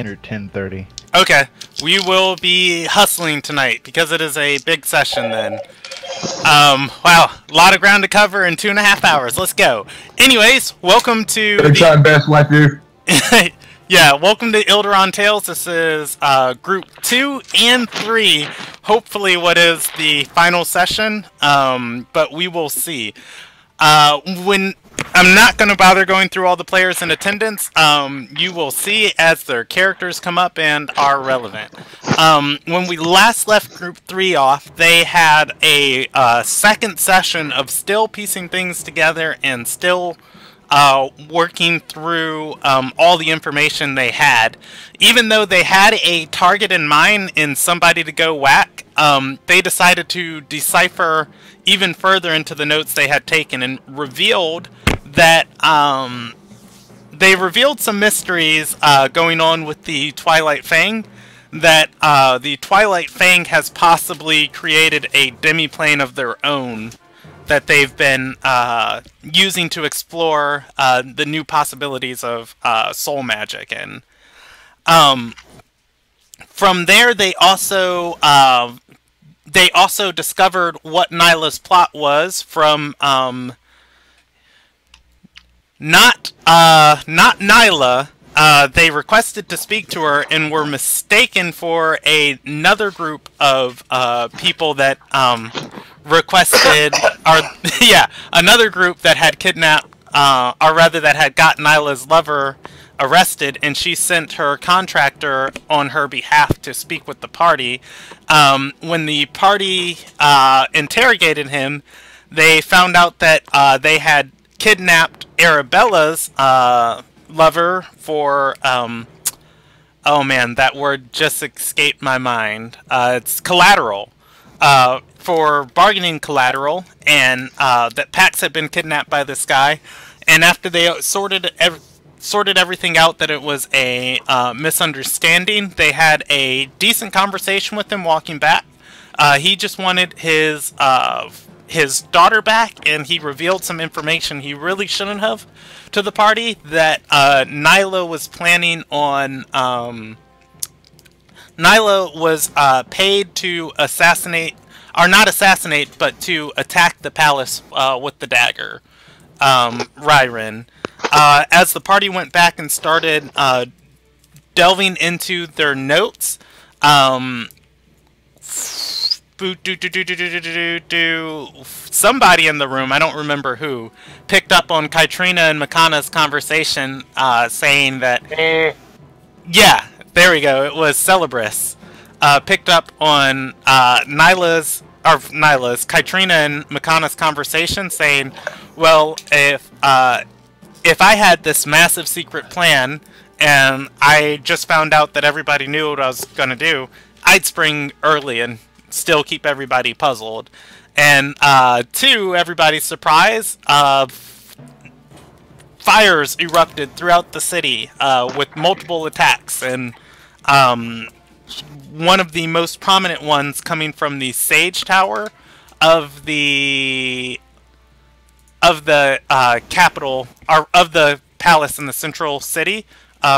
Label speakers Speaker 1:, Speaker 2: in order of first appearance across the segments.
Speaker 1: 10 or 10:30.
Speaker 2: Okay, we will be hustling tonight because it is a big session then. Wow, a lot of ground to cover in 2.5 hours. Let's go. Anyways, welcome to...
Speaker 3: Good time, best wife, dude.
Speaker 2: Yeah, welcome to Ilderon Tales. This is Group 2 and 3. Hopefully what is the final session, but we will see. I'm not going to bother going through all the players in attendance. You will see as their characters come up and are relevant. When we last left Group 3 off, they had a second session of still piecing things together and still working through all the information they had. Even though they had a target in mind in somebody to go whack, they decided to decipher even further into the notes they had taken and revealed that they revealed some mysteries going on with the Twilight Fang, that the Twilight Fang has possibly created a demi-plane of their own that they've been using to explore the new possibilities of soul magic. And from there, they also discovered what Nyla's plot was from not Nyla. They requested to speak to her and were mistaken for another group of people that requested, or yeah, another group that had kidnapped, or rather that had got Nyla's lover arrested, and she sent her contractor on her behalf to speak with the party. When the party interrogated him, they found out that they had kidnapped Arabella's lover for, oh man, that word just escaped my mind. It's collateral. For bargaining collateral, and that Pax had been kidnapped by this guy. And after they sorted everything out that it was a misunderstanding, they had a decent conversation with him walking back. He just wanted his daughter back, and he revealed some information he really shouldn't have to the party, that Nyla was planning on... Nyla was paid to assassinate, or not assassinate, but to attack the palace with the dagger, Ryren. As the party went back and started delving into their notes, somebody in the room, I don't remember who, picked up on Kytrina and Makana's conversation, saying that, yeah, there we go, it was Celebris, picked up on Kytrina and Makana's conversation, saying, well, if I had this massive secret plan, and I just found out that everybody knew what I was going to do, I'd spring early and still keep everybody puzzled. And to everybody's surprise, fires erupted throughout the city with multiple attacks, and one of the most prominent ones coming from the Sage Tower of the capital, or of the palace in the central city,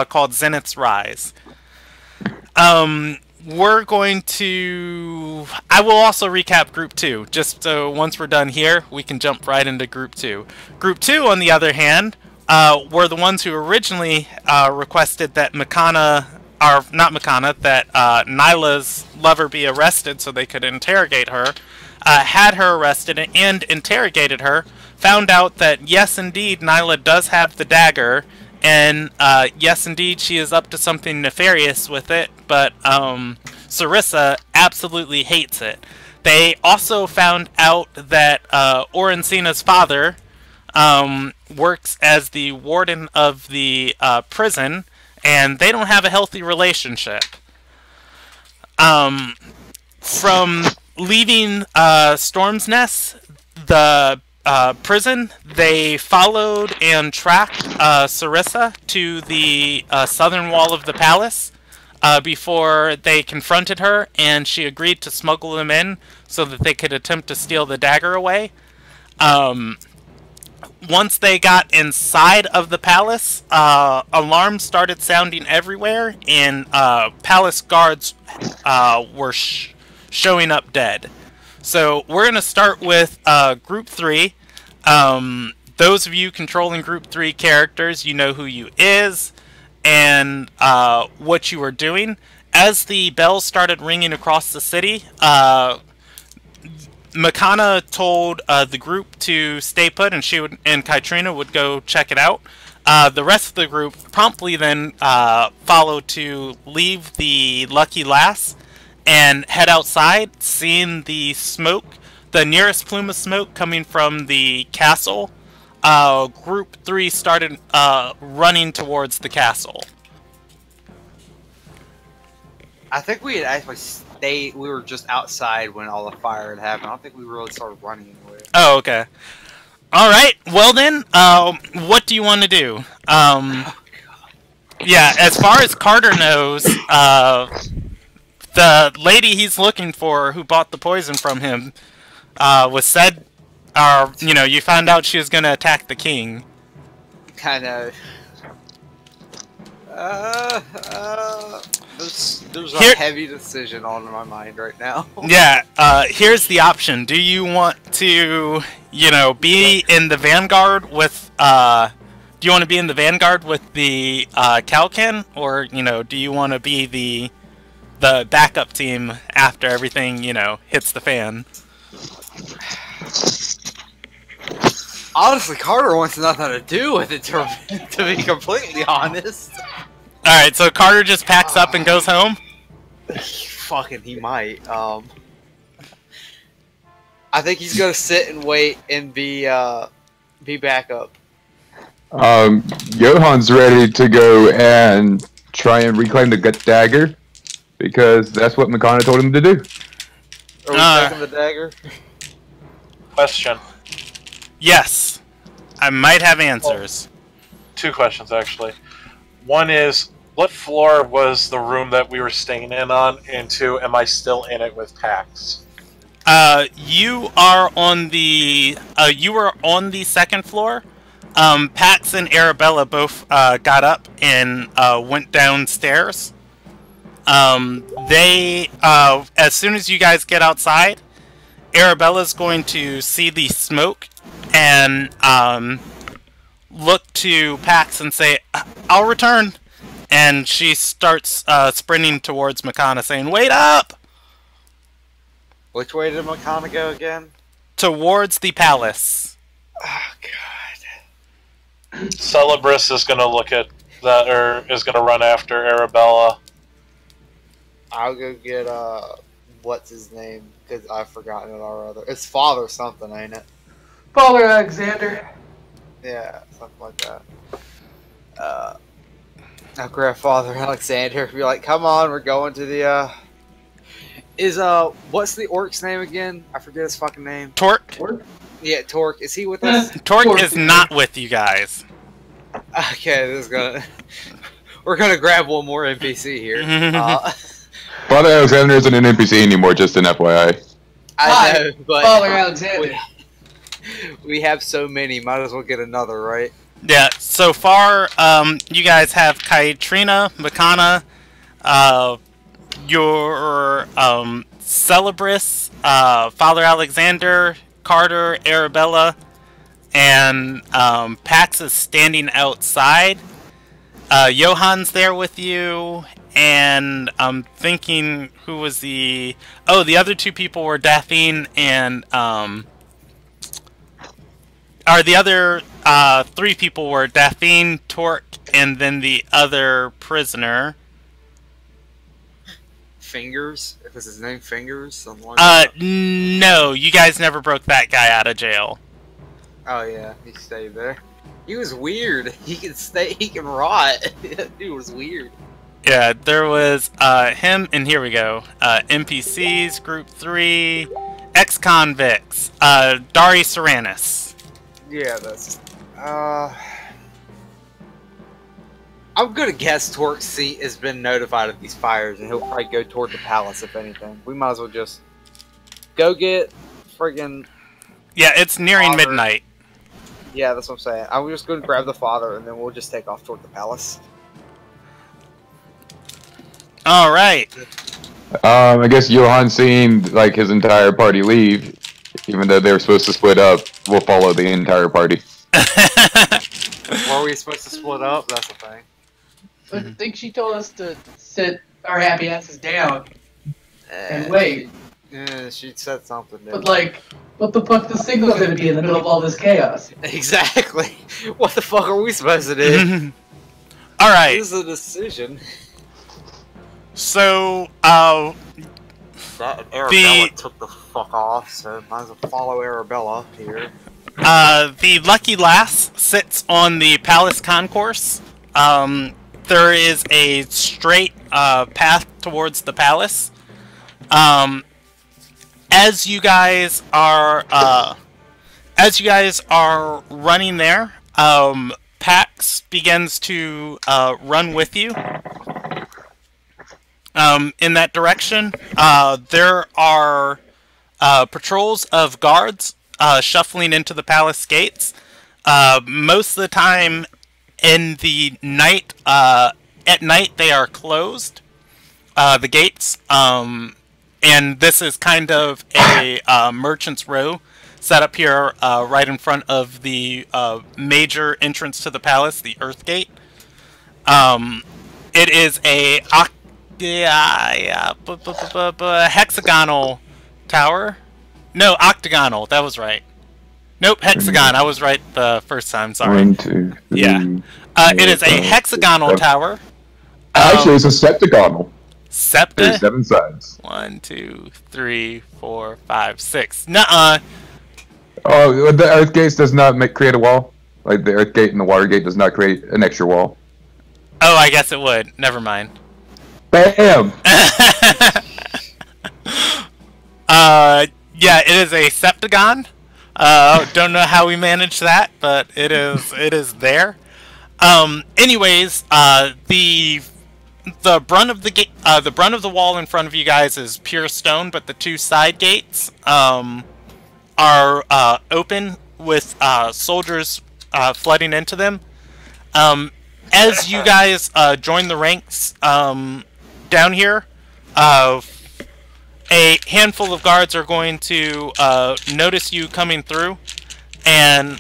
Speaker 2: called Zenith's Rise. We're going to... I will also recap Group 2, just so once we're done here, we can jump right into Group 2. Group 2, on the other hand, were the ones who originally requested that Nyla's lover be arrested so they could interrogate her, had her arrested and interrogated her, found out that yes, indeed, Nyla does have the dagger, and yes, indeed, she is up to something nefarious with it, but Sarissa absolutely hates it. They also found out that Orensina's father works as the warden of the prison, and they don't have a healthy relationship. From leaving Storm's Nest, the prison, they followed and tracked Sarissa to the southern wall of the palace before they confronted her, and she agreed to smuggle them in so that they could attempt to steal the dagger away. once they got inside of the palace, alarms started sounding everywhere, and palace guards were showing up dead. So we're going to start with Group 3. Those of you controlling Group 3 characters, you know who you is and what you are doing. As the bells started ringing across the city, Makana told the group to stay put, and Kytrina would go check it out. The rest of the group promptly then followed to leave the Lucky Lass and head outside, seeing the smoke, the nearest plume of smoke coming from the castle. Group 3 started running towards the castle.
Speaker 1: I think we had actually stayed. We were just outside when all the fire had happened. I don't think we really started running anywhere.
Speaker 2: Oh, okay. All right. Well then, what do you want to do? Yeah, as far as Carter knows, the lady he's looking for, who bought the poison from him, was said, you know, you found out she was going to attack the king.
Speaker 1: Kind of. There's a heavy decision on my mind right now.
Speaker 2: Yeah, here's the option. Do you want to, you know, be in the vanguard with, do you want to be in the vanguard with the Kalkin, or, you know, do you want to be the backup team after everything, you know, hits the fan?
Speaker 1: Honestly, Carter wants nothing to do with it, to be completely honest.
Speaker 2: Alright, so Carter just packs up and goes home?
Speaker 1: Fucking, he might. I think he's gonna sit and wait and be backup.
Speaker 3: Johan's ready to go and try and reclaim the gut dagger, because that's what Makana told him to do.
Speaker 1: Are we taking the dagger?
Speaker 4: Question.
Speaker 2: Yes. I might have answers.
Speaker 4: Two questions, actually. One is, what floor was the room that we were staying in on? And two, am I still in it with Pax?
Speaker 2: You are on the second floor. Pax and Arabella both got up and went downstairs. They as soon as you guys get outside, Arabella's going to see the smoke and look to Pax and say, "I'll return." And she starts sprinting towards Makana, saying, "Wait up!"
Speaker 1: Which way did Makana go again?
Speaker 2: Towards the palace.
Speaker 1: Oh, God.
Speaker 4: Celebris is going to look at that, or is going to run after Arabella.
Speaker 1: I'll go get, what's his name? Because I've forgotten it already. It's Father something, ain't it?
Speaker 5: Father Alexander.
Speaker 1: Yeah, something like that. I'll grab Father Alexander. Be like, come on, we're going to the, what's the orc's name again? I forget his fucking name.
Speaker 2: Torque?
Speaker 1: Yeah, Torque. Is he with us?
Speaker 2: Torque is not with you guys.
Speaker 1: Okay, this is gonna... We're gonna grab one more NPC here.
Speaker 3: Father Alexander isn't an NPC anymore, just an FYI.
Speaker 1: I know, but...
Speaker 5: Father Alexander.
Speaker 1: We have so many, might as well get another, right?
Speaker 2: Yeah, so far, you guys have Kytrina, Makana, your Celebris, Father Alexander, Carter, Arabella, and Pax is standing outside. Johan's there with you, and I'm thinking who was the... Oh, the other two people were Daphne and... Or the other three people were Daphne, Torque, and then the other prisoner.
Speaker 1: Fingers? Was his name Fingers? Something like that?
Speaker 2: No, you guys never broke that guy out of jail.
Speaker 1: Oh yeah, he stayed there. He was weird. He can stay, he can rot. That dude was weird.
Speaker 2: Yeah, there was him, and here we go. NPCs, Group 3, ex-convicts, Dari Seranus.
Speaker 1: Yeah, that's... I'm gonna guess Torque's seat has been notified of these fires, and he'll probably go toward the palace, if anything. We might as well just go get friggin'...
Speaker 2: Yeah, it's nearing midnight.
Speaker 1: Yeah, that's what I'm saying. I'm just going to grab the father, and then we'll just take off toward the palace.
Speaker 2: All right.
Speaker 3: I guess Johan seeing like his entire party leave, even though they were supposed to split up, we'll follow the entire party.
Speaker 1: Were we supposed to split up? That's the thing.
Speaker 5: But I think she told us to sit our happy asses down and wait.
Speaker 1: Yeah, she said something.
Speaker 5: But like, what the fuck the signal gonna be in the middle of all this chaos?
Speaker 1: Exactly. What the fuck are we supposed to do?
Speaker 2: All right.
Speaker 1: This is a decision.
Speaker 2: So,
Speaker 1: That Arabella took the fuck off, so might as well follow Arabella here.
Speaker 2: the lucky lass sits on the palace concourse. There is a straight path towards the palace. As you guys are running there, Pax begins to run with you. In that direction, there are patrols of guards shuffling into the palace gates. Most of the time, in the night, at night they are closed. The gates, and this is kind of a merchant's row set up here right in front of the major entrance to the palace, the Earth Gate. It is a hexagonal tower. No, octagonal. That was right. Nope, hexagon. I was right the first time. Sorry.
Speaker 3: 1, 2, 3.
Speaker 2: Yeah. It is a hexagonal tower.
Speaker 3: Actually, it's a septagonal.
Speaker 2: Septa?
Speaker 3: There's 7 sides.
Speaker 2: 1, 2, 3, 4, 5, 6. Nuh-uh.
Speaker 3: Oh, the Earth Gate does not create a wall. Like the Earth Gate and the Water Gate does not create an extra wall.
Speaker 2: Oh, I guess it would. Never mind.
Speaker 3: Bam!
Speaker 2: Yeah, it is a septagon. Don't know how we managed that, but it is there. Anyways, the brunt of the wall in front of you guys is pure stone, but the 2 side gates are open with soldiers flooding into them. As you guys join the ranks down here, a handful of guards are going to notice you coming through and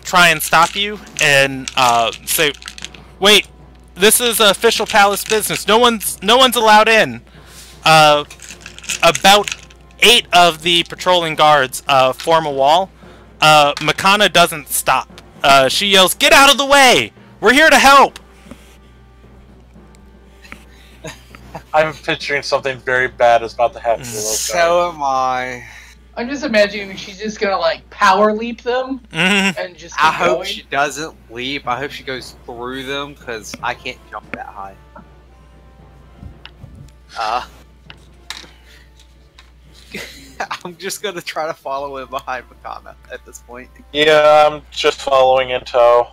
Speaker 2: try and stop you and say, "Wait, this is official palace business. No one's allowed in." About 8 of the patrolling guards form a wall. Makana doesn't stop. She yells, "Get out of the way! We're here to help!"
Speaker 4: I'm picturing something very bad is about to happen to those guys.
Speaker 1: So am I.
Speaker 5: I'm just imagining she's just gonna like power leap them and just keep
Speaker 1: I hope
Speaker 5: going.
Speaker 1: she doesn't leap. I hope she goes through them, because I can't jump that high. I'm just gonna try to follow in behind Makana at this point.
Speaker 4: Yeah, I'm just following in tow.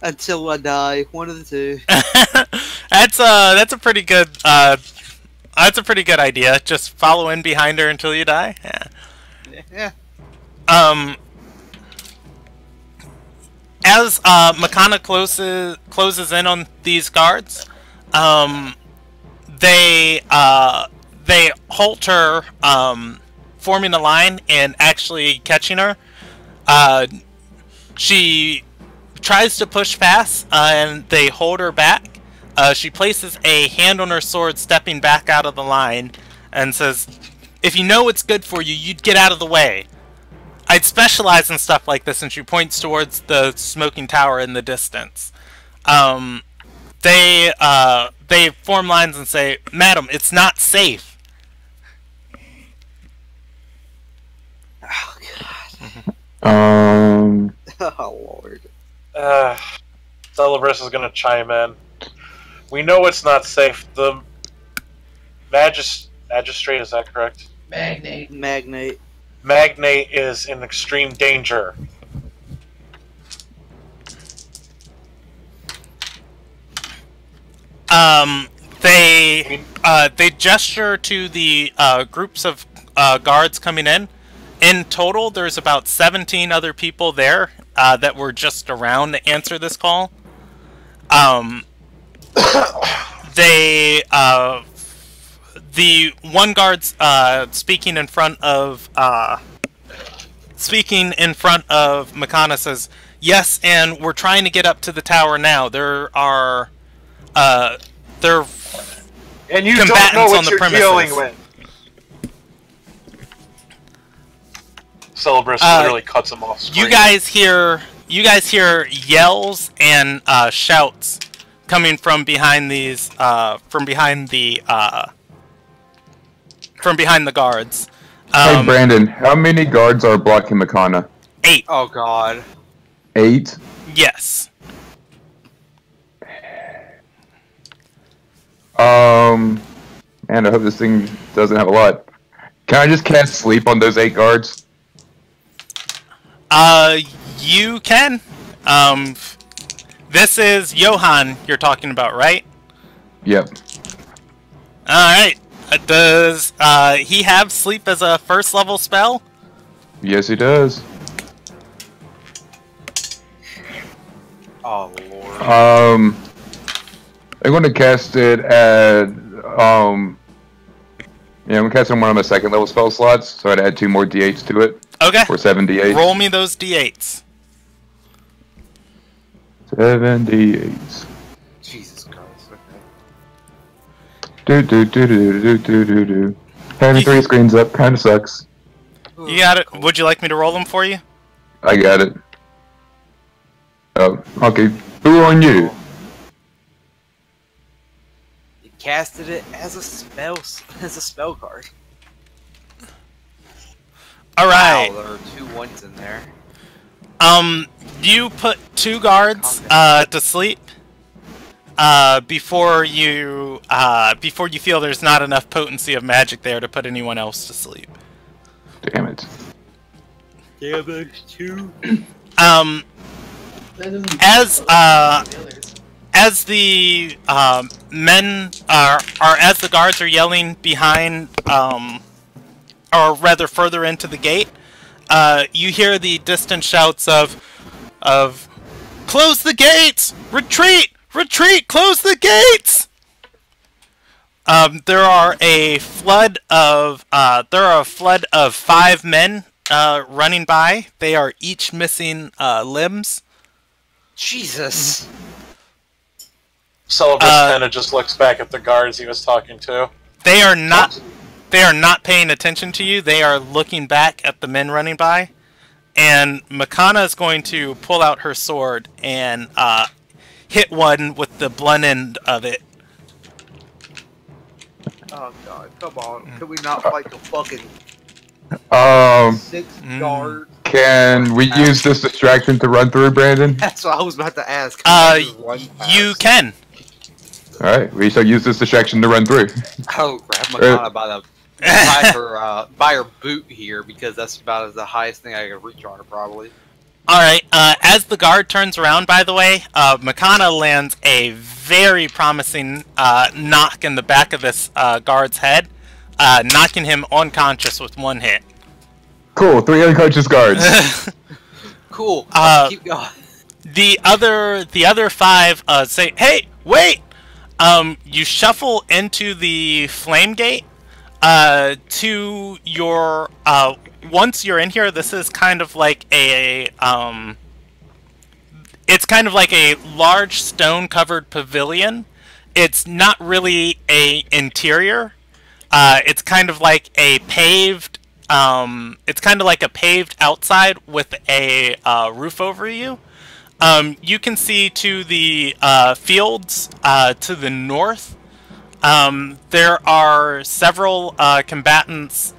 Speaker 1: Until I die, one of the two.
Speaker 2: That's a pretty good idea. Just follow in behind her until you die. Yeah. As Makana closes in on these guards, they halt her, forming a line and actually catching her. She tries to push past, and they hold her back. She places a hand on her sword, stepping back out of the line, and says, "If you know what's good for you, you'd get out of the way. I'd specialize in stuff like this," and she points towards the smoking tower in the distance. They form lines and say, "Madam, it's not safe."
Speaker 1: Oh god. Oh lord.
Speaker 4: Celebris is gonna chime in. We know it's not safe. The magistrate, is that correct?
Speaker 5: Magnate.
Speaker 4: Magnate is in extreme danger.
Speaker 2: They gesture to the groups of guards coming in. In total, there's about 17 other people there, that were just around to answer this call. They the one guard's speaking in front of Makana says, "Yes, and we're trying to get up to the tower now. There are and
Speaker 4: you don't
Speaker 2: combatants
Speaker 4: know what
Speaker 2: on the
Speaker 4: you're
Speaker 2: premises."
Speaker 4: dealing with. Celebris literally cuts him off screen.
Speaker 2: You guys hear yells and shouts coming from behind these from behind the guards.
Speaker 3: Hey Brandon, how many guards are blocking Makana?
Speaker 2: 8.
Speaker 1: Oh god.
Speaker 3: 8?
Speaker 2: Yes.
Speaker 3: Man, I hope this thing doesn't have a lot. Can I just cast sleep on those 8 guards?
Speaker 2: You can. This is Johan you're talking about, right?
Speaker 3: Yep.
Speaker 2: Alright. Does he have sleep as a first level spell?
Speaker 3: Yes, he does.
Speaker 1: Oh lord.
Speaker 3: I'm going to cast it at, I'm going to cast it on one of my second level spell slots, so I'd add 2 more d8s to it.
Speaker 2: Okay.
Speaker 3: Or 7 d8s.
Speaker 2: Roll me those d8s.
Speaker 3: 7 d8s.
Speaker 1: Jesus Christ. Okay.
Speaker 3: Do. Having 3 screens up kind of sucks.
Speaker 2: You got it. Would you like me to roll them for you?
Speaker 3: I got it. Oh, okay. Who on you?
Speaker 1: You casted it as a spell card.
Speaker 2: All right.
Speaker 1: Wow, there are 2 ones in there.
Speaker 2: You put 2 guards to sleep before you feel there's not enough potency of magic there to put anyone else to sleep.
Speaker 3: Damn it.
Speaker 1: Yeah, there's 2.
Speaker 2: As the men as the guards are yelling behind, or rather further into the gate, you hear the distant shouts of "Close the gates! Retreat! Retreat! Close the gates!" There are a flood of 5 men running by. They are each missing limbs.
Speaker 1: Jesus.
Speaker 4: Celebris kind of just looks back at the guards he was talking to.
Speaker 2: They are not paying attention to you. They are looking back at the men running by. And Makana is going to pull out her sword and hit one with the blunt end of it.
Speaker 1: Oh god, come on. Can we not fight the fucking 6 guards?
Speaker 3: Can we use this distraction to run through, Brandon?
Speaker 1: That's what I was about to ask.
Speaker 2: You can.
Speaker 3: Alright, we shall use this distraction to run through.
Speaker 1: I'll grab Makana by her boot here, because that's about the highest thing I could reach on her, probably.
Speaker 2: Alright, as the guard turns around, by the way, Makana lands a very promising knock in the back of this guard's head, knocking him unconscious with 1 hit.
Speaker 3: Cool, 3 unconscious guards.
Speaker 1: Cool, keep going.
Speaker 2: The other 5 say, "Hey, wait!" You shuffle into the flame gate. To your once you're in here, this is kind of like a it's kind of like a large stone-covered pavilion. It's not really a interior. It's kind of like a paved. It's kind of like a paved outside with a roof over you. You can see to the fields to the north. There are several combatants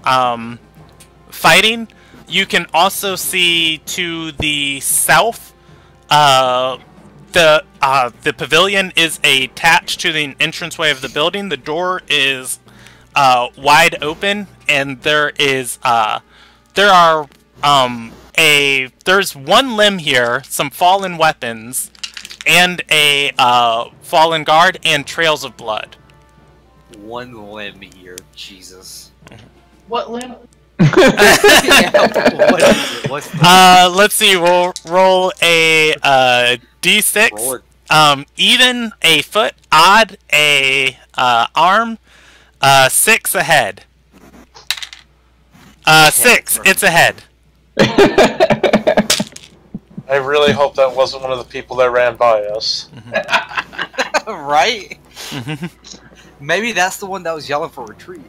Speaker 2: fighting. You can also see to the south. The pavilion is attached to the entranceway of the building. The door is wide open, and there's 1 limb here, some fallen weapons, and a fallen guard, and trails of blood.
Speaker 1: 1 limb here, Jesus.
Speaker 5: What limb?
Speaker 1: What is it? What's
Speaker 2: Let's see. We'll roll a d6.
Speaker 1: Lord.
Speaker 2: Even, a foot, odd, a arm, 6 ahead. 6. It's ahead.
Speaker 4: I really hope that wasn't one of the people that ran by us.
Speaker 1: Right? Maybe that's the one that was yelling for retreat.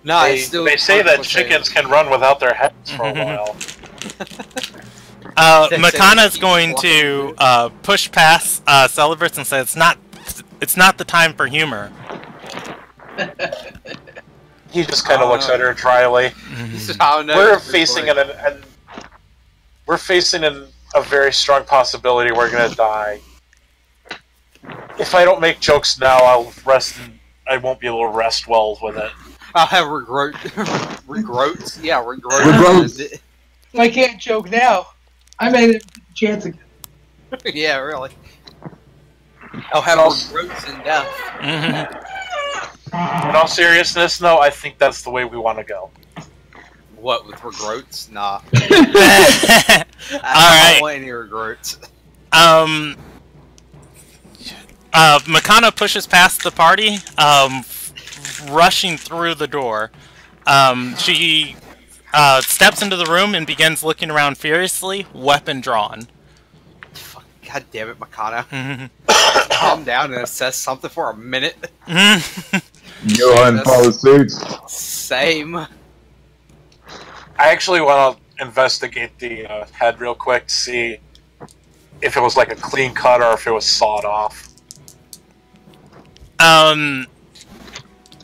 Speaker 1: No,
Speaker 4: They say that chickens can run without their heads for a while.
Speaker 2: Makana's going to push past Celebrus and say it's not the time for humor.
Speaker 4: He just kind of looks at her dryly. We're facing a very strong possibility we're gonna die. If I don't make jokes now, I'll rest. I won't be able to rest well with it.
Speaker 1: I'll have regrowth. Regrowths? Yeah, regrowths.
Speaker 3: Regrowths.
Speaker 5: If I can't joke now, I made a chance again.
Speaker 1: Yeah, really. I'll have regrowths in death.
Speaker 4: In all seriousness, no, I think that's the way we want to go.
Speaker 1: What, with regrowths? Nah.
Speaker 2: Alright.
Speaker 1: I don't want any regrowths.
Speaker 2: Makana pushes past the party, rushing through the door. She steps into the room and begins looking around furiously, weapon drawn.
Speaker 1: God damn it, Makana. Calm down and assess something for a minute.
Speaker 3: Johan follows suit.
Speaker 1: Same.
Speaker 4: I actually want to investigate the head real quick to see if it was like a clean cut or if it was sawed off.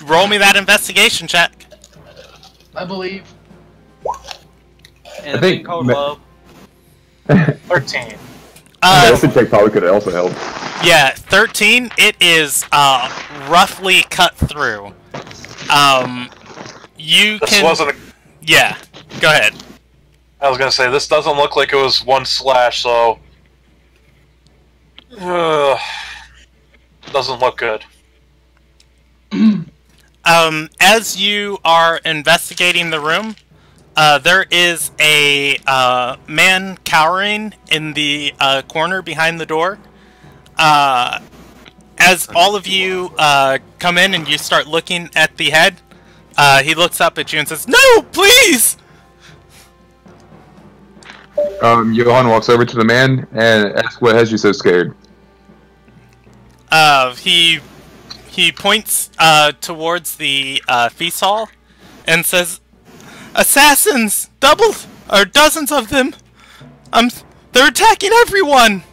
Speaker 2: Roll me that investigation check.
Speaker 5: I believe.
Speaker 1: And
Speaker 3: I think
Speaker 1: called love.
Speaker 4: 13.
Speaker 3: That's a check probably could have also helped.
Speaker 2: Yeah, 13. It is roughly cut through. You
Speaker 4: This
Speaker 2: can.
Speaker 4: wasn't a...
Speaker 2: Yeah, go ahead.
Speaker 4: I was gonna say, this doesn't look like it was one slash, so... doesn't look good.
Speaker 2: As you are investigating the room, there is a man cowering in the corner behind the door. As all of you come in and you start looking at the head, he looks up at you and says, "No, please!"
Speaker 3: Johan walks over to the man and asks what has you so scared.
Speaker 2: He points towards the feast hall and says, "Assassins! Dozens of them! They're attacking everyone!"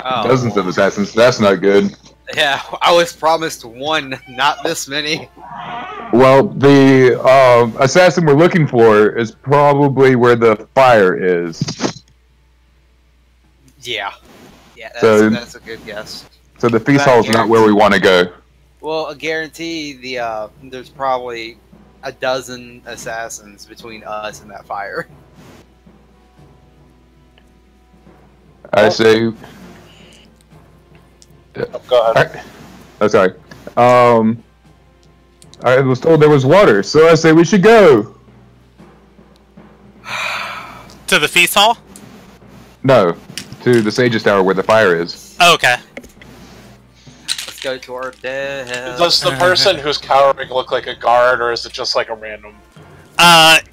Speaker 1: Oh.
Speaker 3: Dozens of assassins. That's not good.
Speaker 1: Yeah, I was promised one, not this many.
Speaker 3: Well, the assassin we're looking for is probably where the fire is.
Speaker 1: Yeah. Yeah, that's a good guess.
Speaker 3: So the feast hall is not where we want to go.
Speaker 1: Well, I guarantee there's probably a dozen assassins between us and that fire.
Speaker 3: I say.
Speaker 4: Go ahead.
Speaker 3: Oh, sorry. I was told there was water, so I say we should go.
Speaker 2: To the feast hall?
Speaker 3: No, to the Sage's Tower where the fire is.
Speaker 2: Oh, okay.
Speaker 1: Let's go to our death.
Speaker 4: Does the person who's cowering look like a guard, or is it just like a random...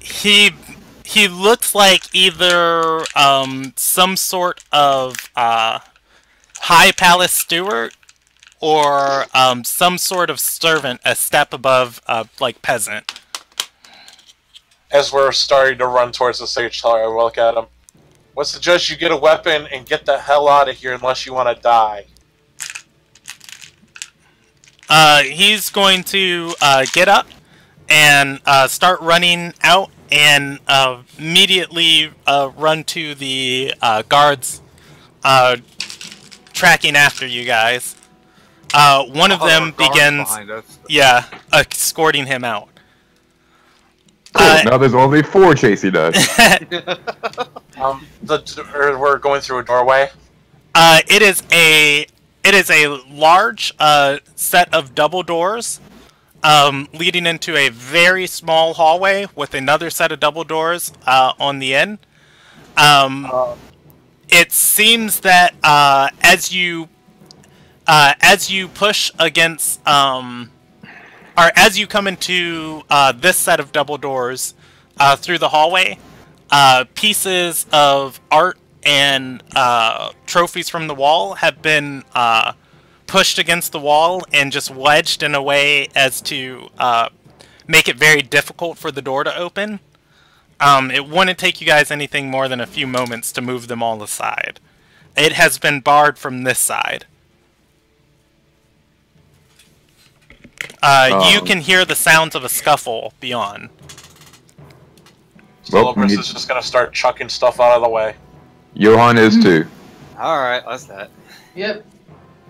Speaker 2: He looks like either some sort of high palace steward or some sort of servant a step above like peasant.
Speaker 4: As we're starting to run towards the Sage Tower, I look at him. What's the judge? You get a weapon and get the hell out of here unless you want to die.
Speaker 2: He's going to get up and start running out and immediately run to the guards tracking after you guys. One of them begins, escorting him out.
Speaker 3: Cool. Now there's only 4 chasing us.
Speaker 4: We're going through a doorway.
Speaker 2: It it is a large set of double doors leading into a very small hallway with another set of double doors on the end. It seems that as you push against, or as you come into this set of double doors through the hallway, pieces of art and trophies from the wall have been pushed against the wall and just wedged in a way as to make it very difficult for the door to open. It wouldn't take you guys anything more than a few moments to move them all aside. It has been barred from this side. You can hear the sounds of a scuffle beyond.
Speaker 4: Celebris is just going to start chucking stuff out of the way.
Speaker 3: Johan is too.
Speaker 1: Alright, that's that.
Speaker 5: Yep.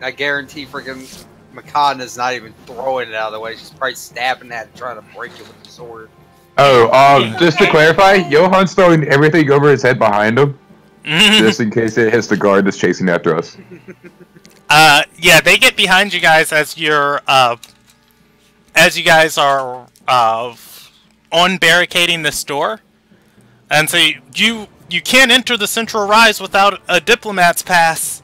Speaker 1: I guarantee freaking Makana's not even throwing it out of the way. She's probably stabbing at it, trying to break it with the sword.
Speaker 3: Oh, just to clarify, Johan's throwing everything over his head behind him, just in case it hits the guard that's chasing after us.
Speaker 2: Yeah, they get behind you guys as you're, as you guys are on barricading this door, and so you can't enter the Central Rise without a diplomat's pass.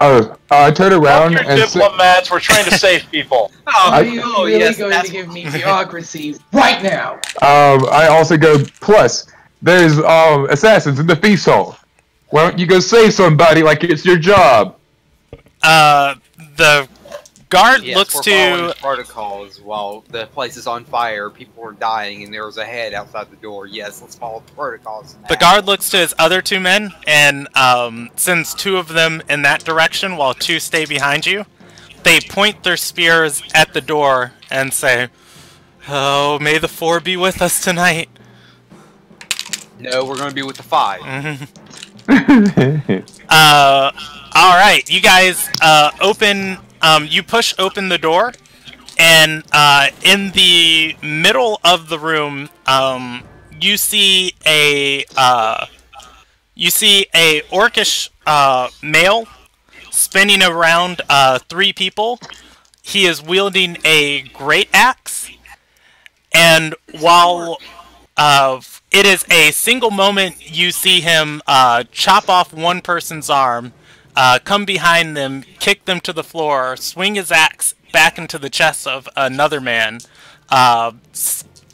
Speaker 3: Oh, I turn around
Speaker 4: Fuck your
Speaker 3: and
Speaker 4: diplomats, we're trying to save people.
Speaker 5: Are you really
Speaker 1: yes,
Speaker 5: going
Speaker 1: that's
Speaker 5: to give me bureaucracy right now?
Speaker 3: I also go, plus, there's assassins in the feast hall. Why don't you go save somebody like it's your job?
Speaker 2: The guard
Speaker 1: Yes,
Speaker 2: looks
Speaker 1: we're
Speaker 2: to...
Speaker 1: following protocols while the place is on fire, people are dying, and there was a head outside the door. Yes, let's follow the protocols.
Speaker 2: The guard looks to his other two men and sends two of them in that direction while two stay behind you. They point their spears at the door and say, "Oh, may the four be with us tonight."
Speaker 1: No, we're going to be with the five.
Speaker 2: Alright, you guys open... you push open the door, and in the middle of the room, you see a orcish male spinning around three people. He is wielding a great axe, and while it is a single moment, you see him chop off one person's arm, come behind them, kick them to the floor, swing his axe back into the chest of another man,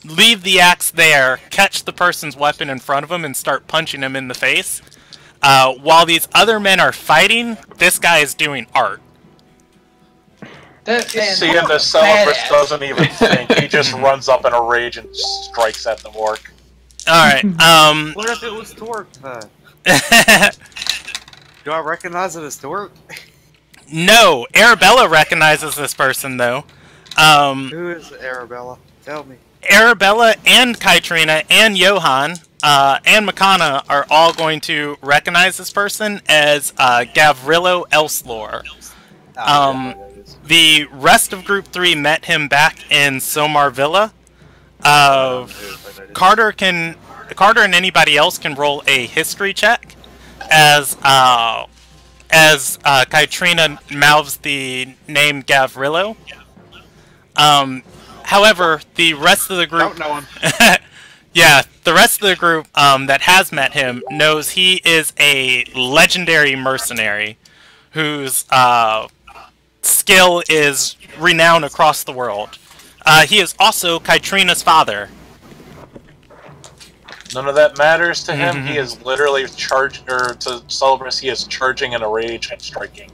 Speaker 2: leave the axe there, catch the person's weapon in front of him, and start punching him in the face. While these other men are fighting, this guy is doing art.
Speaker 4: Seeing the Celebris doesn't even think, he just runs up in a rage and strikes at the orc.
Speaker 2: Alright,
Speaker 1: What if it was Torque? Do I recognize it as Torque?
Speaker 2: No, Arabella recognizes this person, though.
Speaker 1: Who is Arabella? Tell me.
Speaker 2: Arabella and Kaitrina and Johan and Makana are all going to recognize this person as Gavrilo Elslor. The rest of Group 3 met him back in Somar Villa. Carter and anybody else can roll a history check as Kaitrina mouths the name Gavrilo. However, the rest of the group...
Speaker 1: Don't know him.
Speaker 2: Yeah, the rest of the group that has met him knows he is a legendary mercenary whose skill is renowned across the world. He is also Kaitrina's father.
Speaker 4: None of that matters to him. He is literally charged, or to Celebris, he is charging in a rage and striking.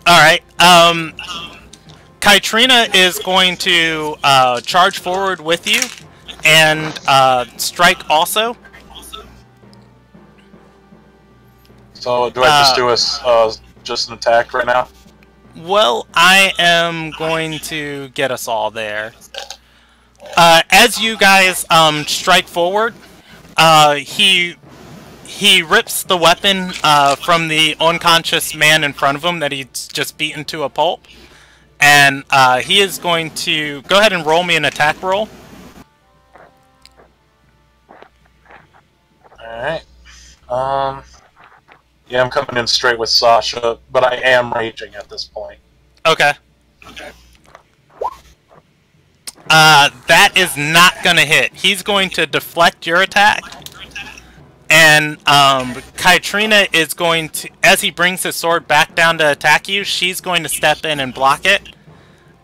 Speaker 2: Alright, Kaitrina is going to charge forward with you and strike also.
Speaker 4: So do I just do just an attack right now?
Speaker 2: Well, I am going to get us all there. As you guys strike forward, he rips the weapon from the unconscious man in front of him that he's just beaten to a pulp, and he is going to go ahead and roll me an attack roll.
Speaker 4: Alright. Yeah, I'm coming in straight with Sasha, but I am raging at this point.
Speaker 2: Okay. That is not gonna hit. He's going to deflect your attack. And, Kytrina is going to, as he brings his sword back down to attack you, she's going to step in and block it.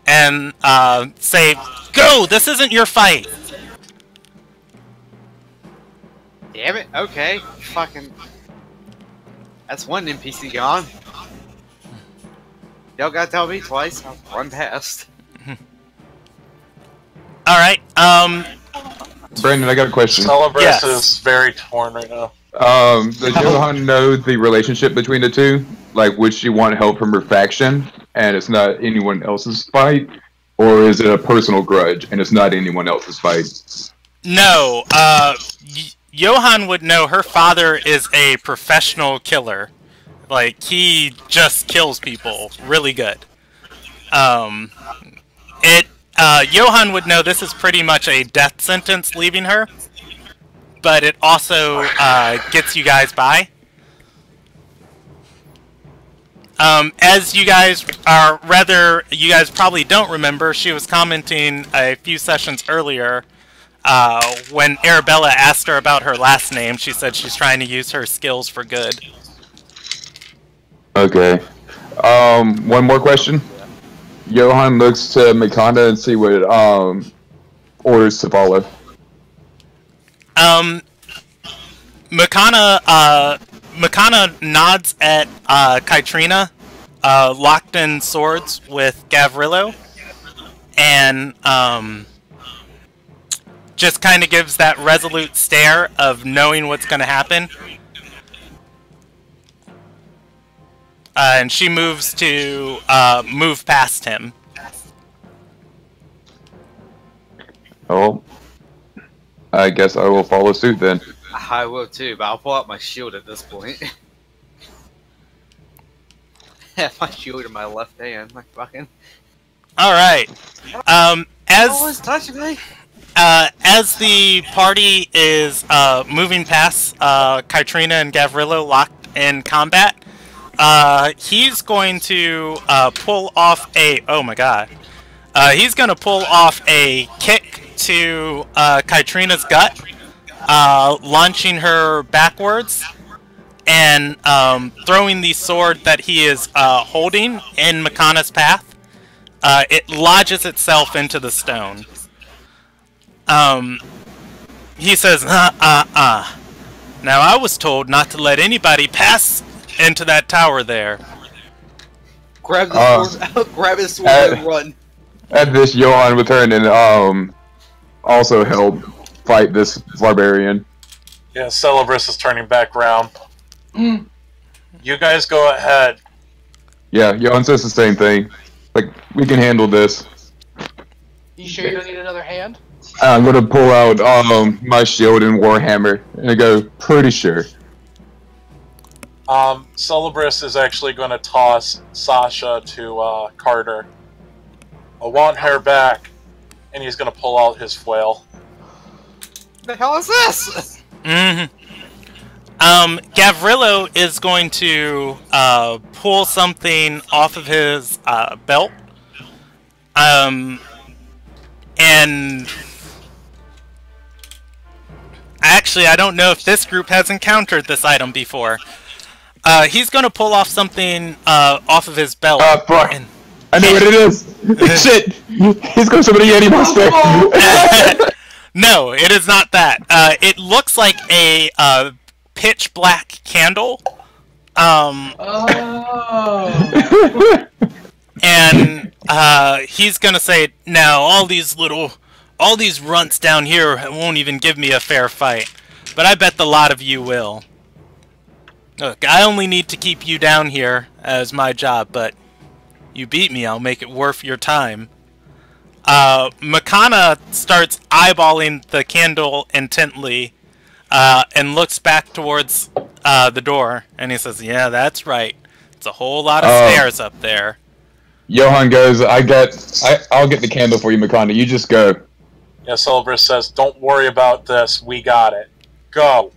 Speaker 2: And, say, "Go! This isn't your fight!"
Speaker 1: Damn it, okay. Fucking... That's one NPC gone. Y'all gotta tell me twice, I'll run past.
Speaker 2: Alright,
Speaker 3: Brandon, I got a question.
Speaker 4: Celebris
Speaker 2: Yes.
Speaker 4: is very torn right now.
Speaker 3: Does Johan know the relationship between the two? Like, would she want help from her faction, and it's not anyone else's fight? Or is it a personal grudge, and it's not anyone else's fight?
Speaker 2: no, Johan would know her father is a professional killer. Like, he just kills people really good. Johan would know this is pretty much a death sentence leaving her, but it also gets you guys by. As you guys you guys probably don't remember, she was commenting a few sessions earlier when Arabella asked her about her last name. She said she's trying to use her skills for good.
Speaker 3: Okay. One more question. Johan looks to Mikanda and see what orders to follow.
Speaker 2: Makana nods at Kytrina, locked in swords with Gavrilo, and just kind of gives that resolute stare of knowing what's going to happen. And she moves to move past him.
Speaker 3: Oh, I guess I will follow suit then.
Speaker 1: I will too, but I'll pull out my shield at this point. Have my shield in my left hand, my fucking...
Speaker 2: Alright.
Speaker 1: Always touching me!
Speaker 2: As the party is moving past Kytrina and Gavrilo locked in combat, he's going to pull off a... Oh my god. He's going to pull off a kick to Kytrina's gut, launching her backwards, and throwing the sword that he is holding in Makana's path. It lodges itself into the stone. He says, Now I was told not to let anybody pass into that tower there."
Speaker 1: Grab the sword, grab his sword and run.
Speaker 3: At this, Johan will turn and also help fight this barbarian.
Speaker 4: Yeah, Celebris is turning back around. You guys go ahead.
Speaker 3: Yeah, Johan says the same thing. Like, we can handle this.
Speaker 5: You sure you don't need another hand?
Speaker 3: I'm gonna pull out my shield and warhammer, and I go, pretty sure.
Speaker 4: Celebris is actually going to toss Sasha to Carter. I want her back, and he's going to pull out his flail.
Speaker 1: The hell is this?
Speaker 2: Gavrilo is going to pull something off of his belt. And actually, I don't know if this group has encountered this item before. He's going to pull off something off of his belt.
Speaker 3: Fuck. I know what it is. Shit. He's going to somebody Yeti monster.
Speaker 2: No, it is not that. It looks like a pitch black candle. And he's gonna say, "Now all these runts down here won't even give me a fair fight, but I bet the lot of you will. Look, I only need to keep you down here as my job, but you beat me, I'll make it worth your time." Makana starts eyeballing the candle intently, and looks back towards the door, and he says, "Yeah, that's right. It's a whole lot of stairs up there."
Speaker 3: Johan goes, I'll get the candle for you, Makana. You just go.
Speaker 4: Yeah, Celebris says, "Don't worry about this. We got it. Go."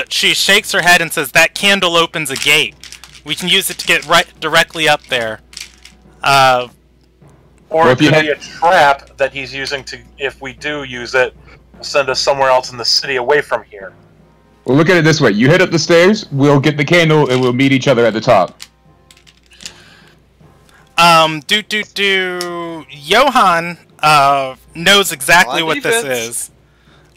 Speaker 2: She shakes her head and says, "That candle opens a gate. We can use it to get directly up there."
Speaker 4: Or it could be a trap that he's using to, if we do use it, send us somewhere else in the city away from here.
Speaker 3: Well, look at it this way. You head up the stairs, we'll get the candle, and we'll meet each other at the top.
Speaker 2: Johan, knows exactly what this is.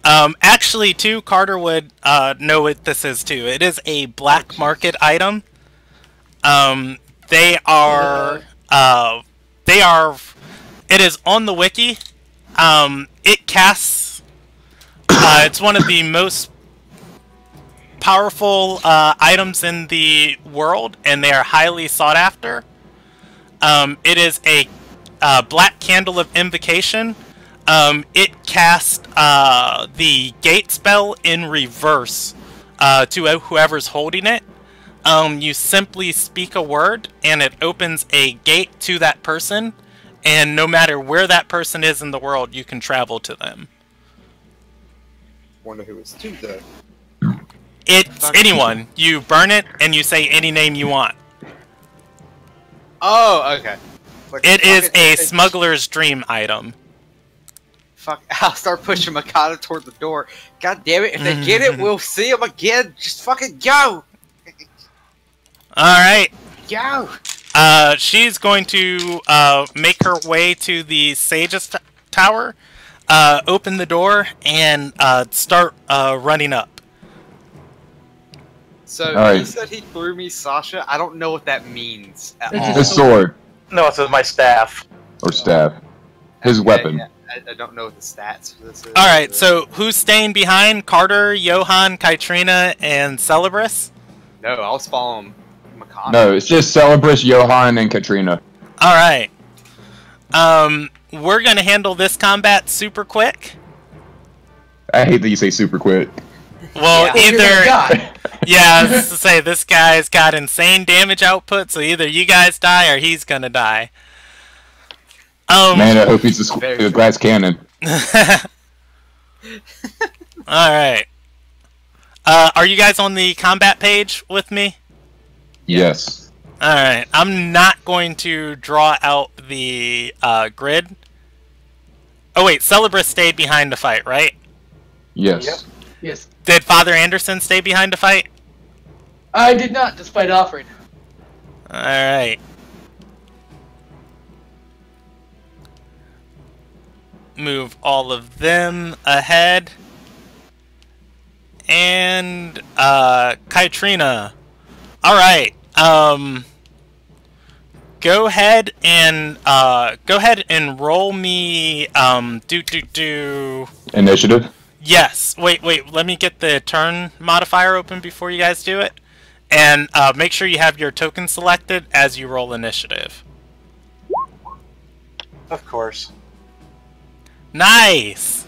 Speaker 2: Actually, too, Carter would, know what this is, too. It is a black market item. It is on the wiki. It casts, it's one of the most powerful, items in the world, and they are highly sought after. It is a, black candle of invocation. It casts, the gate spell in reverse, to whoever's holding it. You simply speak a word, and it opens a gate to that person, and no matter where that person is in the world, you can travel to them.
Speaker 1: Wonder who it's to, though.
Speaker 2: It's anyone. You burn it, and you say any name you want.
Speaker 1: Oh, okay. Like,
Speaker 2: It is a smuggler's dream item.
Speaker 1: Fuck, I'll start pushing Mikado toward the door. God damn it, if they get it, we'll see them again. Just fucking go!
Speaker 2: Alright.
Speaker 1: Go!
Speaker 2: She's going to make her way to the Sage's tower, open the door, and start running up.
Speaker 1: So, he said he threw me Sasha. I don't know what that means at all.
Speaker 3: His sword.
Speaker 4: No, it says my staff.
Speaker 3: Or staff. His weapon.
Speaker 1: Yeah, I don't know what the stats for this is.
Speaker 2: Alright, so who's staying behind? Carter, Johan, Kytrina, and Celebris?
Speaker 1: No, I was following Mikado.
Speaker 3: No, it's just Celebris, Johan, and Katrina.
Speaker 2: Alright. We're gonna handle this combat super quick.
Speaker 3: I hate that you say super quick.
Speaker 2: Well,
Speaker 1: Yeah.
Speaker 2: either... Yeah, I was to say, this guy's got insane damage output, so either you guys die or he's gonna die.
Speaker 3: Man, I hope he's a glass cannon.
Speaker 2: Alright. Are you guys on the combat page with me?
Speaker 3: Yes.
Speaker 2: Alright, I'm not going to draw out the grid. Oh wait, Celebris stayed behind to fight, right?
Speaker 3: Yes.
Speaker 5: Yep. Yes.
Speaker 2: Did Father Anderson stay behind to fight?
Speaker 5: I did not, despite offering.
Speaker 2: Alright. Move all of them ahead. And, Kytrina. Alright, go ahead and roll me,
Speaker 3: Initiative?
Speaker 2: Yes. Wait, let me get the turn modifier open before you guys do it. And, make sure you have your token selected as you roll initiative.
Speaker 4: Of course.
Speaker 2: Nice!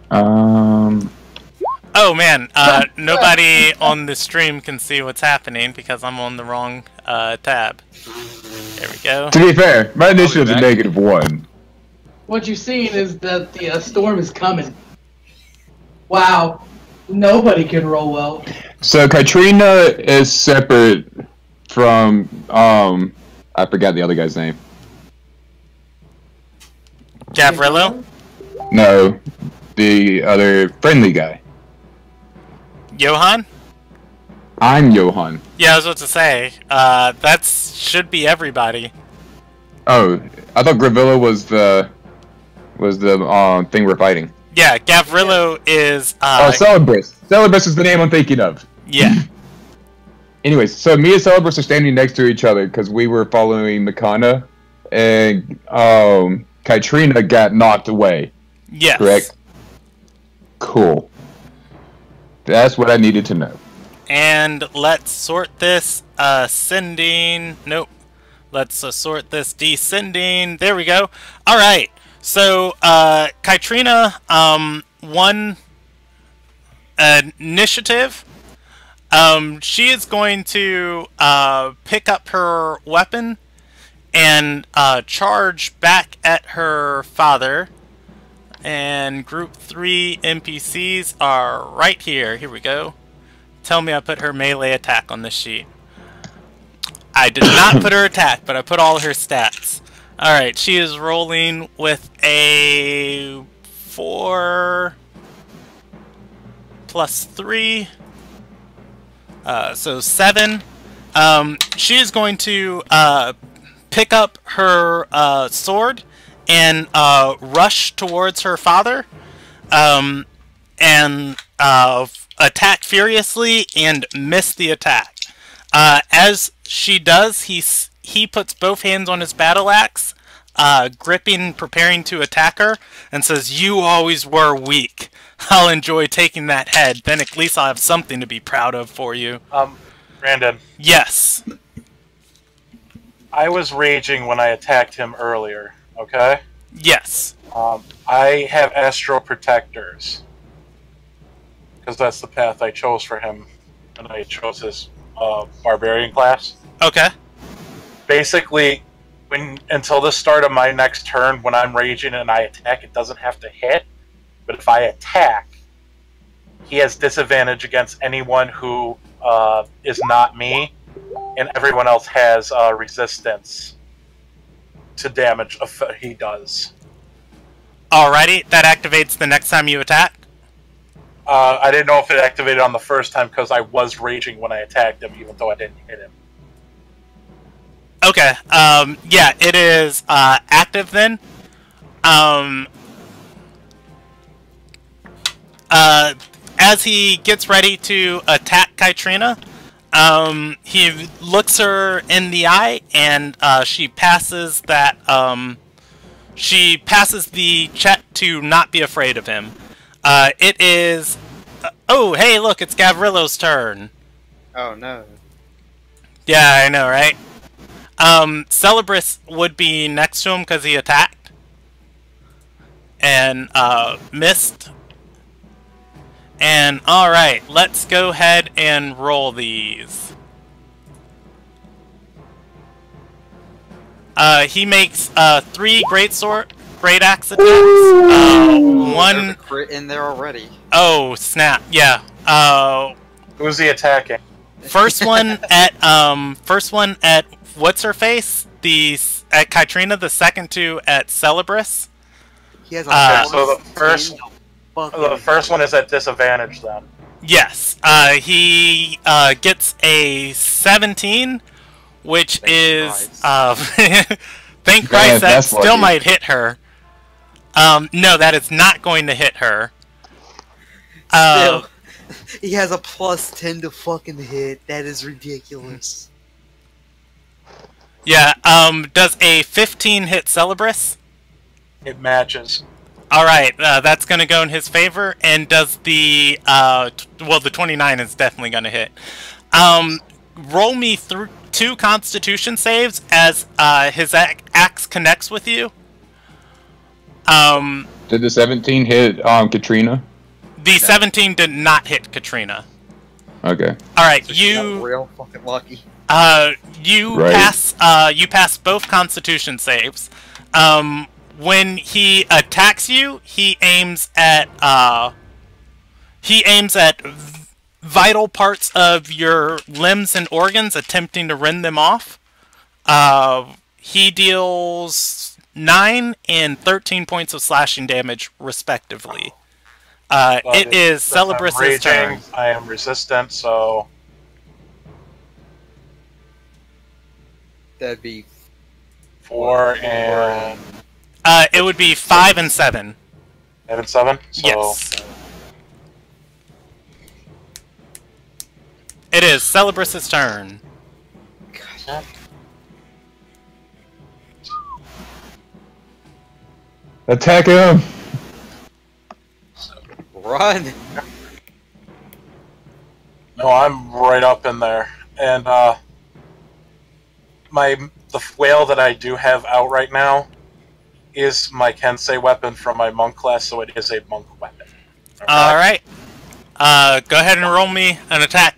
Speaker 2: Oh man, nobody on the stream can see what's happening because I'm on the wrong, tab. There we go.
Speaker 3: To be fair, my initiative is -1.
Speaker 5: What you're seeing is that the storm is coming. Wow. Nobody can roll well.
Speaker 3: So Katrina is separate from I forgot the other guy's name.
Speaker 2: Gavrillo?
Speaker 3: No, the other friendly guy.
Speaker 2: Johan?
Speaker 3: I'm Johan.
Speaker 2: Yeah, I was about to say, that should be everybody.
Speaker 3: Oh, I thought Gravilla was the thing we're fighting.
Speaker 2: Yeah, Gavrillo is,
Speaker 3: Oh, Celebris. Celebris is the name I'm thinking of.
Speaker 2: Yeah.
Speaker 3: Anyways, so me and Celebris are standing next to each other because we were following Makana, and Katrina got knocked away.
Speaker 2: Yes.
Speaker 3: Correct? Cool. That's what I needed to know.
Speaker 2: And let's sort this ascending. Nope. Let's sort this descending. There we go. Alright. So, Kytrina won initiative. She is going to pick up her weapon and charge back at her father. And Group 3 NPCs are right here. Here we go. Tell me I put her melee attack on this sheet. I did not put her attack, but I put all her stats. Alright, she is rolling with a 4 plus 3. So 7. She is going to pick up her sword and rush towards her father and attack furiously and miss the attack. As she does, he puts both hands on his battle axe, gripping, preparing to attack her, and says, "You always were weak. I'll enjoy taking that head. Then at least I'll have something to be proud of for you."
Speaker 4: Brandon.
Speaker 2: Yes.
Speaker 4: I was raging when I attacked him earlier, okay?
Speaker 2: Yes.
Speaker 4: I have Astro Protectors. Because that's the path I chose for him when I chose his Barbarian class.
Speaker 2: Okay.
Speaker 4: Basically, until the start of my next turn, when I'm raging and I attack, it doesn't have to hit. But if I attack, he has disadvantage against anyone who is not me, and everyone else has resistance to damage he does.
Speaker 2: Alrighty, that activates the next time you attack?
Speaker 4: I didn't know if it activated on the first time because I was raging when I attacked him, even though I didn't hit him.
Speaker 2: Okay, yeah, it is active then. As he gets ready to attack Kytrina, he looks her in the eye, and she passes that. She passes the check to not be afraid of him. It is. Oh, hey, look, it's Gavrillo's turn.
Speaker 1: Oh no.
Speaker 2: Yeah, I know, right? Celebris would be next to him because he attacked and missed. And alright, let's go ahead and roll these. He makes 3 great axe attacks. One
Speaker 1: There's a crit in there already.
Speaker 2: Oh snap! Yeah.
Speaker 4: Who's he attacking?
Speaker 2: First one at what's her face? At Kytrina. The second 2 at Celebris.
Speaker 1: He has a
Speaker 4: so the first one is at disadvantage then.
Speaker 2: Yes. He gets a 17, which is thank Christ that still lucky. Might hit her. No, that is not going to hit her.
Speaker 1: Still, he has a plus 10 to fucking hit. That is ridiculous.
Speaker 2: Yeah, does a 15 hit Celebris?
Speaker 4: It matches.
Speaker 2: Alright, that's gonna go in his favor, and does the, well, the 29 is definitely gonna hit. Roll me through 2 Constitution saves as, his axe connects with you.
Speaker 3: Did the 17 hit Katrina?
Speaker 2: The 17 did not hit Katrina.
Speaker 3: Okay.
Speaker 2: Alright,
Speaker 1: So
Speaker 2: you...
Speaker 1: real fucking lucky.
Speaker 2: You pass both Constitution saves. When he attacks you, he aims at vital parts of your limbs and organs, attempting to rend them off. He deals 9 and 13 points of slashing damage, respectively. It is Celebris' turn.
Speaker 4: I am resistant, so...
Speaker 1: That'd be
Speaker 4: 4 and...
Speaker 2: it would be 5 and 7.
Speaker 4: 5 and 7? So...
Speaker 2: Yes. It is Celebris' turn.
Speaker 1: God.
Speaker 3: Attack him!
Speaker 1: Run!
Speaker 4: No, I'm right up in there. And, the flail that I do have out right now is my Kensei weapon from my monk class, so it is a monk weapon. Okay?
Speaker 2: Alright. Go ahead and roll me an attack.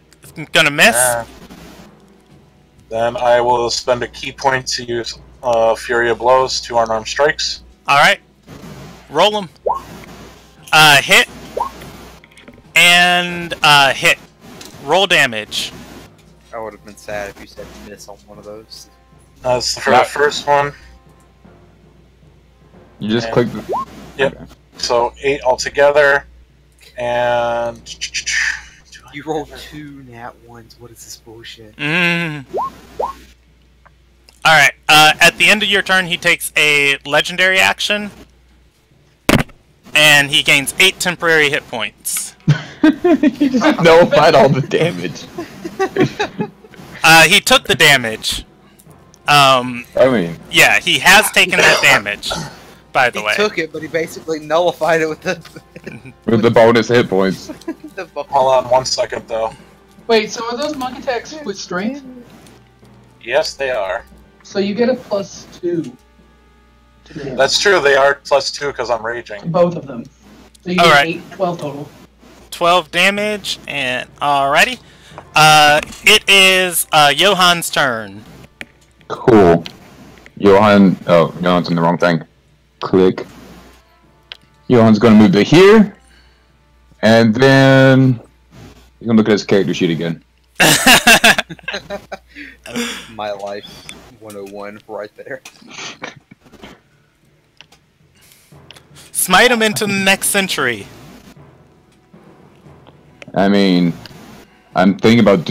Speaker 2: Gonna miss.
Speaker 4: Then I will spend a key point to use Fury of Blows, 2 unarmed strikes.
Speaker 2: Alright. Roll them. Hit. And, hit. Roll damage.
Speaker 1: I would have been sad if you said miss on one of those.
Speaker 4: For the first one.
Speaker 3: You just click the...
Speaker 4: Yep.
Speaker 3: Okay.
Speaker 4: So 8 altogether. And...
Speaker 1: You rolled 2 nat ones. What is this bullshit?
Speaker 2: Alright, at the end of your turn, he takes a legendary action. And he gains 8 temporary hit points.
Speaker 3: He just nullified all the damage.
Speaker 2: He took the damage.
Speaker 3: I mean...
Speaker 2: Yeah, he has taken that damage, by the way.
Speaker 1: He took it, but he basically nullified it with the...
Speaker 3: With the bonus hit points.
Speaker 4: Hold on 1 second, though.
Speaker 5: Wait, so are those monk attacks with strength?
Speaker 4: Yes, they are.
Speaker 5: So you get a +2. To damage.
Speaker 4: That's true, they are +2 because I'm raging.
Speaker 5: Both of them. So you get
Speaker 2: Alright.
Speaker 5: 8, 12 total.
Speaker 2: 12 damage, and alrighty. It is Johann's turn.
Speaker 3: Cool. Johann's in the wrong thing. Click. Johann's gonna move to here. And then... he's gonna look at his character sheet again.
Speaker 1: My life 101 right there.
Speaker 2: Smite him into the next century.
Speaker 3: I mean... I'm thinking about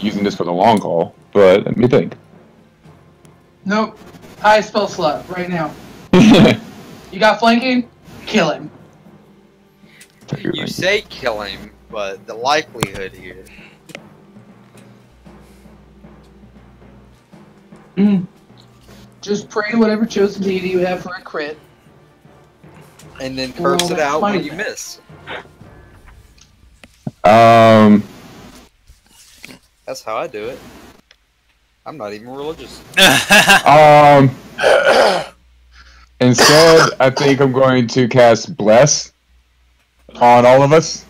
Speaker 3: using this for the long haul, but let me think.
Speaker 5: Nope. High spell slot right now. You got flanking? Kill him.
Speaker 1: You say kill him, but the likelihood here...
Speaker 5: Just pray to whatever chosen deity you have for a crit.
Speaker 1: And then curse
Speaker 5: Well,
Speaker 1: it out when
Speaker 5: fine.
Speaker 1: you miss. That's how I do it. I'm not even religious.
Speaker 3: Instead, I think I'm going to cast Bless on all of us.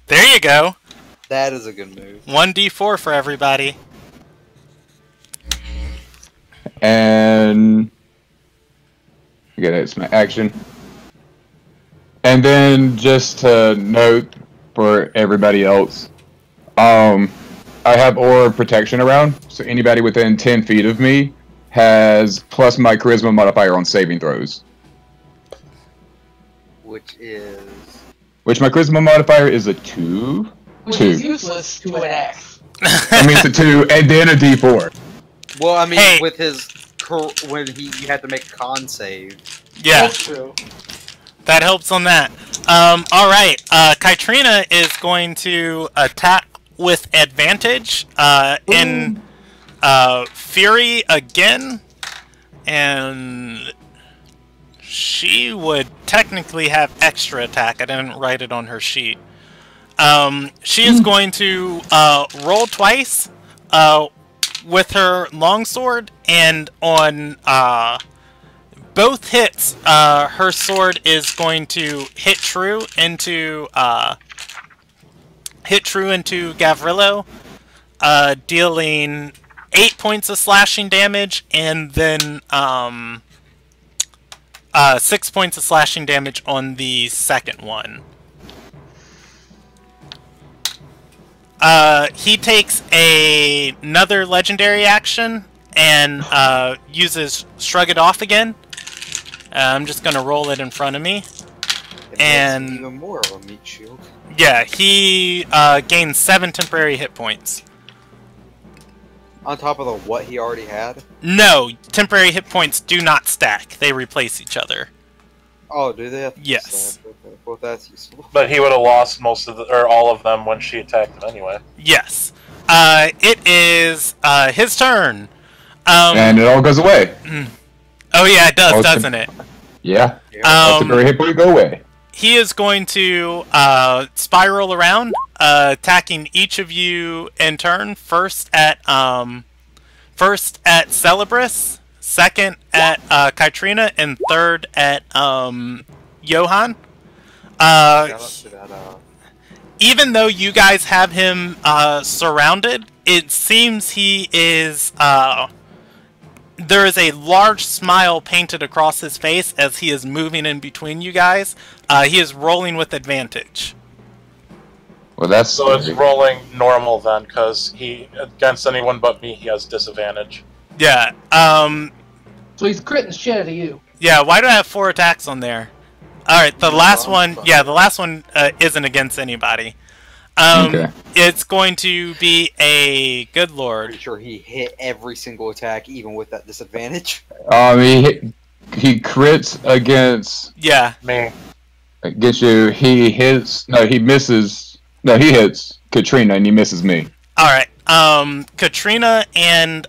Speaker 2: There you go.
Speaker 1: That is a good move.
Speaker 2: 1d4 for everybody.
Speaker 3: And... again, it's my action. And then, just to note for everybody else, I have Aura of Protection around, so anybody within 10 feet of me has plus my Charisma modifier on saving throws.
Speaker 1: Which is...
Speaker 3: Which my Charisma modifier is a 2.
Speaker 5: Which
Speaker 3: 2.
Speaker 5: is useless to an axe.
Speaker 3: I mean, it's a 2, and then a D4.
Speaker 1: Well, I mean,
Speaker 2: Hey.
Speaker 1: with his... when you had to make a con save.
Speaker 2: Yeah,
Speaker 5: That's true.
Speaker 2: that helps on that. Alright, Kytrina is going to attack with advantage in Fury again, and she would technically have extra attack. I didn't write it on her sheet. She is going to roll twice with her longsword, and on both hits, her sword is going to hit true into Gavrillo, dealing 8 points of slashing damage, and then 6 points of slashing damage on the second one. He takes another legendary action and uses Shrug It Off again. I'm just going to roll it in front of me.
Speaker 1: It
Speaker 2: And-
Speaker 1: makes even more of a meat shield.
Speaker 2: Yeah, he gains 7 temporary hit points.
Speaker 1: On top of the what he already had?
Speaker 2: No, temporary hit points do not stack. They replace each other.
Speaker 1: Oh, do they?
Speaker 2: Yes.
Speaker 1: Okay. Well, that's useful.
Speaker 4: But he would have lost most of the, or all of them when she attacked him anyway.
Speaker 2: Yes. It is his turn.
Speaker 3: And it all goes away.
Speaker 2: Oh yeah, it does,
Speaker 3: Oh,
Speaker 2: doesn't it?
Speaker 3: Yeah. That's a very hit point go away.
Speaker 2: He is going to spiral around, attacking each of you in turn. First at Celebris, second at Kytrina, and third at Johann. Even though you guys have him surrounded, it seems he is there is a large smile painted across his face as he is moving in between you guys. He is rolling with advantage.
Speaker 3: Well, that's
Speaker 4: So it's rolling normal then, because he against anyone but me, he has disadvantage.
Speaker 2: Yeah.
Speaker 5: So he's critting shit out of you.
Speaker 2: Yeah. Why do I have 4 attacks on there? All right. The last one. Yeah. The last one isn't against anybody.
Speaker 3: Okay.
Speaker 2: It's going to be a good lord.
Speaker 1: Pretty sure he hit every single attack, even with that disadvantage.
Speaker 3: He crits against
Speaker 2: Yeah.
Speaker 4: Me.
Speaker 3: you. He hits. No, he misses. No, he hits Katrina and he misses me.
Speaker 2: All right. Katrina and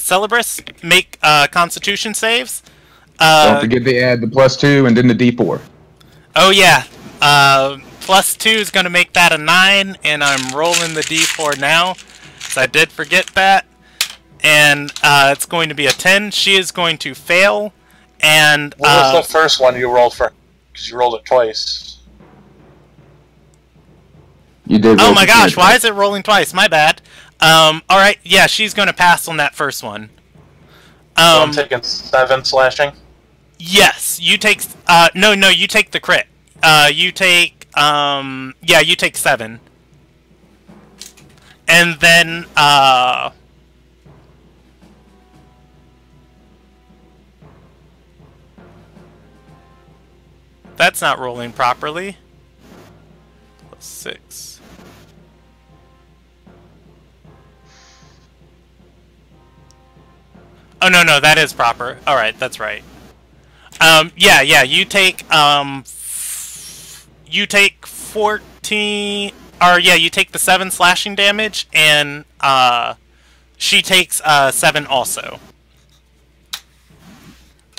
Speaker 2: Celebris make Constitution saves.
Speaker 3: Don't forget to add the +2 and then the D4.
Speaker 2: Oh yeah. +2 is going to make that a 9, and I'm rolling the D4 now. So I did forget that. And it's going to be a 10. She is going to fail. And
Speaker 4: What was the first one you rolled for? Because you rolled it twice.
Speaker 3: You did.
Speaker 2: oh my gosh, why is it rolling twice? My bad. Alright, yeah, she's going to pass on that first one.
Speaker 4: So I'm taking 7 slashing.
Speaker 2: Yes, you take... no, you take the crit. You take... yeah, you take 7. And then, that's not rolling properly. +6. Oh, no, that is proper. Alright, that's right. Yeah, you take 14... Or, yeah, you take the 7 slashing damage, and, she takes, 7 also.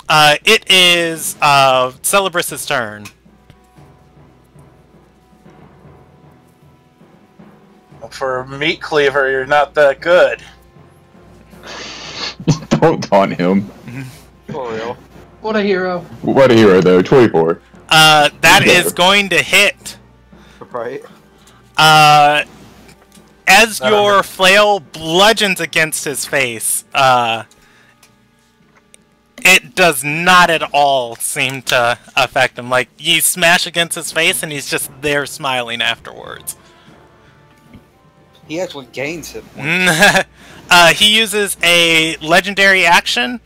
Speaker 2: It is, Celebris' turn.
Speaker 4: For Meat Cleaver, you're not that good.
Speaker 3: Don't taunt him.
Speaker 1: For real.
Speaker 5: What a hero.
Speaker 3: What a hero, though. 24.
Speaker 2: That is going to hit.
Speaker 1: Right.
Speaker 2: As your flail bludgeons against his face, it does not at all seem to affect him. Like, you smash against his face and he's just there smiling afterwards.
Speaker 1: He actually gains hit points.
Speaker 2: He uses a legendary action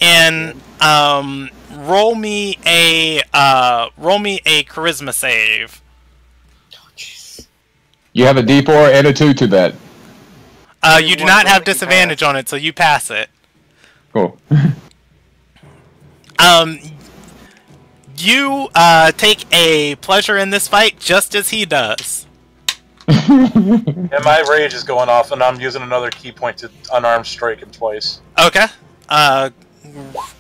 Speaker 2: and roll me a charisma save.
Speaker 1: Oh, jeez.
Speaker 3: You have a D4 and a 2 to that.
Speaker 2: You do not have disadvantage on it, so you pass it.
Speaker 3: Cool.
Speaker 2: You take a pleasure in this fight just as he does.
Speaker 4: And my rage is going off, and I'm using another key point to unarmed strike him twice.
Speaker 2: Okay. Go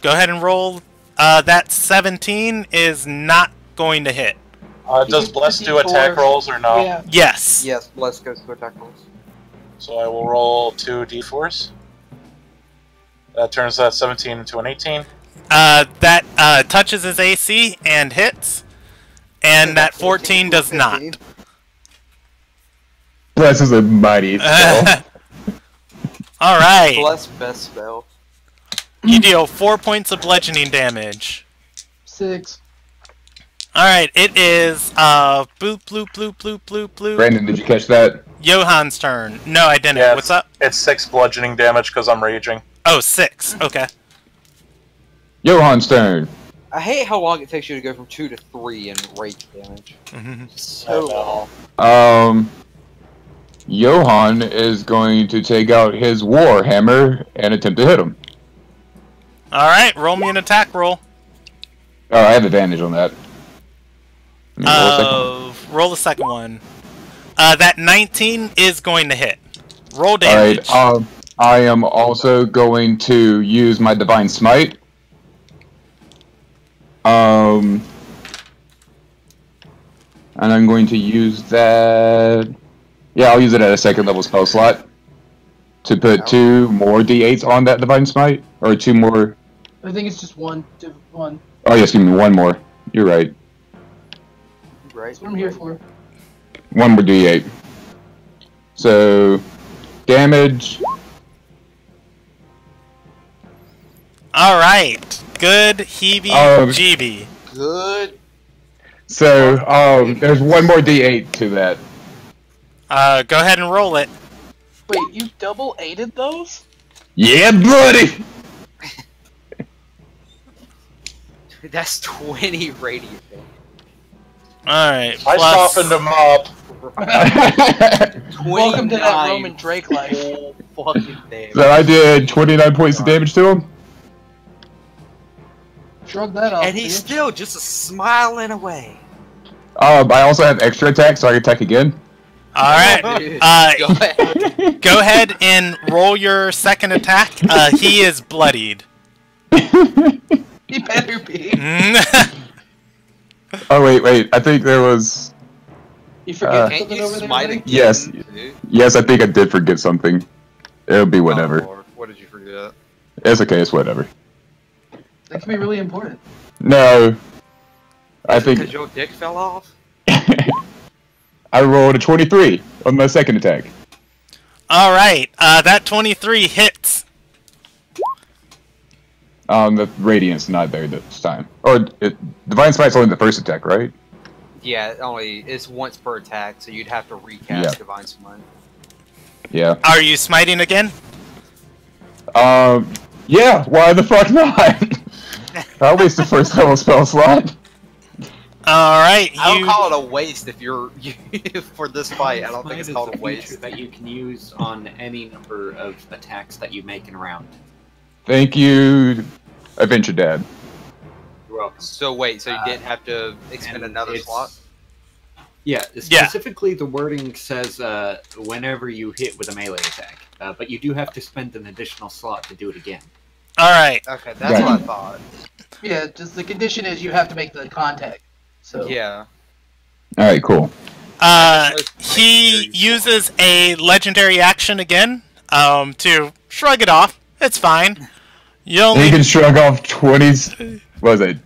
Speaker 2: ahead and roll. That 17 is not going to hit.
Speaker 4: Does Bless do attack rolls or no?
Speaker 5: Yeah.
Speaker 2: Yes.
Speaker 1: Yes, Bless goes to attack rolls.
Speaker 4: So I will roll 2 d4s. That turns that 17 into an 18.
Speaker 2: That touches his AC and hits, and that 14 does not.
Speaker 3: Bless is a mighty spell.
Speaker 2: All right.
Speaker 1: Bless best spell.
Speaker 2: You deal 4 points of bludgeoning damage.
Speaker 5: 6.
Speaker 2: All right. It is bloop bloop bloop bloop bloop bloop.
Speaker 3: Brandon, did you catch that?
Speaker 2: Johan's turn. No, I didn't.
Speaker 4: Yeah,
Speaker 2: What's up?
Speaker 4: It's 6 bludgeoning damage because I'm raging.
Speaker 2: Oh, 6. Okay.
Speaker 3: Johan's turn.
Speaker 1: I hate how long it takes you to go from 2 to 3 in rage damage. So long.
Speaker 3: Johan is going to take out his war hammer and attempt to hit him.
Speaker 2: All right. Roll me an attack roll.
Speaker 3: Oh, I have advantage on that.
Speaker 2: Roll the second one. That 19 is going to hit. Roll damage.
Speaker 3: Alright, I am also going to use my Divine Smite. And I'm going to use that... Yeah, I'll use it at a 2nd level spell slot. To put 2 more D8s on that Divine Smite. Or 2 more...
Speaker 5: I think it's just one. One.
Speaker 3: Oh, yes, give me 1 more. You're right.
Speaker 1: Right.
Speaker 5: That's what I'm here for.
Speaker 3: 1 more D8. So... damage.
Speaker 2: Alright. Good heebie-jeebie.
Speaker 1: Good.
Speaker 3: So, there's one more D8 to that.
Speaker 2: Go ahead and roll it.
Speaker 5: Wait, you double aided those?
Speaker 3: Yeah, buddy!
Speaker 1: That's 20 radiant.
Speaker 2: Alright,
Speaker 4: I
Speaker 2: plus...
Speaker 4: softened him up.
Speaker 5: Welcome to that Roman Drake life.
Speaker 1: Fucking damn.
Speaker 3: So I did 29 points of damage to him.
Speaker 5: Shrug that off.
Speaker 1: And he's
Speaker 5: bitch.
Speaker 1: still just smiling away.
Speaker 3: I also have extra attack, so I can attack again.
Speaker 2: Alright,
Speaker 1: Dude, go ahead.
Speaker 2: go ahead and roll your second attack. He is bloodied.
Speaker 5: He better be.
Speaker 3: Oh, wait, I think there was...
Speaker 5: You forget
Speaker 1: Can't
Speaker 5: something
Speaker 1: you
Speaker 5: over there?
Speaker 1: smite
Speaker 5: buddy?
Speaker 1: again,
Speaker 3: Yes.
Speaker 1: dude?
Speaker 3: Yes, I think I did forget something. It'll be whatever.
Speaker 1: Oh, Lord, what did you forget?
Speaker 3: It's okay, it's whatever.
Speaker 5: That can be really important.
Speaker 3: No. I
Speaker 1: Because
Speaker 3: think
Speaker 1: your dick fell off?
Speaker 3: I rolled a 23 on my second attack.
Speaker 2: Alright, that 23 hits.
Speaker 3: The Radiant's not there this time. Divine Smite's only the first attack, right?
Speaker 1: Yeah, it's once per attack, so you'd have to recast
Speaker 3: Yeah.
Speaker 1: Divine Smite.
Speaker 3: Yeah.
Speaker 2: Are you smiting again?
Speaker 3: Yeah, why the fuck not? I'll waste the first level spell slot.
Speaker 2: Alright,
Speaker 1: I
Speaker 2: you...
Speaker 1: don't call it a waste if you're for this fight. I don't think
Speaker 6: Smite
Speaker 1: it's
Speaker 6: is
Speaker 1: called a
Speaker 6: feature
Speaker 1: waste.
Speaker 6: that you can use on any number of attacks that you make in a round.
Speaker 3: Thank you, Adventure Dad.
Speaker 6: You're welcome.
Speaker 1: So wait, so you didn't have to expend
Speaker 6: And
Speaker 1: another
Speaker 6: it's-
Speaker 1: slot?
Speaker 6: Yeah, specifically the wording says whenever you hit with a melee attack, but you do have to spend an additional slot to do it again.
Speaker 2: Alright,
Speaker 1: Okay, that's what I thought.
Speaker 5: Yeah, just the condition is you have to make the contact. So
Speaker 1: Yeah.
Speaker 3: Alright, cool.
Speaker 2: he uses a legendary action again, to shrug it off. It's fine. You
Speaker 3: You
Speaker 2: only,
Speaker 3: can shrug off 20s. What was it?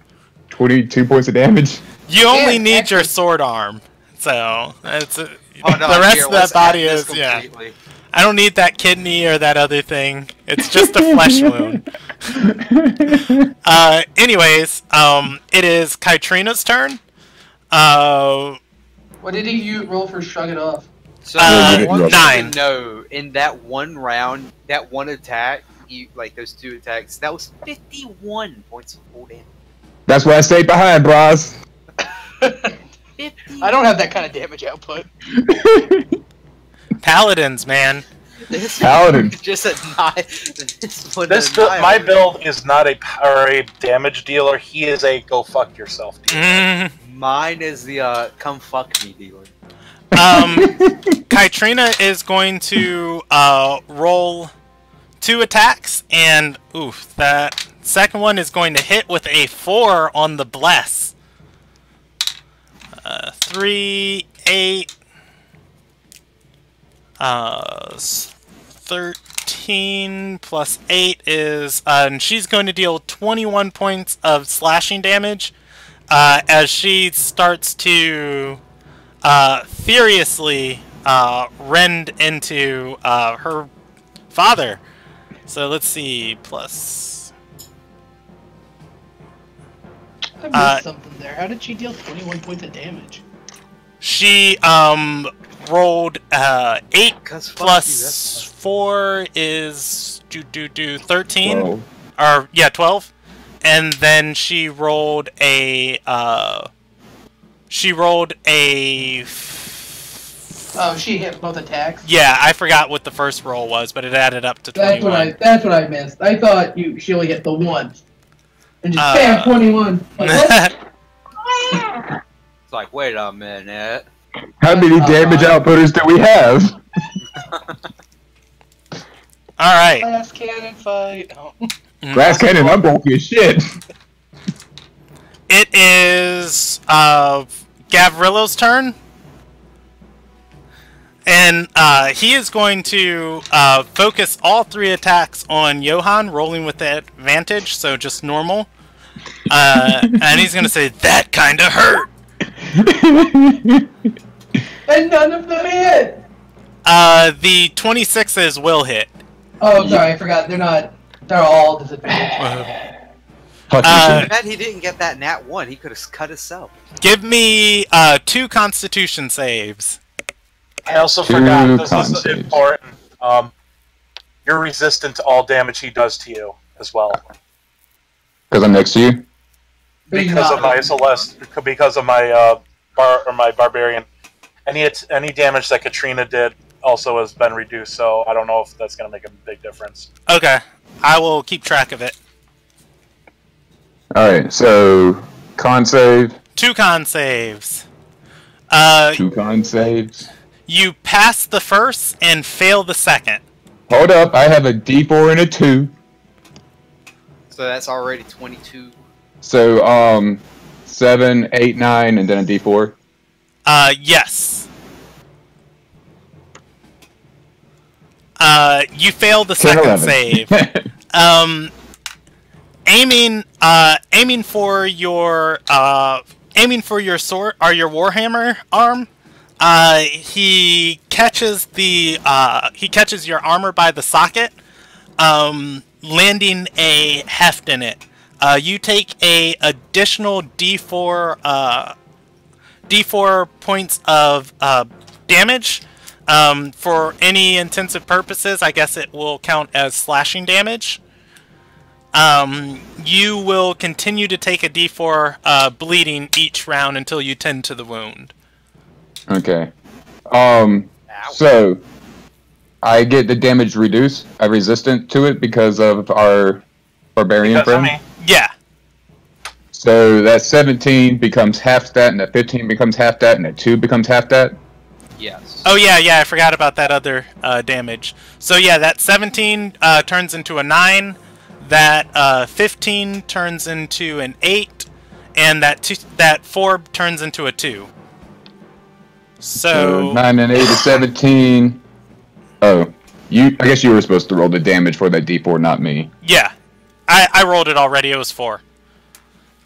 Speaker 3: 22 points of damage?
Speaker 2: you only
Speaker 5: Yeah,
Speaker 2: need your
Speaker 5: actually-
Speaker 2: sword arm. So, it's...
Speaker 1: Oh, no,
Speaker 2: the rest
Speaker 1: here,
Speaker 2: of
Speaker 1: let's
Speaker 2: that body
Speaker 1: add this
Speaker 2: is, yeah.
Speaker 1: completely.
Speaker 2: I don't need that kidney or that other thing. It's just a flesh wound. Anyways, it is Kytrina's turn.
Speaker 5: what did you roll for shrug it off?
Speaker 1: So
Speaker 3: Uh,
Speaker 2: 9.
Speaker 1: No, in that one round, that one attack, like those two attacks, that was 51 points of full damage.
Speaker 3: That's why I stayed behind, bros.
Speaker 1: 50.
Speaker 5: I don't have that kind of damage output.
Speaker 2: Paladins, man.
Speaker 1: This
Speaker 3: Paladin.
Speaker 1: just a knife.
Speaker 4: My build is not a damage dealer. He is a go fuck yourself dealer.
Speaker 1: Mine is the come fuck me dealer.
Speaker 2: Kytrina is going to roll 2 attacks, and oof, that second one is going to hit with a 4 on the bless. 3, 8, 13 plus 8 is, and she's going to deal 21 points of slashing damage as she starts to furiously rend into her father. So let's see, plus...
Speaker 5: I missed something there. How did she deal 21 points of damage?
Speaker 2: She rolled 8
Speaker 1: 'Cause fuck
Speaker 2: plus 4 is 13,
Speaker 3: Whoa.
Speaker 2: or yeah, 12, and then she rolled a
Speaker 5: Oh, she hit both attacks.
Speaker 2: yeah, I forgot what the first roll was, but it added up to 21.
Speaker 5: That's what I missed. I thought she only hit the one. And just bam, 21. Like, what?
Speaker 1: It's like, wait a minute.
Speaker 3: How many damage outputters do we have?
Speaker 2: All right.
Speaker 5: Glass cannon fight. Oh.
Speaker 3: Glass cannon, I'm bulky as shit.
Speaker 2: It is Gavrillo's turn. And he is going to focus all 3 attacks on Johan, rolling with advantage, so just normal. And he's going to say, "That kind of hurt."
Speaker 5: And none of them hit!
Speaker 2: The 26s will hit.
Speaker 5: Oh, sorry, I forgot. They're all disadvantaged.
Speaker 1: I bet he didn't get that nat 1. He could have cut himself.
Speaker 2: Give me 2 Constitution saves.
Speaker 4: I also forgot, this is important. You're resistant to all damage he does to you as well.
Speaker 3: Because I'm next to you?
Speaker 4: Because of my because of my my barbarian. Any damage that Katrina did also has been reduced, so I don't know if that's going to make a big difference.
Speaker 2: Okay, I will keep track of it.
Speaker 3: Alright, so con save.
Speaker 2: 2 con saves.
Speaker 3: 2 con saves.
Speaker 2: You pass the first and fail the second.
Speaker 3: Hold up, I have a D4 and a 2.
Speaker 1: So that's already 22.
Speaker 3: So, 7, 8, 9, and then a D4.
Speaker 2: Yes. You fail the second save. Aiming for your sword or your warhammer arm. He catches your armor by the socket, landing a heft in it. You take a additional D4 points of damage. For any intensive purposes, I guess it will count as slashing damage. You will continue to take a D4 bleeding each round until you tend to the wound.
Speaker 3: Okay. So I get the damage reduced. I'm resistant to it because of our barbarian friend.
Speaker 2: Yeah.
Speaker 3: So that 17 becomes half that, and that 15 becomes half that, and that 2 becomes half that.
Speaker 1: Yes.
Speaker 2: Oh yeah, I forgot about that other damage. So yeah, that 17 turns into a 9. That 15 turns into an 8, and that 4 turns into a 2. So
Speaker 3: 9 and 8 is 17. Oh, I guess you were supposed to roll the damage for that D4, not me.
Speaker 2: Yeah, I rolled it already. It was 4.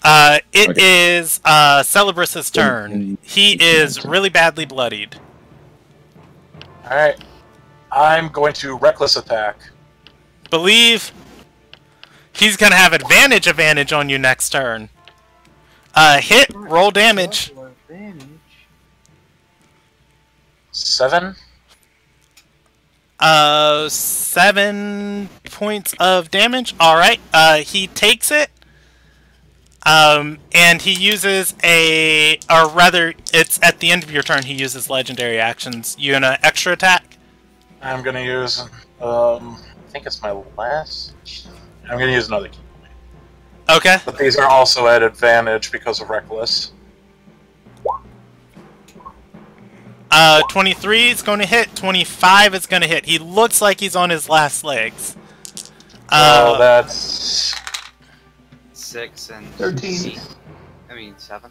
Speaker 2: It is Celebrus's turn. He is really badly bloodied.
Speaker 4: Alright. I'm going to reckless attack.
Speaker 2: Believe he's gonna have advantage on you next turn. Hit, roll damage.
Speaker 4: 7.
Speaker 2: 7 points of damage. Alright, he takes it. And he uses or rather, it's at the end of your turn he uses legendary actions. You gonna extra attack?
Speaker 4: I'm gonna use, I think it's my last. I'm gonna use another key point.
Speaker 2: Okay.
Speaker 4: But these are also at advantage because of reckless.
Speaker 2: 23 is going to hit. 25 is going to hit. He looks like he's on his last legs.
Speaker 4: Oh, that's
Speaker 1: 6 and
Speaker 5: 13.
Speaker 1: 7.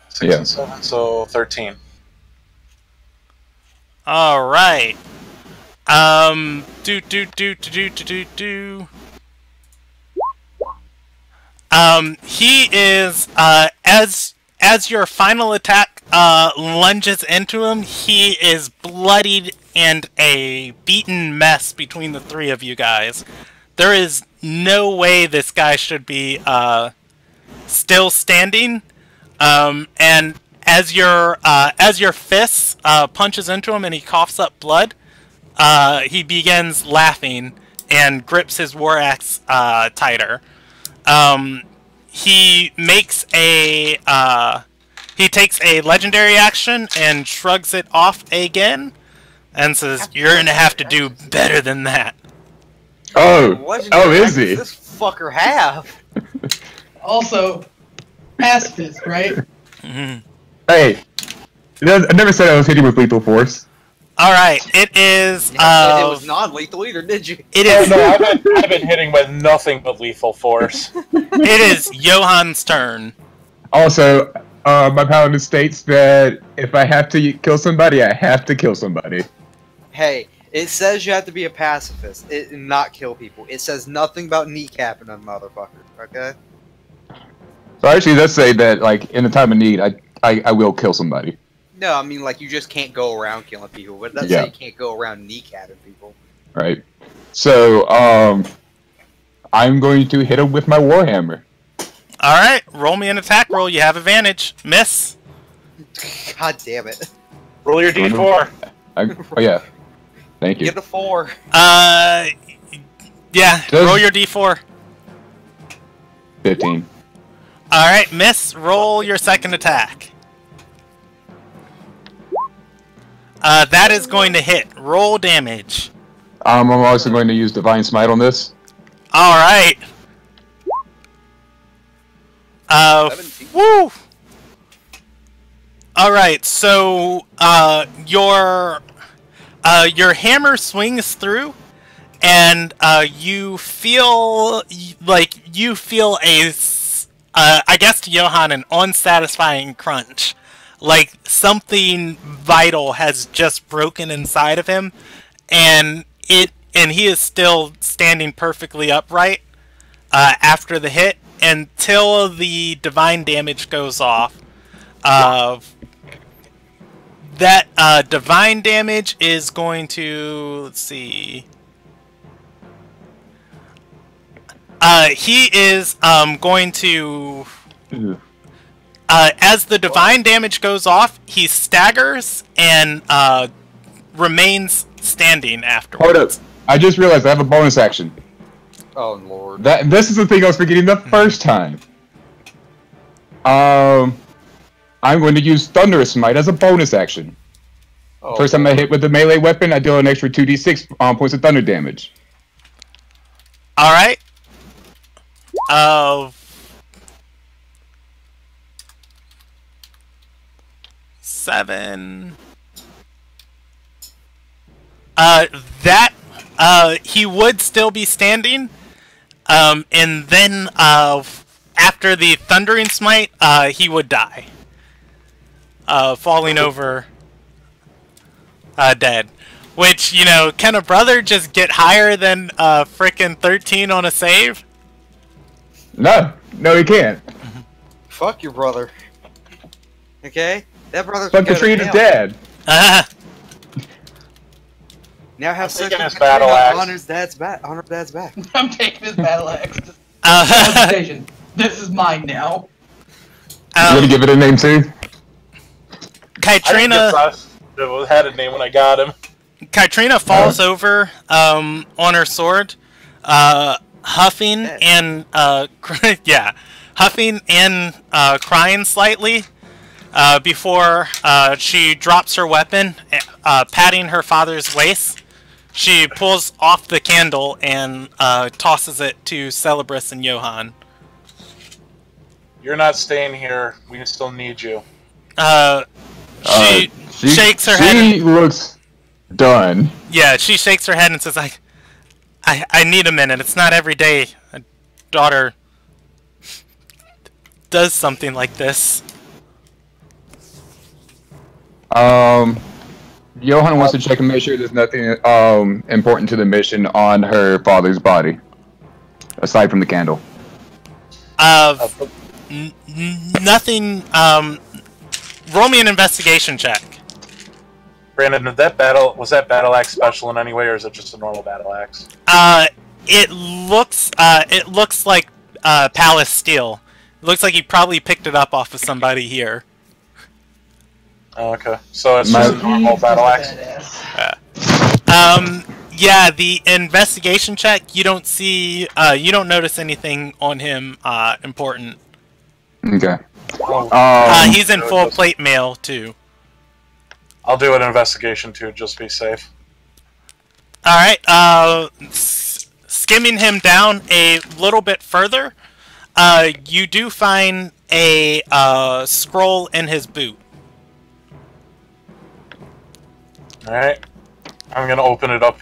Speaker 4: 6 and 7, so 13.
Speaker 2: All right. He is as your final attack lunges into him, he is bloodied and a beaten mess between the 3 of you guys. There is no way this guy should be still standing. And as your fist punches into him and he coughs up blood, he begins laughing and grips his war axe tighter. He makes he takes a legendary action and shrugs it off again, and says, "You're gonna have to do better than that."
Speaker 3: Oh, is he?
Speaker 1: This fucker have?
Speaker 5: Also, pacifist, right?
Speaker 2: Mm-hmm.
Speaker 3: Hey, I never said I was hitting with lethal force.
Speaker 2: All right, it is.
Speaker 1: It was non-lethal either, did you?
Speaker 2: It is.
Speaker 4: No, I've been hitting with nothing but lethal force.
Speaker 2: It is Johan's turn.
Speaker 3: Also, my paladin states that if I have to kill somebody, I have to kill somebody.
Speaker 1: Hey, it says you have to be a pacifist, not kill people. It says nothing about kneecapping a motherfucker, okay?
Speaker 3: So actually, let's say that, like, in a time of need, I will kill somebody.
Speaker 1: No, I mean, like, you just can't go around killing people, but that's
Speaker 3: Yeah.
Speaker 1: how you can't go around kneecapping people.
Speaker 3: Right. So, I'm going to hit him with my warhammer.
Speaker 2: Alright, roll me an attack roll. You have advantage. Miss.
Speaker 1: God damn it.
Speaker 4: Roll your d4.
Speaker 3: Oh yeah. Thank you.
Speaker 1: Get a 4.
Speaker 2: Yeah, roll your d4.
Speaker 3: 15.
Speaker 2: Alright, miss. Roll your second attack. That is going to hit. Roll damage.
Speaker 3: I'm also going to use Divine Smite on this.
Speaker 2: Alright.
Speaker 1: 17.
Speaker 2: Woo! Alright, so, your hammer swings through, and, you feel a, I guess to Johan, an unsatisfying crunch. Like, something vital has just broken inside of him, and he is still standing perfectly upright, after the hit, until the divine damage goes off. That divine damage is going to, let's see. He is going to, as the divine damage goes off, he staggers and remains standing afterwards.
Speaker 3: Hold up. I just realized I have a bonus action.
Speaker 1: Oh, Lord.
Speaker 3: This is the thing I was forgetting the first time. I'm going to use Thunderous Smite as a bonus action.
Speaker 1: Oh,
Speaker 3: First time I hit with the melee weapon, I deal an extra 2d6 points of thunder damage.
Speaker 2: Alright. 7. He would still be standing. And then, after the Thundering Smite, he would die. Falling over, dead. Which, you know, can a brother just get higher than, frickin' 13 on a save?
Speaker 3: No, he can't.
Speaker 1: Fuck your brother. Okay? That brother's
Speaker 3: Fuck Katrina's dad.
Speaker 1: Now have sex
Speaker 4: taking
Speaker 1: with
Speaker 4: his battle
Speaker 1: Katrina
Speaker 4: axe.
Speaker 1: on his dad's back. On her dad's back.
Speaker 5: I'm taking his battle axe. Station. This is mine now.
Speaker 3: You want to give it a name too?
Speaker 2: Kytrina
Speaker 4: It had a name when I got him.
Speaker 2: Kytrina falls over on her sword, huffing and huffing and crying slightly before she drops her weapon, patting her father's waist. She pulls off the candle and tosses it to Celebrus and Johan.
Speaker 4: You're not staying here. We still need you.
Speaker 2: She shakes her head.
Speaker 3: She looks done.
Speaker 2: Yeah, she shakes her head and says, I need a minute. It's not every day a daughter does something like this.
Speaker 3: Johan wants to check and make sure there's nothing important to the mission on her father's body, aside from the candle.
Speaker 2: Nothing. Roll me an investigation check.
Speaker 4: Brandon, was that battle axe special in any way, or is it just a normal battle axe?
Speaker 2: It looks like palace steel. It looks like he probably picked it up off of somebody here.
Speaker 4: Oh, okay, so it's just a normal battle axe.
Speaker 2: Yeah, the investigation check. You don't see. You don't notice anything on him important.
Speaker 3: Okay.
Speaker 2: He's in full plate mail too.
Speaker 4: I'll do an investigation too, just to be safe.
Speaker 2: Alright, skimming him down a little bit further, you do find a scroll in his boot.
Speaker 4: Alright. I'm going to open it up,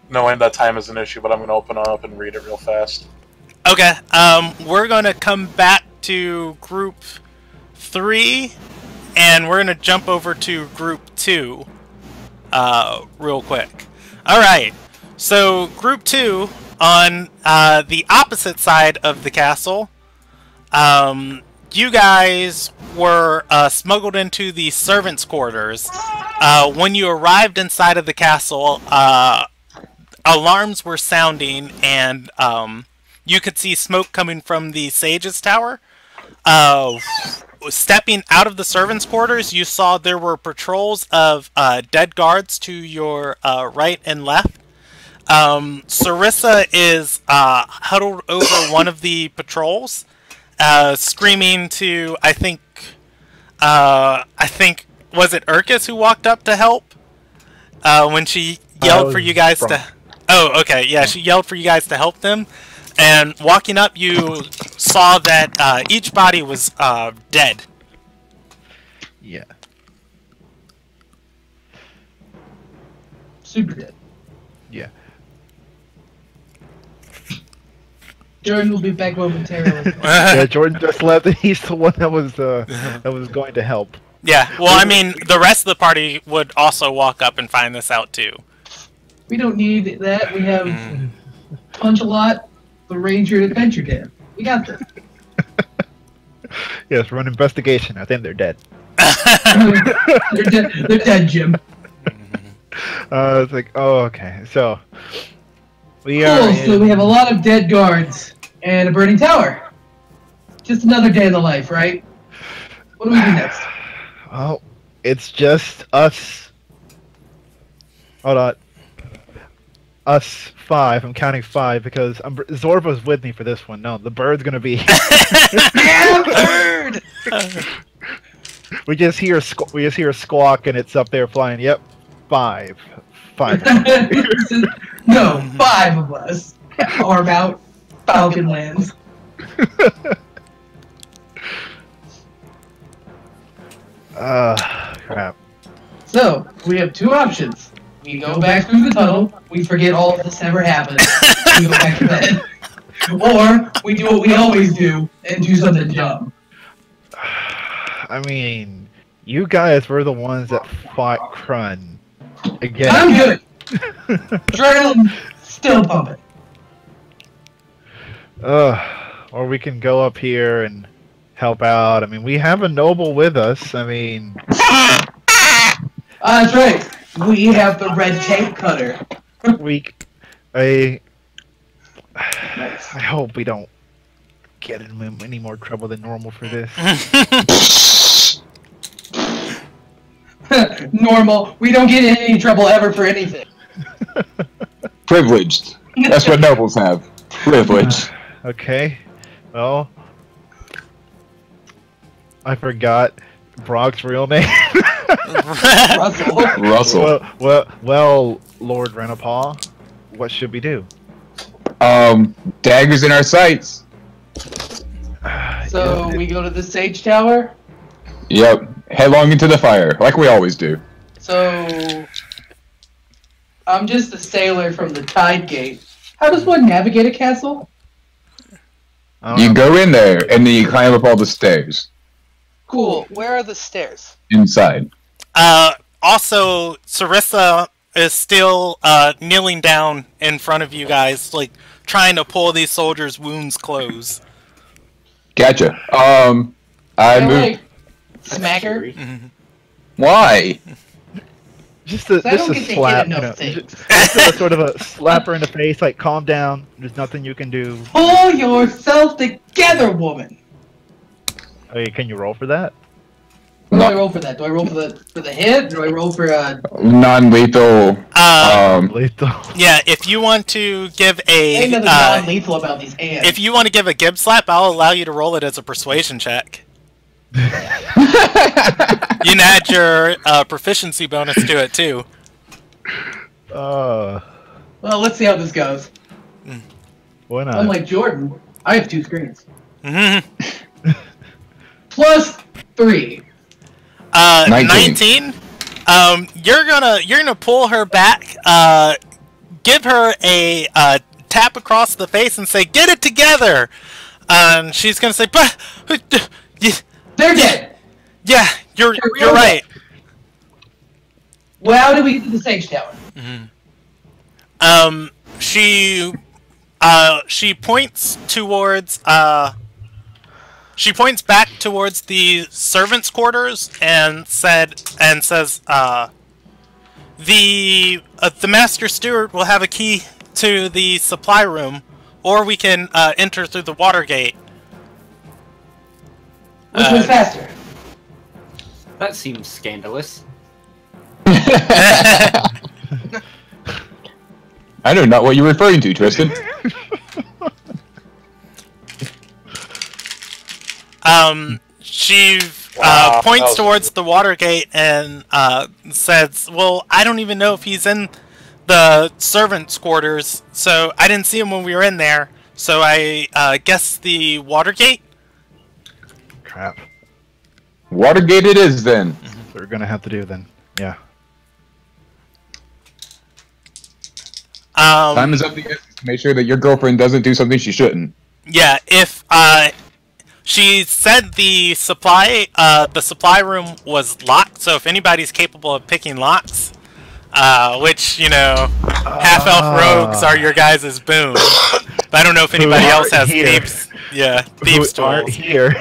Speaker 4: knowing that time is an issue, but I'm going to open it up and read it real fast.
Speaker 2: Okay, we're going to come back to Group 3, and we're going to jump over to Group 2 real quick. Alright, so Group 2, on the opposite side of the castle, you guys were smuggled into the servants' quarters. When you arrived inside of the castle, alarms were sounding, and you could see smoke coming from the Sage's Tower. Stepping out of the servants' quarters, you saw there were patrols of dead guards to your right and left. Sarissa is huddled over one of the patrols, screaming to, I think, was it Urkus who walked up to help? When she yelled for you guys to... Oh, okay, yeah, she yelled for you guys to help them. And walking up, you saw that each body was dead.
Speaker 7: Yeah.
Speaker 5: Super dead.
Speaker 7: Yeah.
Speaker 5: Jordan will be back momentarily.
Speaker 7: Yeah, Jordan just left, and he's the one that was going to help.
Speaker 2: Yeah, well, I mean, the rest of the party would also walk up and find this out, too.
Speaker 5: We don't need that. We have Punch-A-Lot, the Ranger Adventure Camp. We got this.
Speaker 7: Yes, run investigation. I think they're dead.
Speaker 5: They're dead, Jim.
Speaker 7: It's like, oh, okay. So, we are
Speaker 5: Cool, so we have a lot of dead guards and a burning tower. Just another day in the life, right? What do we do next?
Speaker 7: Well, it's just us. Hold on. Us 5. I'm counting 5 because Zorba's with me for this one. No, the bird's gonna be.
Speaker 5: Yeah, bird!
Speaker 7: We just hear a squawk and it's up there flying. Yep, 5. 5.
Speaker 5: No, 5 of us. Arm out, Falcon lands.
Speaker 7: Crap.
Speaker 5: So, we have 2 options. We go back through the tunnel, we forget all of this ever happened, we go back to bed. Or, we do what we always do, and do something dumb.
Speaker 7: I mean, you guys were the ones that fought Krun. Again.
Speaker 5: I'm good! Adrenaline still pumping.
Speaker 7: Or we can go up here and help out. I mean, we have a noble with us. I mean...
Speaker 5: That's right. We have the red tape cutter.
Speaker 7: I hope we don't get in any more trouble than normal for this.
Speaker 5: Normal. We don't get in any trouble ever for anything.
Speaker 3: Privileged. That's what nobles have. Privilege.
Speaker 7: Okay. Well, I forgot Brock's real name.
Speaker 5: Russell.
Speaker 7: Well, Lord Renapaw, what should we do?
Speaker 3: Daggers in our sights.
Speaker 5: So we go to the Sage Tower.
Speaker 3: Yep. Headlong into the fire, like we always do.
Speaker 5: So I'm just a sailor from the Tide Gate. How does one navigate a castle?
Speaker 3: You go in there, and then you climb up all the stairs.
Speaker 5: Cool. Where are the stairs?
Speaker 3: Inside.
Speaker 2: Also, Sarissa is still kneeling down in front of you guys, like trying to pull these soldiers' wounds close.
Speaker 3: Gotcha. I moved.
Speaker 5: Like, smack her?
Speaker 2: Mm-hmm.
Speaker 3: Why?
Speaker 7: Just a slap, you know, just a sort of a slap her in the face, like calm down. There's nothing you can do.
Speaker 5: Pull yourself together, woman.
Speaker 7: Okay, can you roll for that?
Speaker 5: What do I roll for that? Do I roll for the hit? Do I roll for
Speaker 3: non-lethal?
Speaker 7: Lethal.
Speaker 2: Yeah, if you want to give
Speaker 5: ain't nothing non-lethal about these hands.
Speaker 2: If you want to give a Gib slap, I'll allow you to roll it as a persuasion check. You can add your proficiency bonus to it too.
Speaker 5: Well, let's see how this goes.
Speaker 7: Why not?
Speaker 5: Unlike Jordan, I have 2 screens.
Speaker 2: Mm-hmm.
Speaker 5: Plus 3.
Speaker 2: 19. You're gonna pull her back. Give her a tap across the face and say, "Get it together." And she's gonna say,
Speaker 5: They're dead.
Speaker 2: Yeah, you're right.
Speaker 5: Well, how do we get to the Sage Tower?
Speaker 2: Mm-hmm. She points towards She points back towards the servants' quarters and says, the master steward will have a key to the supply room, or we can enter through the water gate.
Speaker 5: Which one's faster?
Speaker 6: That seems scandalous.
Speaker 3: I know not what you're referring to, Tristan.
Speaker 2: She
Speaker 4: Wow,
Speaker 2: points towards the water gate and says, well, I don't even know if he's in the servants' quarters, so I didn't see him when we were in there, so I guess the water gate?
Speaker 7: Crap.
Speaker 3: Watergate it is, then.
Speaker 7: That's what we're gonna have to do then. Yeah.
Speaker 3: Time is of the essence to make sure that your girlfriend doesn't do something she shouldn't.
Speaker 2: Yeah, if she said the supply room was locked, so if anybody's capable of picking locks, which, you know, half-elf rogues are your guys' boon. But I don't know if anybody else has
Speaker 7: here.
Speaker 2: thieves. Yeah, thieves
Speaker 7: Who aren't
Speaker 2: tools.
Speaker 7: here.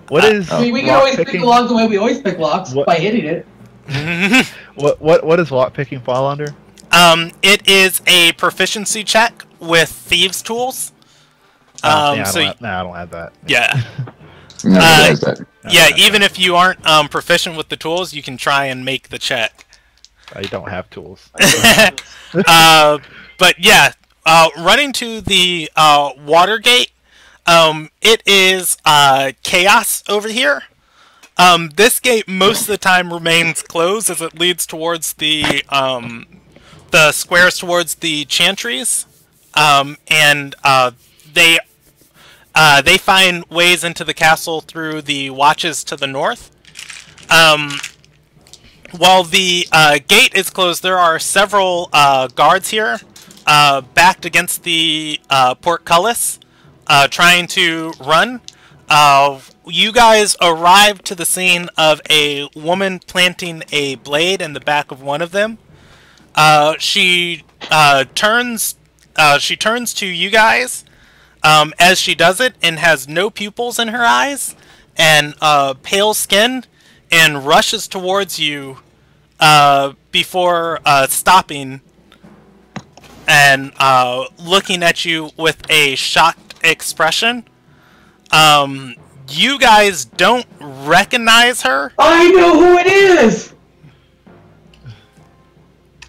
Speaker 7: What is
Speaker 5: I mean, we can
Speaker 7: lock
Speaker 5: always pick
Speaker 7: picking?
Speaker 5: the lock the way we always pick locks,
Speaker 7: What-
Speaker 5: by hitting it.
Speaker 7: What does lock picking fall under?
Speaker 2: It is a proficiency check with thieves tools.
Speaker 7: I
Speaker 2: So
Speaker 7: don't have that.
Speaker 2: yeah,
Speaker 3: No,
Speaker 2: Uh,
Speaker 3: realize that.
Speaker 2: yeah. Even if you aren't proficient with the tools, you can try and make the check.
Speaker 7: I don't have tools.
Speaker 2: But yeah, running to the water gate, it is chaos over here. This gate most of the time remains closed as it leads towards the squares towards the chantries, and they find ways into the castle through the watches to the north. While the gate is closed, there are several guards here, backed against the portcullis, trying to run. You guys arrive to the scene of a woman planting a blade in the back of one of them. She turns to you guys as she does it, and has no pupils in her eyes and pale skin, and rushes towards you before stopping and looking at you with a shocked expression. You guys don't recognize her.
Speaker 5: I know who it is!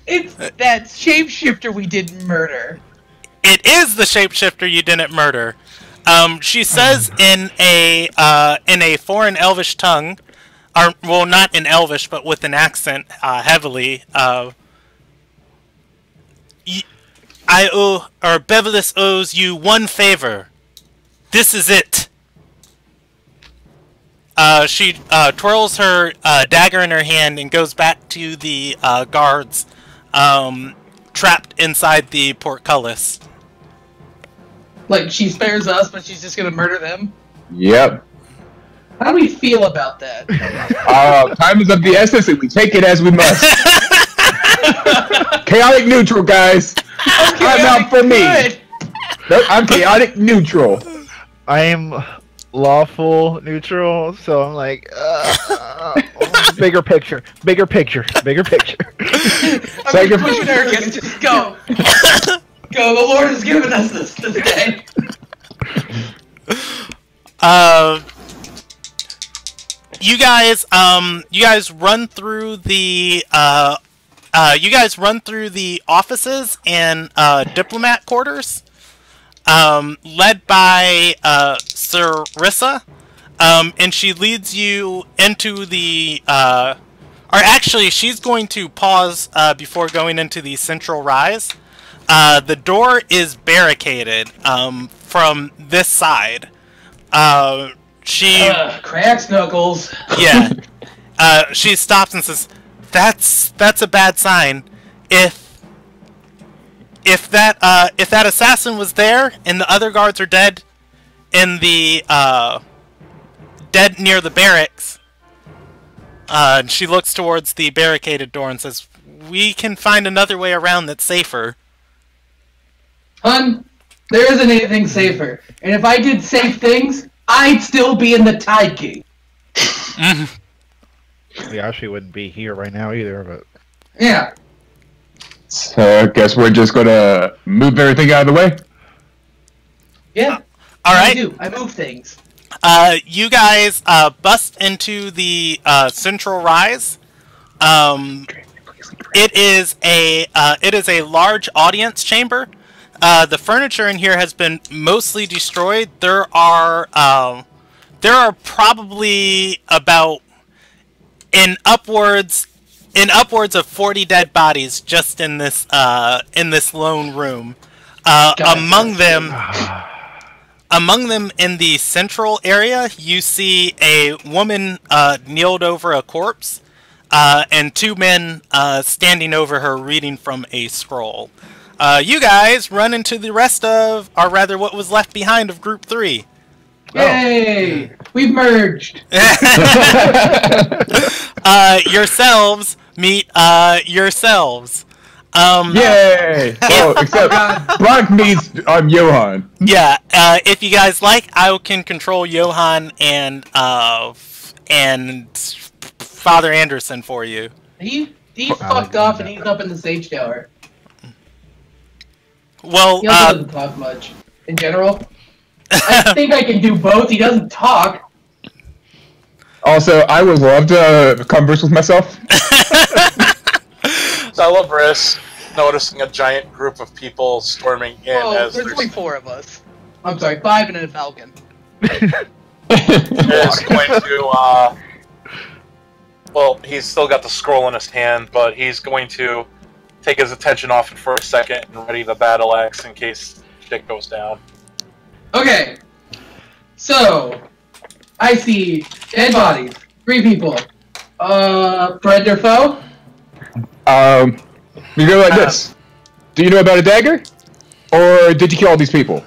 Speaker 5: It's that shapeshifter we didn't murder.
Speaker 2: It is the shapeshifter you didn't murder. She says in a foreign Elvish tongue, or well, not in Elvish, but with an accent heavily. Bevelis owes you one favor. This is it. She twirls her dagger in her hand and goes back to the guards trapped inside the portcullis.
Speaker 5: Like, she spares us, but she's just gonna murder them?
Speaker 3: Yep.
Speaker 5: How do we feel about that?
Speaker 3: Time is of the essence, and we take it as we must. Chaotic neutral, guys. Time out for me.
Speaker 5: Good.
Speaker 3: Nope, I'm chaotic neutral.
Speaker 7: I am lawful neutral, so I'm like, bigger picture, bigger picture, bigger picture.
Speaker 5: I'm just pushing her again. Just go. Go, the Lord has given us this day.
Speaker 2: You guys run through the offices and diplomat quarters, led by Sarissa, and she leads you into the. Or actually, she's going to pause before going into the central rise. The door is barricaded from this side.
Speaker 5: Cracks knuckles.
Speaker 2: Yeah. She stops and says, "That's a bad sign. If that assassin was there and the other guards are dead in the dead near the barracks." And she looks towards the barricaded door and says, "We can find another way around that's safer."
Speaker 5: Hun, There isn't anything safer. And if I did safe things, I'd still be in the Tide King.
Speaker 7: We actually wouldn't be here right now either, but...
Speaker 5: Yeah.
Speaker 3: So I guess we're just gonna move everything out of the way?
Speaker 5: Yeah.
Speaker 2: Alright.
Speaker 5: I move things.
Speaker 2: You guys bust into the Central Rise. It is a large audience chamber. The furniture in here has been mostly destroyed. There are probably about in upwards of 40 dead bodies just in this lone room. Among them in the central area, you see a woman kneeled over a corpse, and two men standing over her reading from a scroll. You guys run into the rest of, or rather what was left behind of Group 3.
Speaker 5: Yay! We've merged!
Speaker 2: Yourselves meet yourselves.
Speaker 3: Yay! Oh, except Blanc needs Johan.
Speaker 2: Yeah, if you guys like, I can control Johan and Father Anderson for you.
Speaker 5: He's fucked off and he's up in the Sage Tower.
Speaker 2: Well,
Speaker 5: He also doesn't talk much. In general. I think I can do both. He doesn't talk.
Speaker 3: Also, I would love to converse with myself.
Speaker 4: Celebris, noticing a giant group of people storming in as
Speaker 5: there's only 4 of us. I'm sorry, 5 and a Falcon.
Speaker 4: is going to, well, he's still got the scroll in his hand, but he's going to take his attention off it for a second and ready the battle axe in case shit goes down.
Speaker 5: Okay. So, I see dead bodies. 3 people. Friend or foe?
Speaker 3: We go like this. Do you know about a dagger? Or did you kill all these people?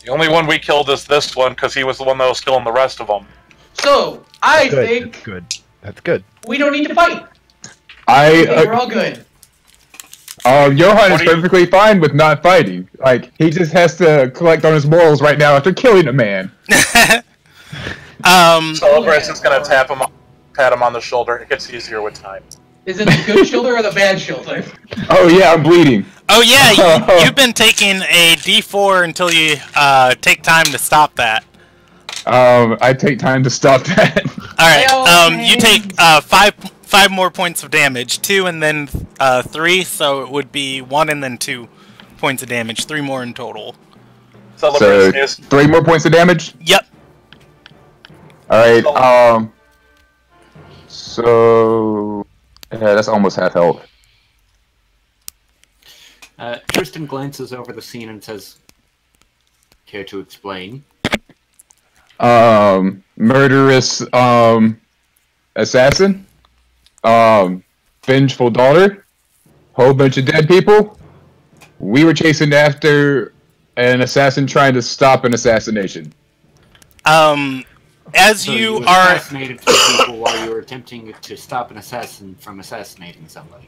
Speaker 4: The only one we killed is this one, because he was the one that was killing the rest of them.
Speaker 5: So, I think
Speaker 7: That's good. That's good.
Speaker 5: we don't need to fight. I think we're all good.
Speaker 3: Johan is perfectly fine with not fighting. Like, he just has to collect on his morals right now after killing a man.
Speaker 4: Celebris is going to pat him on the shoulder. It gets easier with time.
Speaker 5: Is it the good shoulder or the bad shoulder?
Speaker 3: Oh yeah, I'm bleeding.
Speaker 2: Oh yeah, you've been taking a D4 until you take time to stop that.
Speaker 3: I take time to stop that.
Speaker 2: Alright, you take 5 more points of damage. 2 and then 3, so it would be 1 and then 2 points of damage. 3 more in total.
Speaker 3: So, 3 more points of damage?
Speaker 2: Yep.
Speaker 3: Alright, so... Yeah, that's almost half health.
Speaker 6: Tristan glances over the scene and says, "Care to explain?"
Speaker 3: Murderous, assassin, vengeful daughter, whole bunch of dead people. We were chasing after an assassin trying to stop an assassination.
Speaker 2: As
Speaker 6: So
Speaker 2: you
Speaker 6: you
Speaker 2: are...
Speaker 6: assassinated 2 people while you were attempting to stop an assassin from assassinating somebody.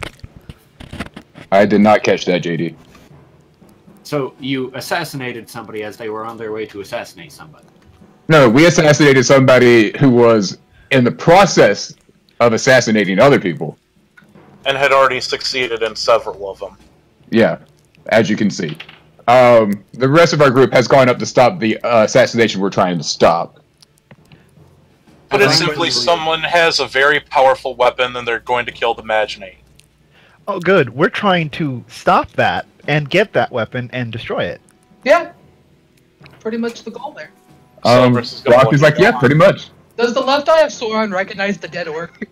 Speaker 3: I did not catch that, JD.
Speaker 6: So you assassinated somebody as they were on their way to assassinate somebody.
Speaker 3: No, we assassinated somebody who was in the process of assassinating other people.
Speaker 4: And had already succeeded in several of them.
Speaker 3: Yeah, as you can see. The rest of our group has gone up to stop the assassination we're trying to stop.
Speaker 4: But it's simply someone has a very powerful weapon and they're going to kill the Maginate.
Speaker 7: Oh, good. We're trying to stop that and get that weapon and destroy it.
Speaker 5: Yeah. Pretty much the goal there.
Speaker 3: Brock is like, yeah, pretty much.
Speaker 5: Does the left eye of Sauron recognize the dead orc?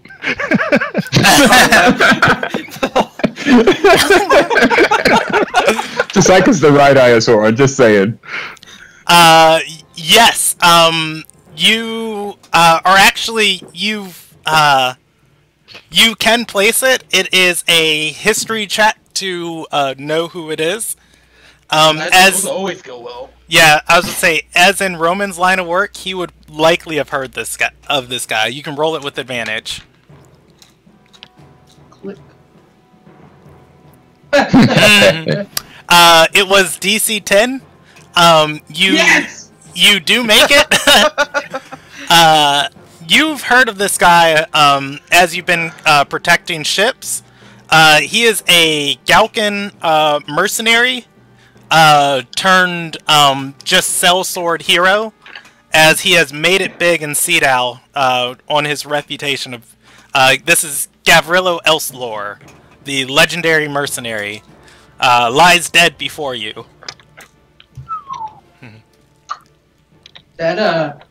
Speaker 3: Just like it's the right eye of Sauron, just saying.
Speaker 2: Yes, you are actually, you can place it. It is a history check to know who it is.
Speaker 5: That will always go well.
Speaker 2: Yeah, I was gonna say, as in Roman's line of work, he would likely have heard this guy. You can roll it with advantage.
Speaker 5: Click.
Speaker 2: It was DC 10.
Speaker 5: Yes!
Speaker 2: You do make it. You've heard of this guy as you've been protecting ships. He is a Galcan mercenary turned just sellsword hero, as he has made it big in Cedal on his reputation of... this is Gavrilo Elslor, the legendary mercenary, lies dead before you.
Speaker 5: That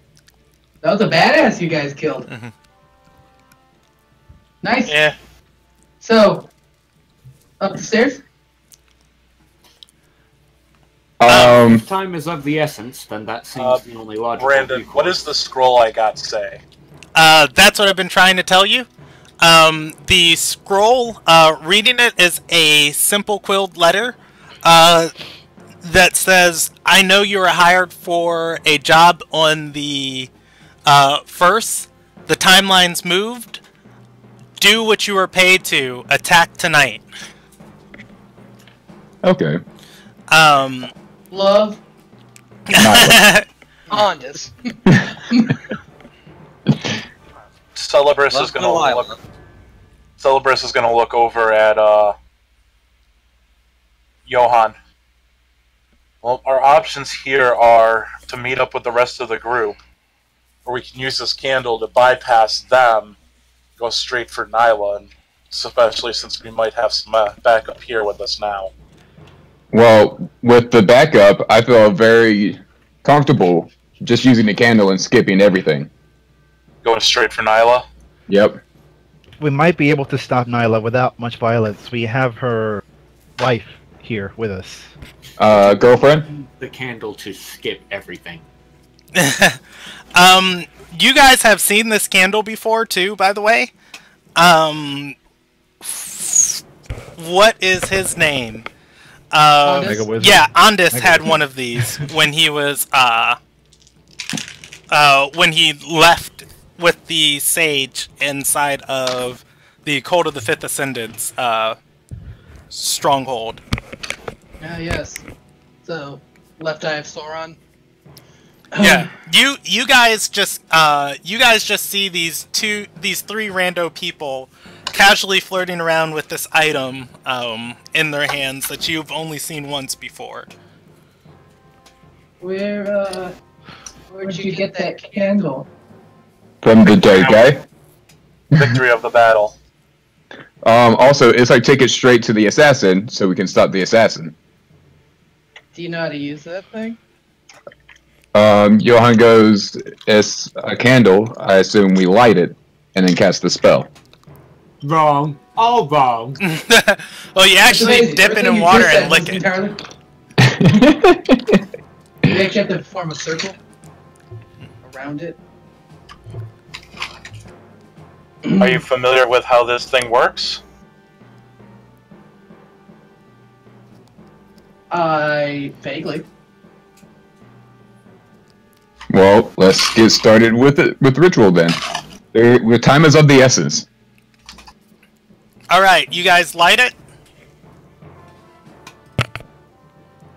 Speaker 5: was a badass you guys killed.
Speaker 2: Mhm.
Speaker 5: Nice.
Speaker 4: Yeah.
Speaker 5: So, up the stairs?
Speaker 6: If time is of the essence, then that seems the only logical.
Speaker 4: Brandon, what does the scroll I got say?
Speaker 2: That's what I've been trying to tell you. The scroll, reading it is a simple quilled letter that says, I know you were hired for a job on the first. The timeline's moved. Do what you were paid to. Attack tonight.
Speaker 3: Okay.
Speaker 5: Love.
Speaker 8: Hondas.
Speaker 4: Celebris is gonna look. Celebris is gonna look over at Johan. Well, our options here are to meet up with the rest of the group, or we can use this candle to bypass them, go straight for Nyla, and especially since we might have some backup here with us now.
Speaker 3: Well, with the backup, I feel very comfortable just using the candle and skipping everything.
Speaker 4: Going straight for Nyla?
Speaker 3: Yep.
Speaker 7: We might be able to stop Nyla without much violence. We have her wife here with us.
Speaker 3: Girlfriend?
Speaker 6: The candle to skip everything.
Speaker 2: You guys have seen this candle before, too, by the way. What is his name? Yeah, Andis had one of these when he was, when he left with the sage inside of the Cult of the Fifth Ascendant's, stronghold.
Speaker 8: Ah, yes. So, left eye of Sauron.
Speaker 2: Yeah, you guys just see these three rando people casually flirting around with this item in their hands that you've only seen once before.
Speaker 5: Where'd you get that candle?
Speaker 3: From the dead guy.
Speaker 4: Victory of the battle.
Speaker 3: Also, it's like take it straight to the assassin so we can stop the assassin.
Speaker 8: Do you know how to use that thing?
Speaker 3: Johan goes, it's a candle. I assume we light it and then cast the spell.
Speaker 6: Wrong. All wrong.
Speaker 2: Well, you actually dip it in water and lick it.
Speaker 5: You actually have to form a circle around it.
Speaker 4: Are you familiar with how this thing works?
Speaker 5: Vaguely.
Speaker 3: Well, let's get started with it with ritual then. The time is of the essence.
Speaker 2: All right, you guys light it.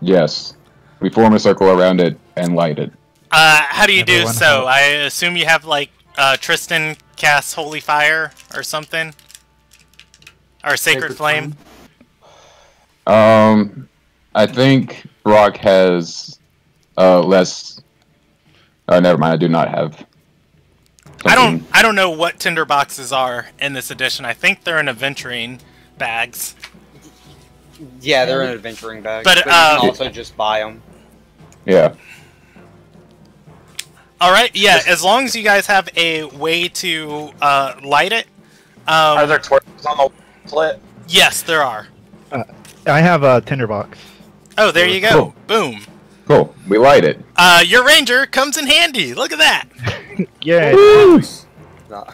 Speaker 3: Yes, we form a circle around it and light it.
Speaker 2: How do you do
Speaker 7: Everyone
Speaker 2: so?
Speaker 7: help.
Speaker 2: I assume you have like Tristan casts Holy Fire or something, or Sacred Flame.
Speaker 3: I think Brock has less. Oh, never mind. I do not have. Something.
Speaker 2: I don't know what tinderboxes are in this edition. I think they're in adventuring bags.
Speaker 1: Yeah, they're in adventuring bags.
Speaker 2: But,
Speaker 1: you can also just buy them.
Speaker 3: Yeah.
Speaker 2: All right, yeah. As long as you guys have a way to light it.
Speaker 4: Are there torches on the split?
Speaker 2: Yes, there are.
Speaker 7: I have a tinderbox.
Speaker 2: Oh, there you go.
Speaker 3: Cool.
Speaker 2: Boom.
Speaker 3: Cool. We light it.
Speaker 2: Your ranger comes in handy. Look at that.
Speaker 7: Yeah.
Speaker 1: Nah.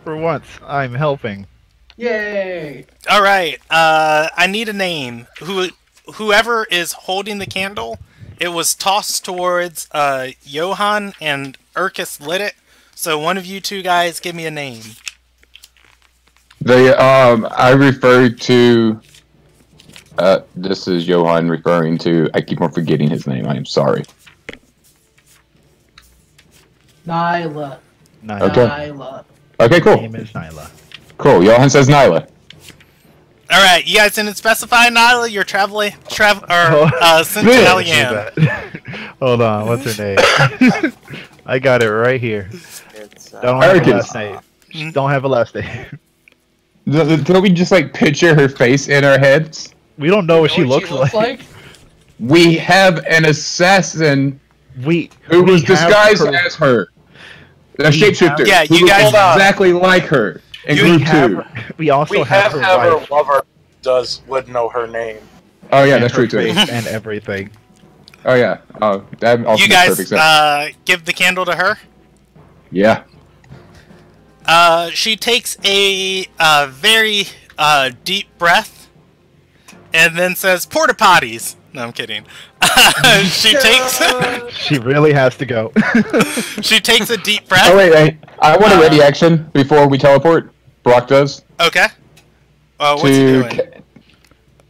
Speaker 7: For once, I'm helping.
Speaker 5: Yay!
Speaker 2: All right. I need a name. Whoever is holding the candle, it was tossed towards Johan, and Urkus lit it. So one of you two guys, give me a name.
Speaker 3: I refer to This is Johan referring to. I keep on forgetting his name. I am sorry.
Speaker 8: Nyla.
Speaker 3: Okay.
Speaker 8: Nyla.
Speaker 3: Okay,
Speaker 7: Her
Speaker 3: cool.
Speaker 7: name is Nyla.
Speaker 3: Cool. Johan says Nyla.
Speaker 2: All right, you guys didn't specify Nyla. You're traveling,
Speaker 7: Oh.
Speaker 2: Centennial.
Speaker 7: Hold on, what's her name? I got it right here.
Speaker 1: It's,
Speaker 7: Don't have a
Speaker 3: Perkins.
Speaker 7: last name. Don't have a last name.
Speaker 3: Don't we just like picture her face in our heads?
Speaker 7: We don't know what she
Speaker 8: Know
Speaker 7: looks like.
Speaker 3: We have an assassin
Speaker 7: We
Speaker 3: who was
Speaker 7: have
Speaker 3: disguised
Speaker 7: her-
Speaker 3: as her. The shapeshifter.
Speaker 2: Yeah,
Speaker 3: who
Speaker 2: you
Speaker 3: looks
Speaker 2: guys-
Speaker 3: exactly like her in
Speaker 2: You
Speaker 3: group
Speaker 7: have
Speaker 3: 2.
Speaker 7: her- We also
Speaker 4: We
Speaker 7: have
Speaker 4: have
Speaker 7: her
Speaker 4: her
Speaker 7: wife
Speaker 4: lover would know her name.
Speaker 3: Oh yeah,
Speaker 7: and
Speaker 3: that's
Speaker 7: her
Speaker 3: true too.
Speaker 7: face and everything.
Speaker 3: Oh yeah. Oh, that also
Speaker 2: You
Speaker 3: makes perfect
Speaker 2: guys
Speaker 3: sense.
Speaker 2: give the candle to her.
Speaker 3: Yeah.
Speaker 2: She takes a very deep breath and then says, "Porta potties." No, I'm kidding. She takes
Speaker 7: She really has to go.
Speaker 2: she takes a deep breath.
Speaker 3: Oh wait. I want a ready action before we teleport. Brock does.
Speaker 2: Okay. What's he doing?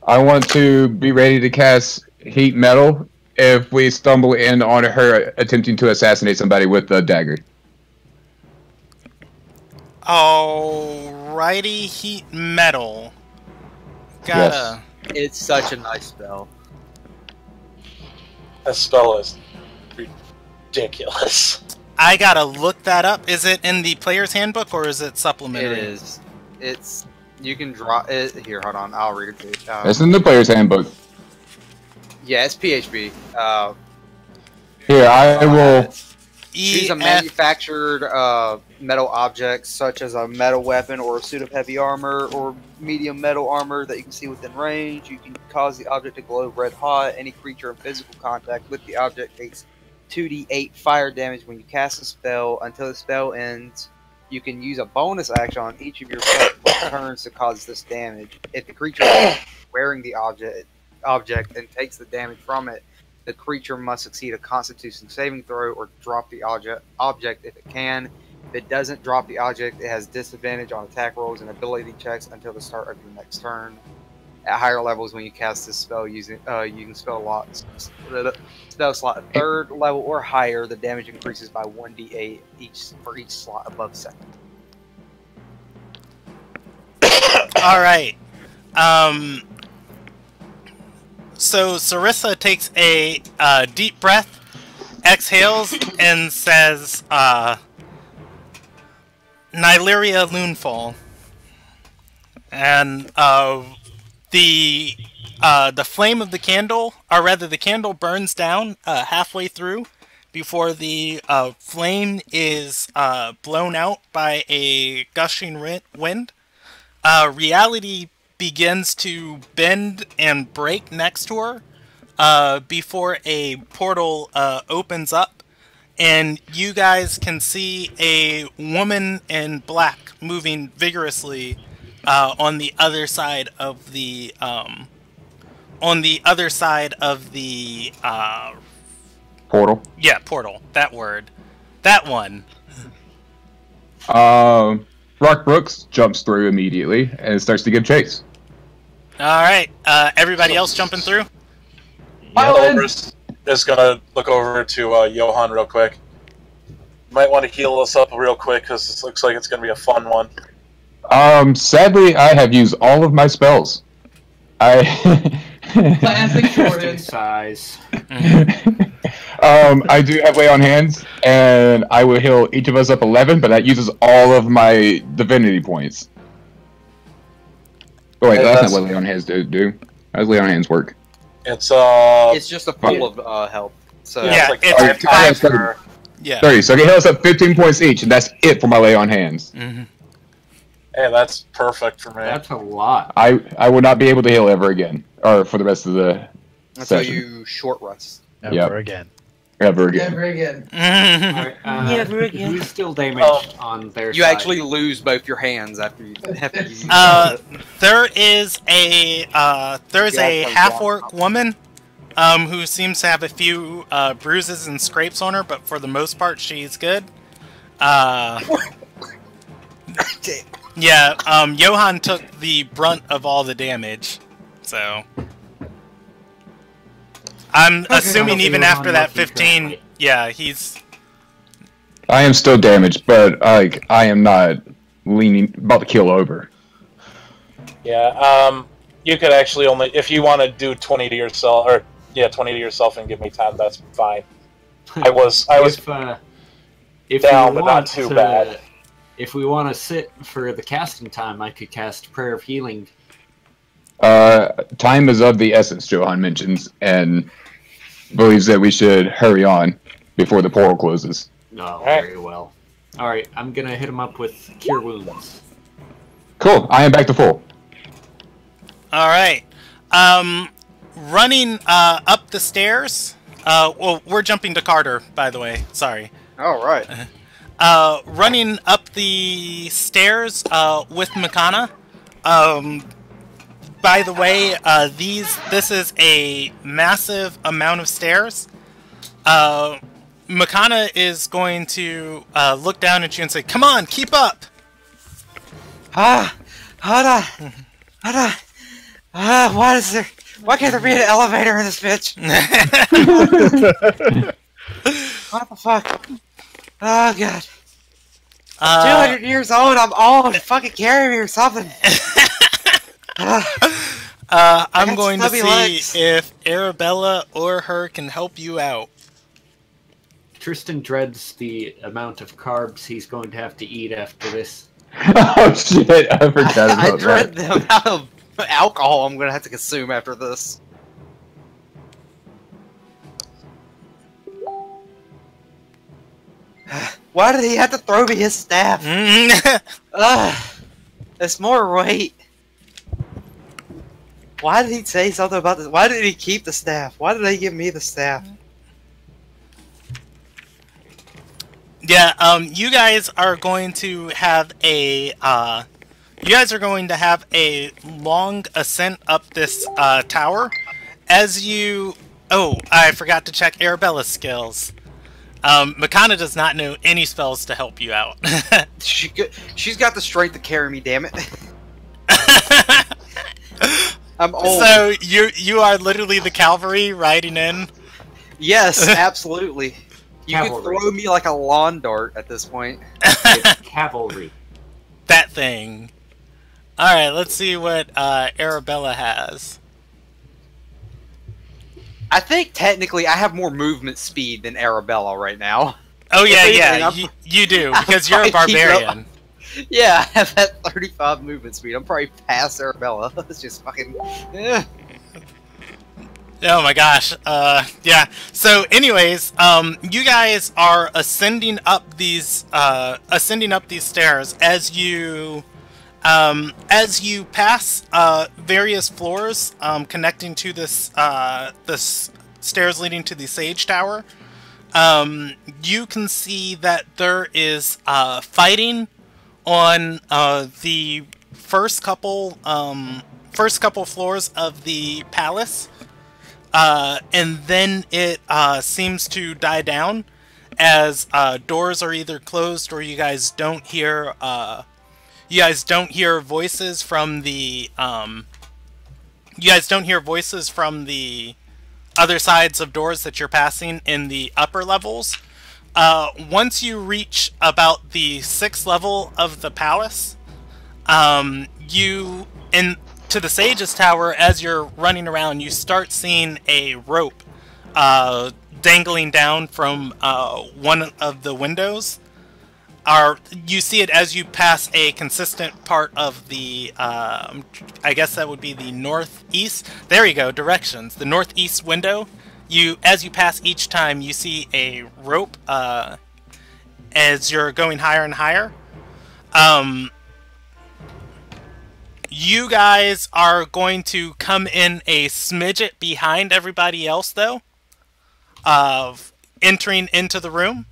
Speaker 3: I want to be ready to cast heat metal if we stumble in on her attempting to assassinate somebody with a dagger.
Speaker 2: Alrighty, heat metal. Gotta.
Speaker 1: it's such a nice spell.
Speaker 4: That spell is ridiculous.
Speaker 2: I gotta look that up. Is it in the player's handbook or is it supplementary?
Speaker 1: It is. It's. You can draw it here. Hold on, I'll read it to you.
Speaker 3: It's in the player's handbook.
Speaker 1: Yeah, it's PHB.
Speaker 3: Here, I will.
Speaker 1: Choose a manufactured metal object, such as a metal weapon or a suit of heavy armor or medium metal armor that you can see within range. You can cause the object to glow red hot. Any creature in physical contact with the object takes 2d8 fire damage when you cast a spell. Until the spell ends, you can use a bonus action on each of your turns to cause this damage. If the creature is wearing the object and takes the damage from it, the creature must succeed a Constitution saving throw or drop the object if it can. If it doesn't drop the object, it has disadvantage on attack rolls and ability checks until the start of your next turn. At higher levels, when you cast this spell, you can spell slot at 3rd level or higher. The damage increases by 1d8 for each slot above 2nd.
Speaker 2: All right. So Sarissa takes a deep breath, exhales, and says, "Nyleria Loonfall," and the flame of the candle, or rather, the candle burns down halfway through before the flame is blown out by a gushing wind. Reality begins to bend and break next to her before a portal opens up, and you guys can see a woman in black moving vigorously on the other side of the
Speaker 3: Portal.
Speaker 2: yeah, portal. That word. That one.
Speaker 3: Brock Brooks jumps through immediately and starts to give chase.
Speaker 2: Alright, everybody else jumping through?
Speaker 4: Elbrus is gonna look over to Johan real quick. Might want to heal us up real quick because this looks like it's gonna be a fun one.
Speaker 3: Sadly, I have used all of my spells.
Speaker 5: Classic Jordan.
Speaker 6: Size.
Speaker 3: I do have Lay on Hands, and I will heal each of us up 11, but that uses all of my divinity points. Oh wait,
Speaker 4: Hey,
Speaker 3: that's
Speaker 4: that's-
Speaker 3: not what Lay on Hands do. How does Lay on Hands work?
Speaker 4: It's
Speaker 1: It's just a full of health. So
Speaker 2: Yeah,
Speaker 4: like
Speaker 2: it's
Speaker 4: five
Speaker 3: five
Speaker 4: per-
Speaker 2: Yeah.
Speaker 3: 30, so I can heal us up 15 points each, and that's it for my Lay on Hands.
Speaker 2: Mm-hmm.
Speaker 4: Hey, that's perfect for me.
Speaker 6: That's a lot.
Speaker 3: I will not be able to heal ever again, or for the rest of the
Speaker 1: until
Speaker 3: session.
Speaker 1: you short rest.
Speaker 7: Never
Speaker 3: Yep.
Speaker 7: again.
Speaker 3: Ever again.
Speaker 5: Never again.
Speaker 6: Alright, who's still damaged on their
Speaker 1: You
Speaker 6: side?
Speaker 1: actually lose both your hands after you.
Speaker 2: There is a half-orc woman who seems to have a few bruises and scrapes on her, but for the most part, she's good. Yeah, Johan took the brunt of all the damage, so I'm assuming even
Speaker 6: Johan
Speaker 2: after that
Speaker 6: looking
Speaker 2: 15,
Speaker 6: currently.
Speaker 2: yeah, he's...
Speaker 3: I am still damaged, but like I am not about to keel over.
Speaker 4: Yeah, you could actually only, if you want to do 20 to yourself, or 20 to yourself and give me 10, that's fine. I was
Speaker 6: if
Speaker 4: down,
Speaker 6: we
Speaker 4: but
Speaker 6: want
Speaker 4: not too bad.
Speaker 6: If we want to sit for the casting time, I could cast Prayer of Healing.
Speaker 3: Time is of the essence, Johan mentions, and believes that we should hurry on before the portal closes.
Speaker 6: Oh,
Speaker 4: Right.
Speaker 6: very well. Alright, I'm gonna hit him up with Cure Wounds.
Speaker 3: Cool. I am back to full.
Speaker 2: Alright. Running up the stairs... well, we're jumping to Carter, by the way. Sorry.
Speaker 1: All right.
Speaker 2: Running up the stairs with Makana. By the way, this is a massive amount of stairs. Makana is going to look down at you and say, "Come on, keep up!"
Speaker 1: Hold on. Why can't there be an elevator in this bitch? What the fuck? Oh god. 200 years old, I'm old. Fucking carry me or something.
Speaker 2: I'm going to see
Speaker 1: legs.
Speaker 2: if Arabella or her can help you out.
Speaker 6: Tristan dreads the amount of carbs he's going to have to eat after this.
Speaker 3: Oh shit! I forgot
Speaker 1: I
Speaker 3: about
Speaker 1: dread
Speaker 3: that.
Speaker 1: the amount of alcohol I'm gonna have to consume after this. Why did he have to throw me his staff? It's more weight. Why did he say something about this? Why did he keep the staff? Why did they give me the staff?
Speaker 2: Yeah, you guys are going to have a long ascent up this tower. As you... Oh, I forgot to check Arabella's skills. Makana does not know any spells to help you out.
Speaker 1: She's got the strength to carry me, damn it. I'm old.
Speaker 2: So you are literally the cavalry riding in?
Speaker 1: Yes, absolutely. You
Speaker 6: Cavalry.
Speaker 1: can throw me like a lawn dart at this point.
Speaker 6: It's cavalry.
Speaker 2: That thing. Alright, let's see what Arabella has.
Speaker 1: I think technically I have more movement speed than Arabella right now.
Speaker 2: Oh yeah,
Speaker 1: If anything,
Speaker 2: yeah,
Speaker 1: I'm-
Speaker 2: you do, because you're a
Speaker 1: probably keep up.
Speaker 2: barbarian.
Speaker 1: Yeah, I have that 35 movement speed. I'm probably past Arabella. It's just fucking...
Speaker 2: Oh my gosh. Yeah. So anyways, you guys are ascending up these stairs as you pass various floors connecting to this stairs leading to the Sage Tower. You can see that there is fighting on the first couple floors of the palace. And then it seems to die down as doors are either closed or you guys don't hear voices from the other sides of doors that you're passing in the upper levels. Once you reach about the 6th level of the palace, to the Sage's Tower, as you're running around, you start seeing a rope dangling down from one of the windows. You see it as you pass a consistent part of the, I guess that would be the northeast. There you go, directions. The northeast window. As you pass each time, you see a rope as you're going higher and higher. You guys are going to come in a smidget behind everybody else, though, of entering into the room.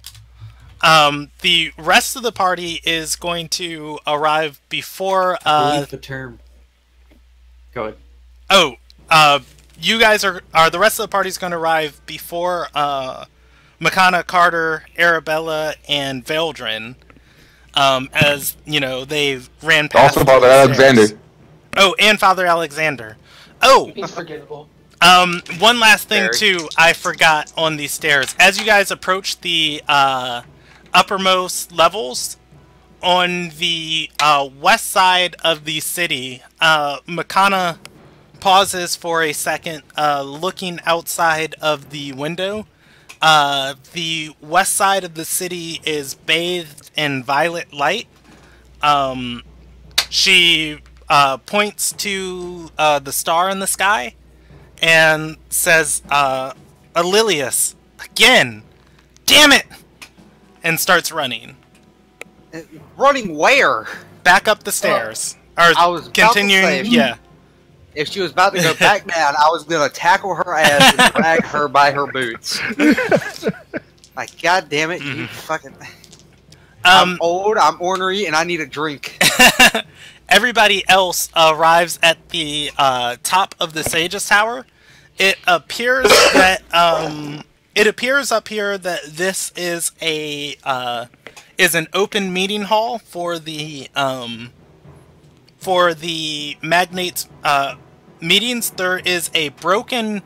Speaker 2: The rest of the party is going to arrive before...
Speaker 6: I believe the term... Go ahead.
Speaker 2: Oh, you guys are the rest of the party is going to arrive before Makana, Carter, Arabella, and Veldrin. As, you know, they ran past...
Speaker 3: Also Father Alexander.
Speaker 2: Oh, and Father Alexander. Oh!
Speaker 8: He's forgettable.
Speaker 2: One last thing too, I forgot on these stairs. As you guys approach the uppermost levels, on the west side of the city, Makana pauses for a second, looking outside of the window. The west side of the city is bathed in violet light. She points to the star in the sky and says, Alilius, again! Damn it! And starts running.
Speaker 1: Running where?
Speaker 2: Back up the stairs. Or
Speaker 1: I was
Speaker 2: continuing, yeah.
Speaker 1: If she was about to go back down, I was going to tackle her ass and drag her by her boots. Like, god damn it, you fucking... I'm old, I'm ornery, and I need a drink.
Speaker 2: Everybody else arrives at the top of the Sage's Tower. It appears that up here that this is an open meeting hall for the magnates' meetings. There is a broken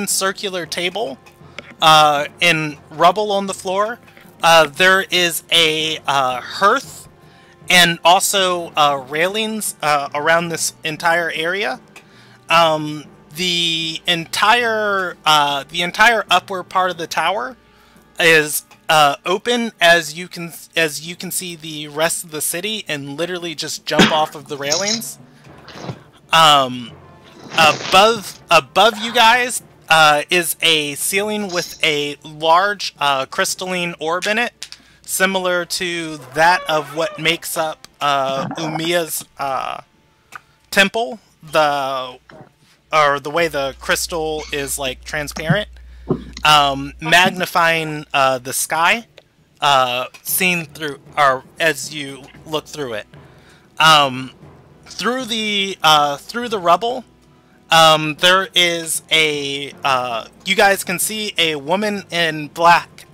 Speaker 2: circular table in rubble on the floor. There is a hearth and also railings around this entire area. The entire upper part of the tower is open, as you can see the rest of the city, and literally just jump off of the railings. Above you guys is a ceiling with a large crystalline orb in it, similar to that of what makes up Umiya's temple. The way the crystal is like transparent, magnifying the sky, seen through, or as you look through it. Through the rubble, there is a you guys can see a woman in black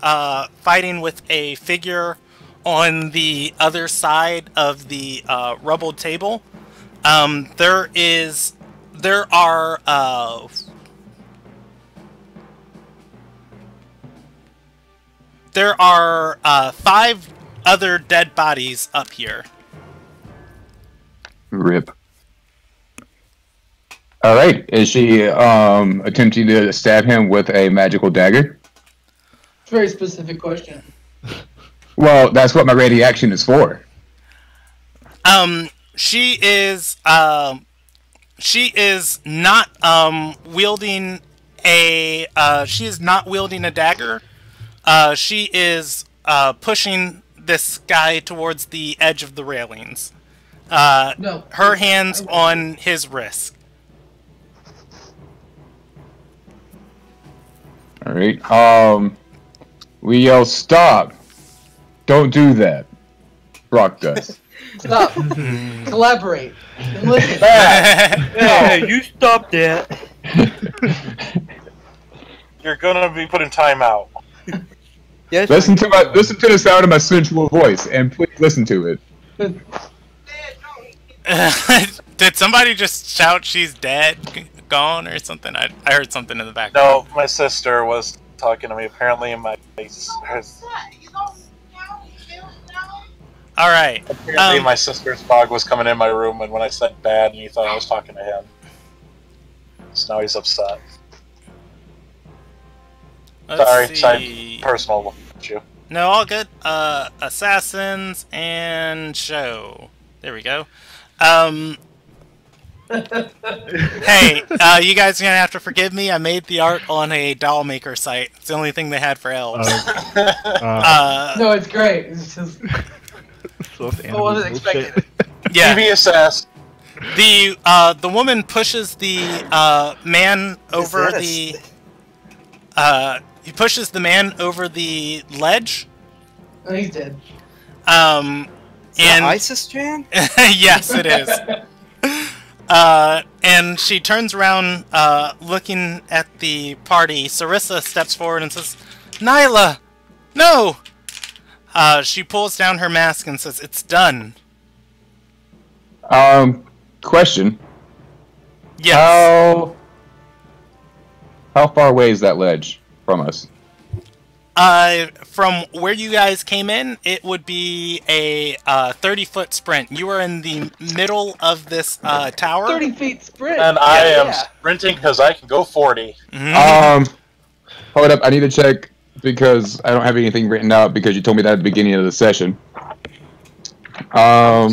Speaker 2: fighting with a figure on the other side of the rubble table. There are 5 other dead bodies up here.
Speaker 3: Rip. All right. Is she attempting to stab him with a magical dagger?
Speaker 5: Very specific question.
Speaker 3: Well, that's what my ready action is for.
Speaker 2: She is not wielding a dagger. She is pushing this guy towards the edge of the railings.
Speaker 5: No.
Speaker 2: Her hands on his wrist.
Speaker 3: All right. We yell, "Stop! Don't do that." Brock does.
Speaker 5: Stop. Collaborate. And listen.
Speaker 4: Hey, you stop that. You're gonna be put in timeout.
Speaker 1: Yes,
Speaker 3: listen to the sound of my sensual voice, and please listen to it.
Speaker 2: Did somebody just shout she's dead, gone, or something? I heard something in the back.
Speaker 4: No, my sister was talking to me. Apparently, in my face.
Speaker 2: All right.
Speaker 4: Apparently, my sister's dog was coming in my room, and when I said bad, and he thought I was talking to him. So now he's upset. Sorry, personal issue.
Speaker 2: No, all good. Assassins and show. There we go. Hey, you guys are gonna have to forgive me. I made the art on a doll maker site. It's the only thing they had for elves.
Speaker 5: No, it's great. It's just... I wasn't expecting it.
Speaker 2: Yeah.
Speaker 4: TVSS.
Speaker 2: The woman pushes the man over the. He pushes the man over the ledge.
Speaker 5: Oh, he's dead.
Speaker 2: And
Speaker 1: ISIS Jan?
Speaker 2: yes, it is. And she turns around, looking at the party. Sarissa steps forward and says, "Nyla, no!" She pulls down her mask and says, "It's done."
Speaker 3: Question.
Speaker 2: Yes.
Speaker 3: How far away is that ledge from us?
Speaker 2: From where you guys came in, it would be a 30-foot sprint. You are in the middle of this tower.
Speaker 8: 30 feet sprint.
Speaker 4: And I am sprinting because I can go 40.
Speaker 3: Hold up, I need to check because I don't have anything written out because you told me that at the beginning of the session.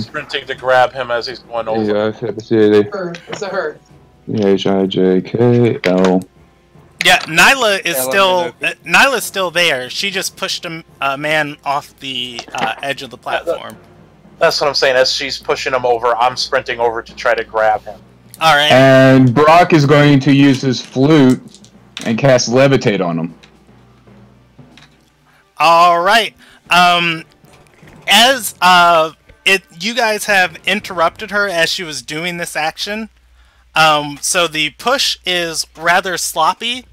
Speaker 4: Sprinting to grab him as he's going over.
Speaker 8: Her. It's a her.
Speaker 3: H-I-J-K-L.
Speaker 2: Yeah, Nyla's still there. She just pushed a man off the edge of the platform.
Speaker 4: That's what I'm saying. As she's pushing him over, I'm sprinting over to try to grab him.
Speaker 2: All right.
Speaker 3: And Brock is going to use his flute and cast Levitate on him.
Speaker 2: All right. As you guys have interrupted her as she was doing this action. So the push is rather sloppy,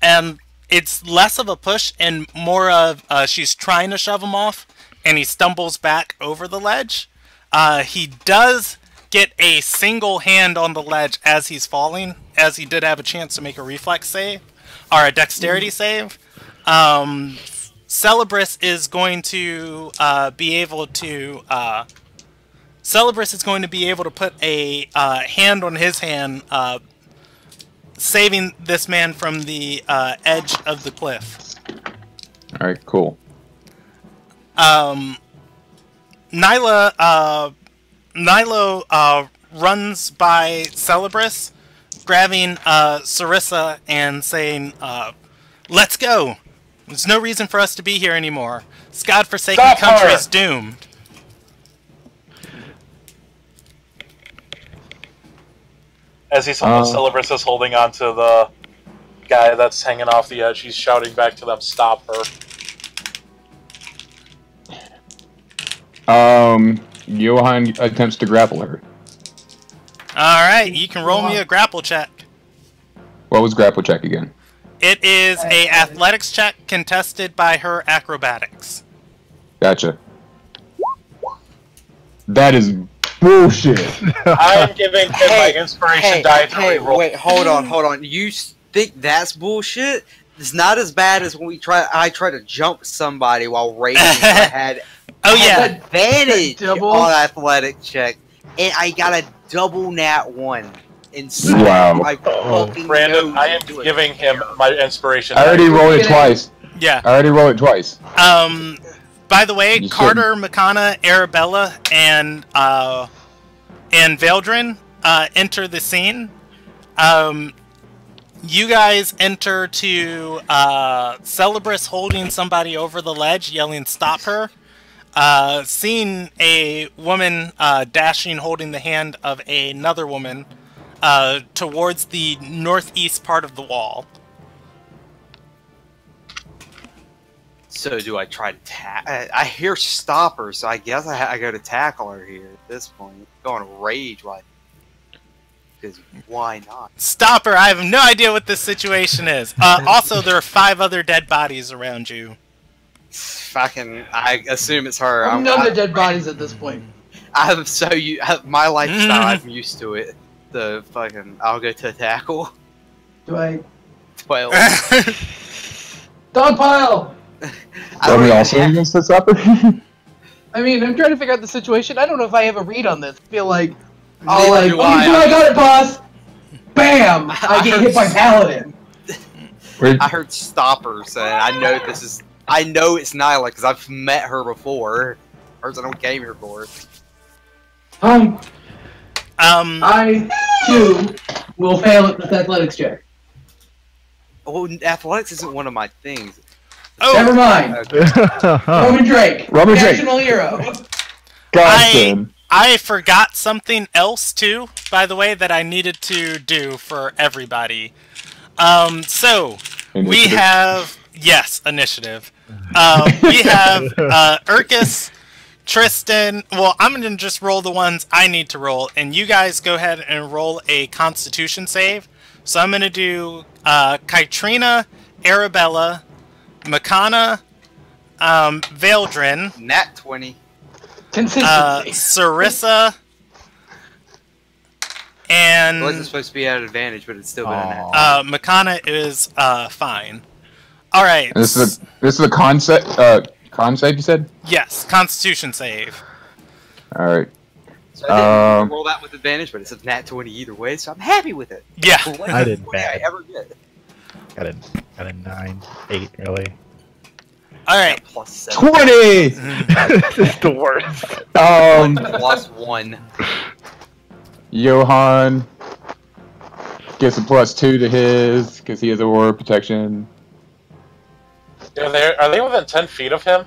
Speaker 2: and it's less of a push and more of she's trying to shove him off, and he stumbles back over the ledge. He does get a single hand on the ledge as he's falling, as he did have a chance to make a reflex save, or a dexterity save. Celebris is going to be able to... Celebris is going to be able to put a hand on his hand, saving this man from the edge of the cliff.
Speaker 3: Alright, cool.
Speaker 2: Nyla runs by Celebris, grabbing Sarissa and saying, "Let's go! There's no reason for us to be here anymore. This godforsaken country is doomed."
Speaker 4: As he's Celebris is holding on to the guy that's hanging off the edge, he's shouting back to them, "Stop her."
Speaker 3: Johan attempts to grapple her.
Speaker 2: Alright, you can roll me a grapple check.
Speaker 3: What was grapple check again?
Speaker 2: It is a athletics check contested by her acrobatics.
Speaker 3: Gotcha. That is bullshit.
Speaker 4: I am giving him my inspiration die to reroll.
Speaker 1: Wait, hold on. You think that's bullshit? It's not as bad as when I tried to jump somebody while raging. I had advantage on athletic check, and I got a double nat 1.
Speaker 3: Wow.
Speaker 4: Brandon, I am giving him my inspiration.
Speaker 3: I already rolled it twice.
Speaker 2: Yeah.
Speaker 3: I already rolled it twice.
Speaker 2: By the way, Carter, Makana, Arabella, and Veldrin enter the scene. You guys enter to Celebris holding somebody over the ledge, yelling, "Stop her!" Seeing a woman dashing, holding the hand of another woman towards the northeast part of the wall.
Speaker 1: So do I try to I hear "stop her," so I guess I go to tackle her here at this point. Going to rage, like, because why not?
Speaker 2: Stop her! I have no idea what this situation is. Also, there are 5 other dead bodies around you.
Speaker 1: I assume it's her.
Speaker 8: I'm numb to dead bodies at this point.
Speaker 1: I'm so my lifestyle. I'm used to it. I'll go to tackle.
Speaker 8: Do I?
Speaker 1: 12.
Speaker 8: Dogpile!
Speaker 3: Are we also against the supper?
Speaker 8: I mean, I'm trying to figure out the situation. I don't know if I have a read on this. I feel like,
Speaker 1: I
Speaker 8: got it, boss. Bam! I get hit by Paladin.
Speaker 1: I heard "stoppers," and I know it's Nyla because I've met her before. Person I came here for.
Speaker 8: I too will fail at this athletics check.
Speaker 1: Well, athletics isn't one of my things.
Speaker 2: Oh,
Speaker 8: never mind. Roman Drake, national hero.
Speaker 2: I forgot something else too, by the way, that I needed to do for everybody. So we have initiative. We have Urkus, Tristan. Well, I'm gonna just roll the ones I need to roll, and you guys go ahead and roll a Constitution save. So I'm gonna do Kytrina, Arabella, Makana, Veldrin,
Speaker 1: Nat 20,
Speaker 8: consistency,
Speaker 2: Sarissa, And
Speaker 1: It wasn't supposed to be at an advantage, but it's still been an
Speaker 2: Makana is fine. All right.
Speaker 3: This is a concept. Con save, you said?
Speaker 2: Yes, Constitution save.
Speaker 3: All right.
Speaker 1: So I didn't roll that with advantage, but it's a nat 20 either way, so I'm happy with it.
Speaker 2: Yeah.
Speaker 7: I did bad.
Speaker 1: I ever get.
Speaker 7: Got a 9, 8, really.
Speaker 2: All right.
Speaker 1: Plus 7.
Speaker 3: 20.
Speaker 7: This is the worst.
Speaker 1: Plus 1.
Speaker 3: Johan gets a +2 to his because he has aura protection.
Speaker 4: Are they within 10 feet of him?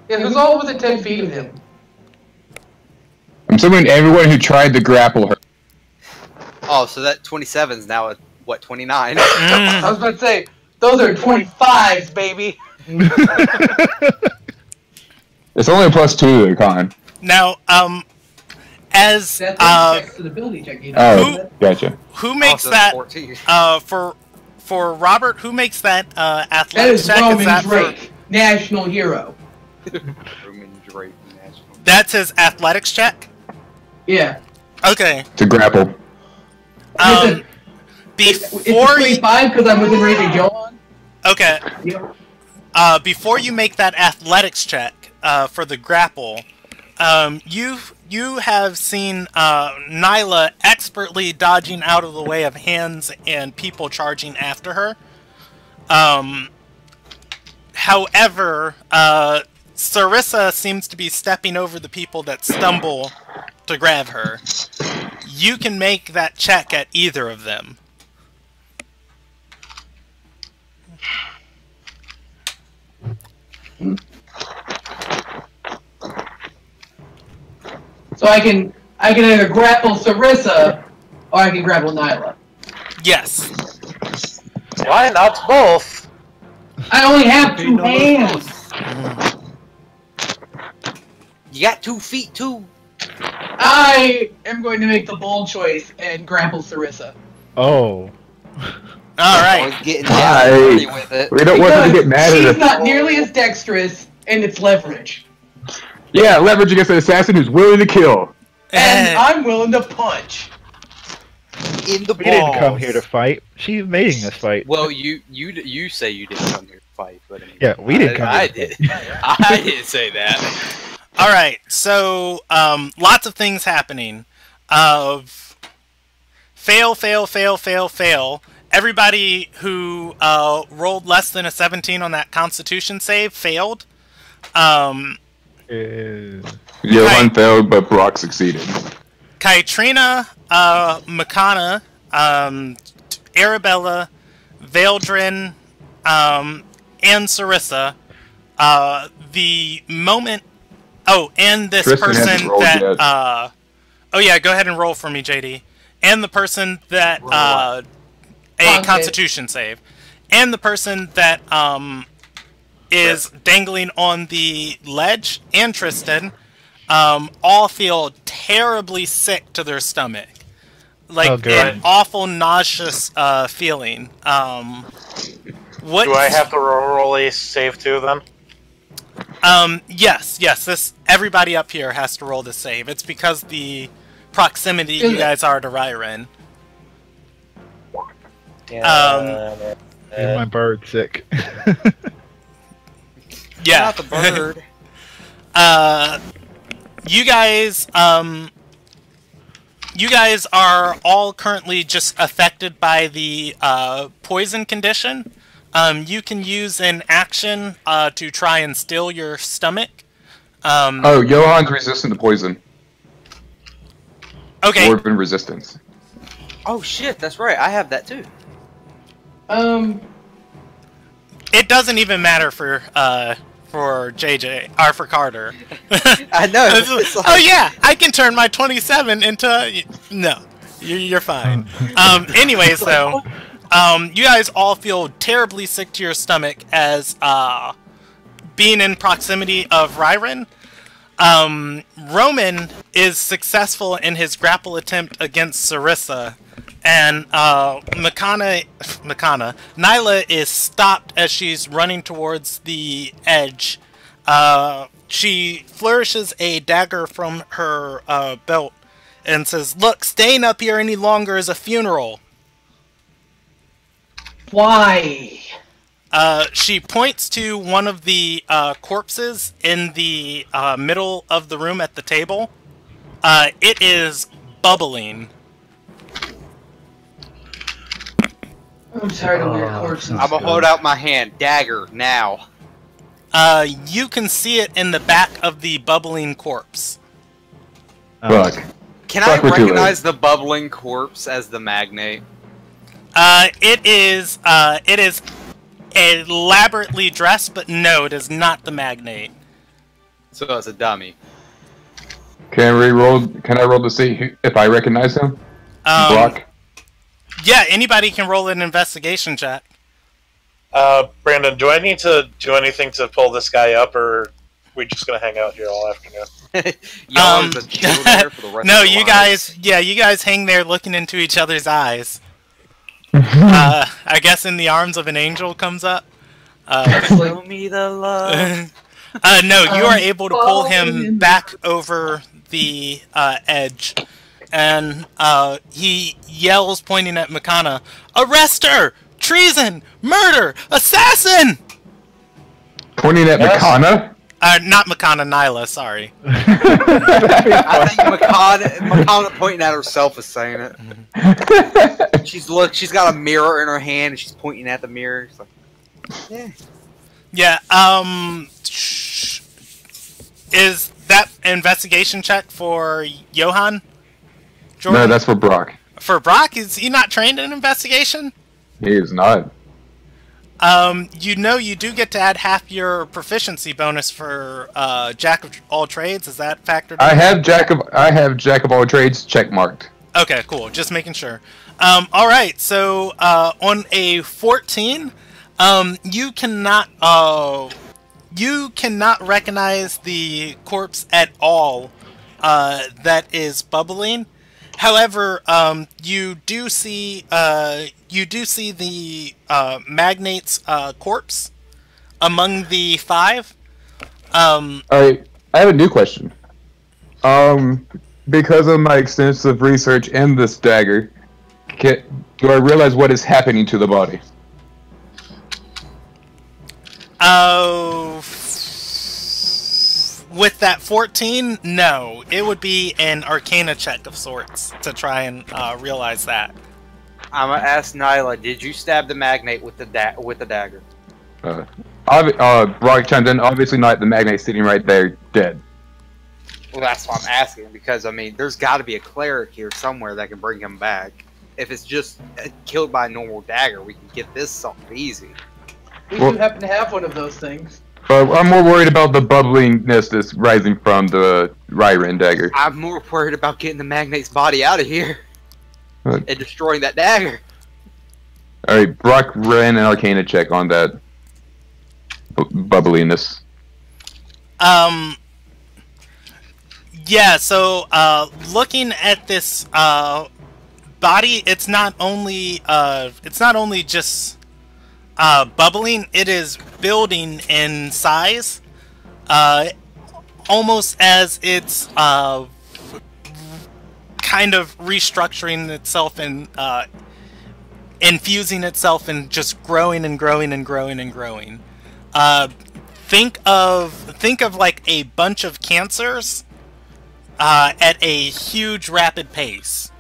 Speaker 5: Yeah, who's all within 10 feet of him?
Speaker 3: I'm assuming everyone who tried to grapple her.
Speaker 1: Oh, so that 27 is now at, what, 29?
Speaker 5: I was about to say, those are 25s, baby.
Speaker 3: It's only a +2 to Con.
Speaker 2: Now, as
Speaker 5: That's to the ability check. You know?
Speaker 3: Oh, gotcha.
Speaker 2: who makes
Speaker 1: Also
Speaker 2: that
Speaker 1: 14.
Speaker 2: for Robert? Who makes that
Speaker 5: That
Speaker 2: athletics
Speaker 5: is
Speaker 2: check?
Speaker 5: Roman
Speaker 2: that
Speaker 5: Drake, national hero.
Speaker 1: Roman Drake National.
Speaker 2: That's his athletics check.
Speaker 5: Yeah.
Speaker 2: Okay.
Speaker 3: To grapple.
Speaker 5: It's
Speaker 2: Before you
Speaker 5: 25 because I'm within range of Johan.
Speaker 2: okay,
Speaker 5: Yeah.
Speaker 2: before you make that athletics check for the grapple, you have seen Nyla expertly dodging out of the way of hands and people charging after her. However, Sarissa seems to be stepping over the people that stumble to grab her. You can make that check at either of them.
Speaker 5: So I can either grapple Sarissa or I can grapple Nyla.
Speaker 2: Yes.
Speaker 4: Why not both?
Speaker 5: I only have 2 hands.
Speaker 1: You got 2 feet too.
Speaker 5: I am going to make the bold choice and grapple Sarissa.
Speaker 7: Oh.
Speaker 2: All
Speaker 1: I
Speaker 2: right.
Speaker 1: was getting
Speaker 3: Right.
Speaker 1: dirty with it.
Speaker 3: We don't want them to get mad at
Speaker 5: she's
Speaker 3: us.
Speaker 5: not nearly as dexterous, and it's leverage.
Speaker 3: Yeah, leverage against an assassin who's willing to kill.
Speaker 5: And I'm willing to punch.
Speaker 1: In the balls.
Speaker 7: We didn't come here to fight. She's making us fight.
Speaker 1: Well, you say you didn't come here to fight, but I mean,
Speaker 7: Yeah, we didn't come
Speaker 1: I
Speaker 7: here to
Speaker 1: did.
Speaker 7: fight.
Speaker 1: I didn't say that.
Speaker 2: All right. So, lots of things happening. Fail. Everybody who rolled less than a 17 on that Constitution save failed.
Speaker 3: Johan
Speaker 2: Right.
Speaker 3: failed, but Brock succeeded.
Speaker 2: Kaitrina, Makana, Arabella, Valdrin, and Sarissa. The moment... Oh, and this
Speaker 3: Tristan hasn't
Speaker 2: person
Speaker 3: rolled
Speaker 2: that...
Speaker 3: yet.
Speaker 2: oh yeah, go ahead and roll for me, JD. And the person that... a
Speaker 5: Con
Speaker 2: Constitution save. And the person that is dangling on the ledge, and Tristan, all feel terribly sick to their stomach. Like
Speaker 7: Oh, good.
Speaker 2: an awful nauseous feeling. What?
Speaker 4: Do I have to roll a save too then?
Speaker 2: Yes. This everybody up here has to roll the save. It's because the proximity you guys are to Ryren.
Speaker 7: And my bird sick.
Speaker 2: Yeah.
Speaker 1: Not the bird.
Speaker 2: You guys are all currently just affected by the poison condition. You can use an action to try and still your stomach.
Speaker 3: Oh, Johan's resistant to poison.
Speaker 2: Okay.
Speaker 3: Dwarven resistance.
Speaker 1: Oh shit, that's right. I have that too.
Speaker 2: It doesn't even matter for JJ or for Carter.
Speaker 1: I know. It's like-
Speaker 2: Oh yeah, I can turn my 27 into no. You're fine. Anyways, though, you guys all feel terribly sick to your stomach as being in proximity of Ryren. Roman is successful in his grapple attempt against Sarissa, and Nyla is stopped as she's running towards the edge. She flourishes a dagger from her belt and says, "Look, staying up here any longer is a funeral."
Speaker 5: Why?
Speaker 2: She points to one of the corpses in the middle of the room at the table. It is bubbling.
Speaker 5: I'm tired of weird corpses.
Speaker 1: I'm gonna hold out my hand. Dagger, now.
Speaker 2: You can see it in the back of the bubbling corpse.
Speaker 3: Fuck.
Speaker 1: Can I recognize the bubbling corpse as the magnate?
Speaker 2: It is elaborately dressed, but no, it is not the magnate.
Speaker 1: So it's a dummy.
Speaker 3: Can I roll to see if I recognize him? Brock?
Speaker 2: Yeah, anybody can roll an investigation check.
Speaker 4: Brandon, do I need to do anything to pull this guy up, or are we just gonna hang out here all afternoon?
Speaker 1: Y'all just chill there for the rest
Speaker 2: no,
Speaker 1: of the
Speaker 2: you
Speaker 1: lives.
Speaker 2: guys hang there looking into each other's eyes. I guess in the arms of an angel comes up.
Speaker 1: Show me the love.
Speaker 2: No, you are able to pull him back over the edge, and he yells, pointing at Makana, "Arrest her! Treason! Murder! Assassin!"
Speaker 3: Pointing at Makana?
Speaker 2: Not Makana, Nyla, sorry.
Speaker 1: I think Makana pointing at herself is saying it. She's got a mirror in her hand and she's pointing at the mirror. She's like, yeah.
Speaker 2: Yeah, is that investigation check for Johan? Jordan?
Speaker 3: No, that's for Brock.
Speaker 2: For Brock? Is he not trained in investigation?
Speaker 3: He is not.
Speaker 2: You do get to add half your proficiency bonus for Jack of all trades. Is that factored in?
Speaker 3: I have Jack of all trades check marked.
Speaker 2: Okay, cool. Just making sure. All right. So on a 14, you cannot recognize the corpse at all that is bubbling. However, you do see the magnate's corpse among the 5.
Speaker 3: Alright, I have a new question. Because of my extensive research in this dagger, do I realize what is happening to the body?
Speaker 2: With that 14, no. It would be an Arcana check of sorts to try and realize that.
Speaker 1: I'm gonna ask Nyla, did you stab the magnate with the dagger?
Speaker 3: Brock chimed in, obviously not. The magnate sitting right there, dead.
Speaker 1: Well, that's what I'm asking, because, I mean, there's got to be a cleric here somewhere that can bring him back. If it's just killed by a normal dagger, we can get this solved easy.
Speaker 5: We do happen to have one of those things.
Speaker 3: I'm more worried about the bubblingness that's rising from the Ryren dagger.
Speaker 1: I'm more worried about getting the magnate's body out of here and destroying that dagger.
Speaker 3: Alright, Brock ran an Arcana check on that bubbliness.
Speaker 2: Yeah, so looking at this body, it's not only just bubbling, it is building in size, almost as it's kind of restructuring itself and infusing itself and just growing and growing and growing and growing. Think of like a bunch of cancers at a huge rapid pace.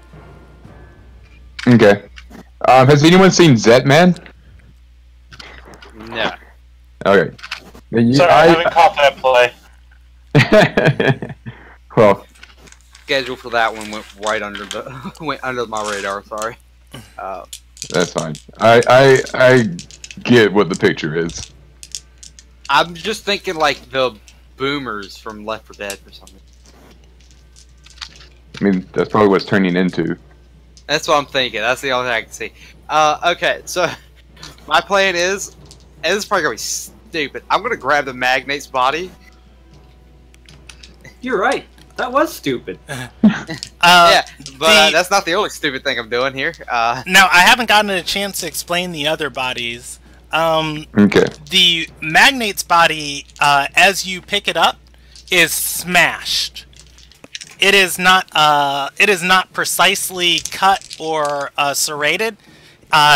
Speaker 3: Okay. Has anyone seen Zetman?
Speaker 1: No.
Speaker 3: Okay.
Speaker 4: Sorry, I haven't caught that play.
Speaker 3: Well,
Speaker 1: schedule for that one went right under my radar. Sorry.
Speaker 3: That's fine. I get what the picture is.
Speaker 1: I'm just thinking like the boomers from Left 4 Dead or something.
Speaker 3: I mean, that's probably what it's turning into.
Speaker 1: That's what I'm thinking. That's the only thing I can see. Okay, so my plan is, and this is probably gonna be stupid. I'm gonna grab the magnate's body.
Speaker 6: You're right. That was stupid.
Speaker 1: Yeah, but that's not the only stupid thing I'm doing here.
Speaker 2: Now, I haven't gotten a chance to explain the other bodies.
Speaker 3: Okay.
Speaker 2: The magnate's body, as you pick it up, is smashed. it is not precisely cut or serrated.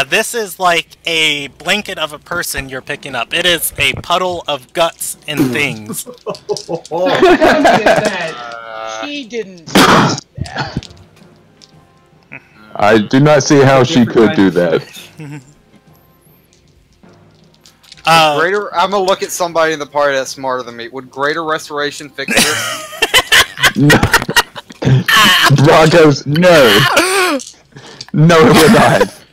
Speaker 2: This is like a blanket of a person you're picking up. It is a puddle of guts and things.
Speaker 8: She didn't do that.
Speaker 3: I do not see how she could do that.
Speaker 1: I'm gonna look at somebody in the party that's smarter than me. Would greater restoration fix this?
Speaker 3: No. Broncos, no. No, it would not.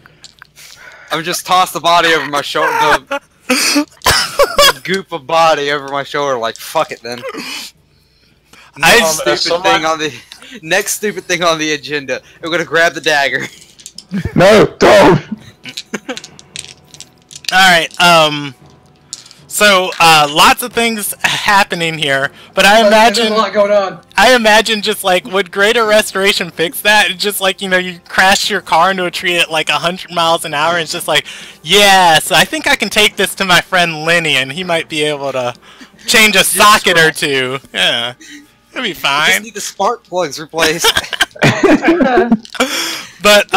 Speaker 1: I would just toss the body over my shoulder, the goop of body over my shoulder, like fuck it then. Next stupid thing on the agenda. We're gonna grab the dagger.
Speaker 3: No, don't.
Speaker 2: All right. So lots of things happening here, but I imagine
Speaker 5: there's a lot going on.
Speaker 2: I imagine just like, would greater restoration fix that? It's just like, you crash your car into a tree at like 100 miles an hour, and it's just like, yes, I think I can take this to my friend Lenny, and he might be able to change a socket or two. Yeah, it'll be fine.
Speaker 1: Just need the spark plugs replaced.
Speaker 2: But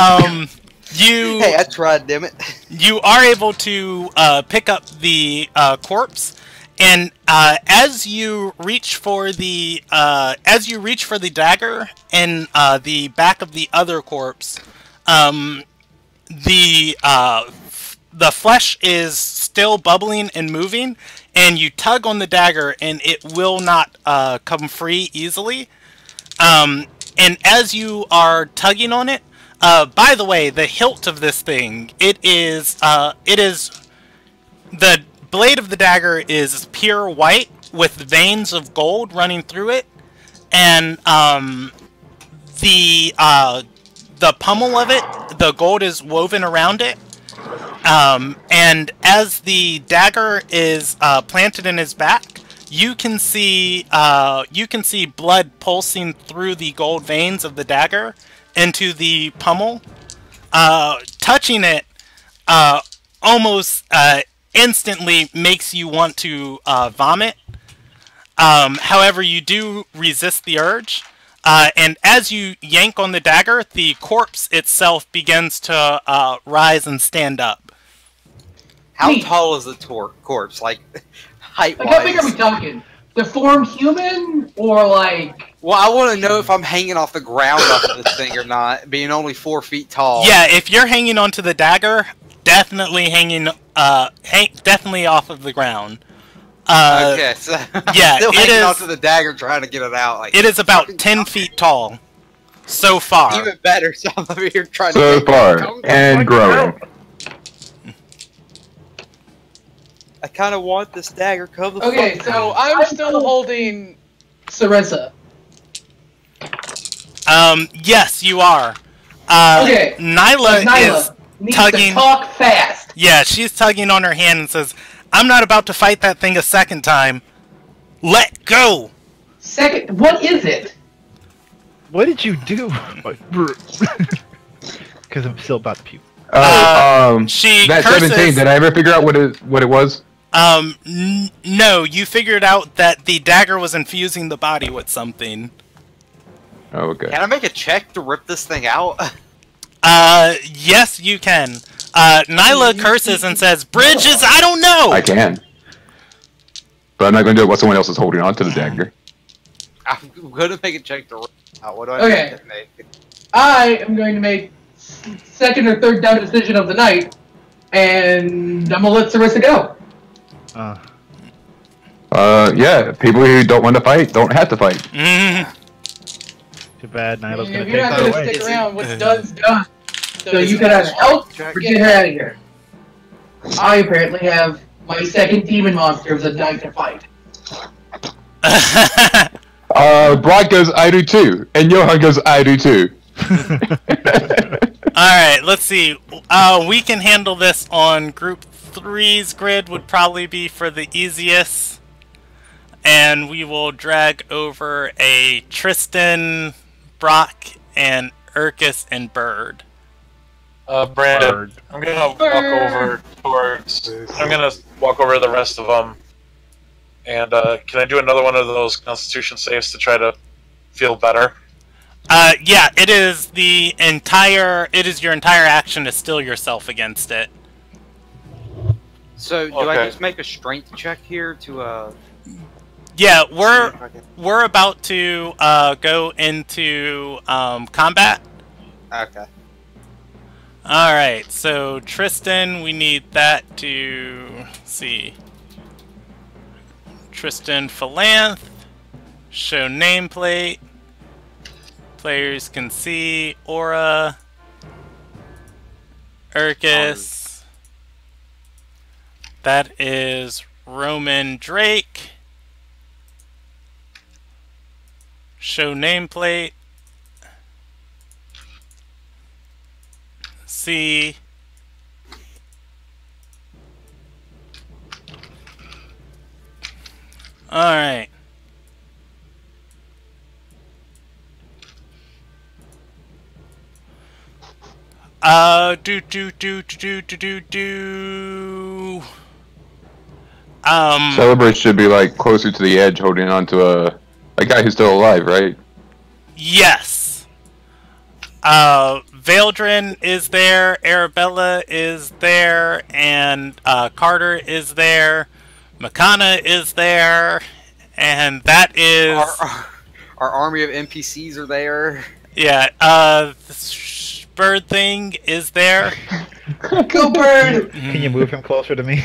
Speaker 2: hey,
Speaker 1: I tried, damn it.
Speaker 2: You are able to pick up the corpse, and as you reach for the dagger in the back of the other corpse, the flesh is still bubbling and moving, and you tug on the dagger, and it will not come free easily. And as you are tugging on it, by the way, the hilt of this thing, it is the blade of the dagger is pure white with veins of gold running through it, and the pommel of it, the gold is woven around it, and as the dagger is planted in his back, you can see blood pulsing through the gold veins of the dagger into the pommel. Touching it almost instantly makes you want to vomit. However, you do resist the urge, and as you yank on the dagger, the corpse itself begins to rise and stand up.
Speaker 1: How tall is the corpse? Like, height-wise?
Speaker 5: Like, how big are we talking? Deformed human, or like...
Speaker 1: Well, I want to know if I'm hanging off the ground off of this thing or not, being only 4 feet tall.
Speaker 2: Yeah, if you're hanging onto the dagger, definitely definitely off of the ground.
Speaker 1: Okay, so
Speaker 2: yeah,
Speaker 1: still hanging onto the dagger, trying to get it out. Like,
Speaker 2: it is about 10 feet tall, so far.
Speaker 1: Even better, so I'm over here trying to...
Speaker 3: So far, and growing.
Speaker 1: I kind of want this dagger. Come the
Speaker 5: Okay,
Speaker 1: fuck
Speaker 5: so
Speaker 8: I'm still holding
Speaker 5: Sarissa.
Speaker 2: Yes, you are.
Speaker 5: Okay.
Speaker 2: Nyla is
Speaker 5: needs
Speaker 2: tugging.
Speaker 5: to talk fast.
Speaker 2: Yeah, she's tugging on her hand and says, "I'm not about to fight that thing a second time. Let go."
Speaker 5: Second, what is it?
Speaker 7: What did you do? Because I'm still about to puke.
Speaker 2: She
Speaker 3: that
Speaker 2: curses.
Speaker 3: 17. Did I ever figure out what it was?
Speaker 2: No, you figured out that the dagger was infusing the body with something.
Speaker 3: Oh, okay.
Speaker 1: Can I make a check to rip this thing out?
Speaker 2: Yes, you can. Nyla curses and says, "Bridges, I don't know."
Speaker 3: I can. But I'm not going to do it while someone else is holding on to the dagger.
Speaker 1: I'm going to make a check to rip it out. What do I
Speaker 5: Okay.
Speaker 1: have to make?
Speaker 5: I am going to make second or third down decision of the night, and I'm gonna let Sarissa go.
Speaker 3: Yeah, people who don't want to fight don't have to fight.
Speaker 7: Too bad Nyla's gonna
Speaker 5: If
Speaker 7: take
Speaker 5: you're not
Speaker 7: that
Speaker 5: gonna
Speaker 7: away.
Speaker 5: stick around, what's done's done. So you can either help or get her out of here. I apparently have my second demon monster of the night to fight.
Speaker 3: Brock goes, I do too. And Johan goes, I do too.
Speaker 2: Alright, let's see. We can handle this on Group 3's grid, would probably be for the easiest. And we will drag over a Tristan, Brock, and Urkus and Bird.
Speaker 4: Brandon, I'm gonna walk over to the rest of them. And can I do another one of those Constitution saves to try to feel better?
Speaker 2: Yeah, it is your entire action to steal yourself against it.
Speaker 1: So, do I just make a strength check here to,
Speaker 2: Yeah, we're about to, go into, combat.
Speaker 1: Okay.
Speaker 2: Alright, so Tristan, we need that to... Let's see. Tristan Philanth. Show nameplate. Players can see aura. Urkus. That is Roman Drake. Show nameplate. See. Alright.
Speaker 3: Celebrate should be like closer to the edge, holding on to a guy who's still alive, right?
Speaker 2: Yes. Valdrin is there, Arabella is there, and Carter is there. Makana is there, and that is
Speaker 1: our army of NPCs are there.
Speaker 2: Yeah. Bird thing is there.
Speaker 5: Go bird!
Speaker 7: Can you move him closer to me?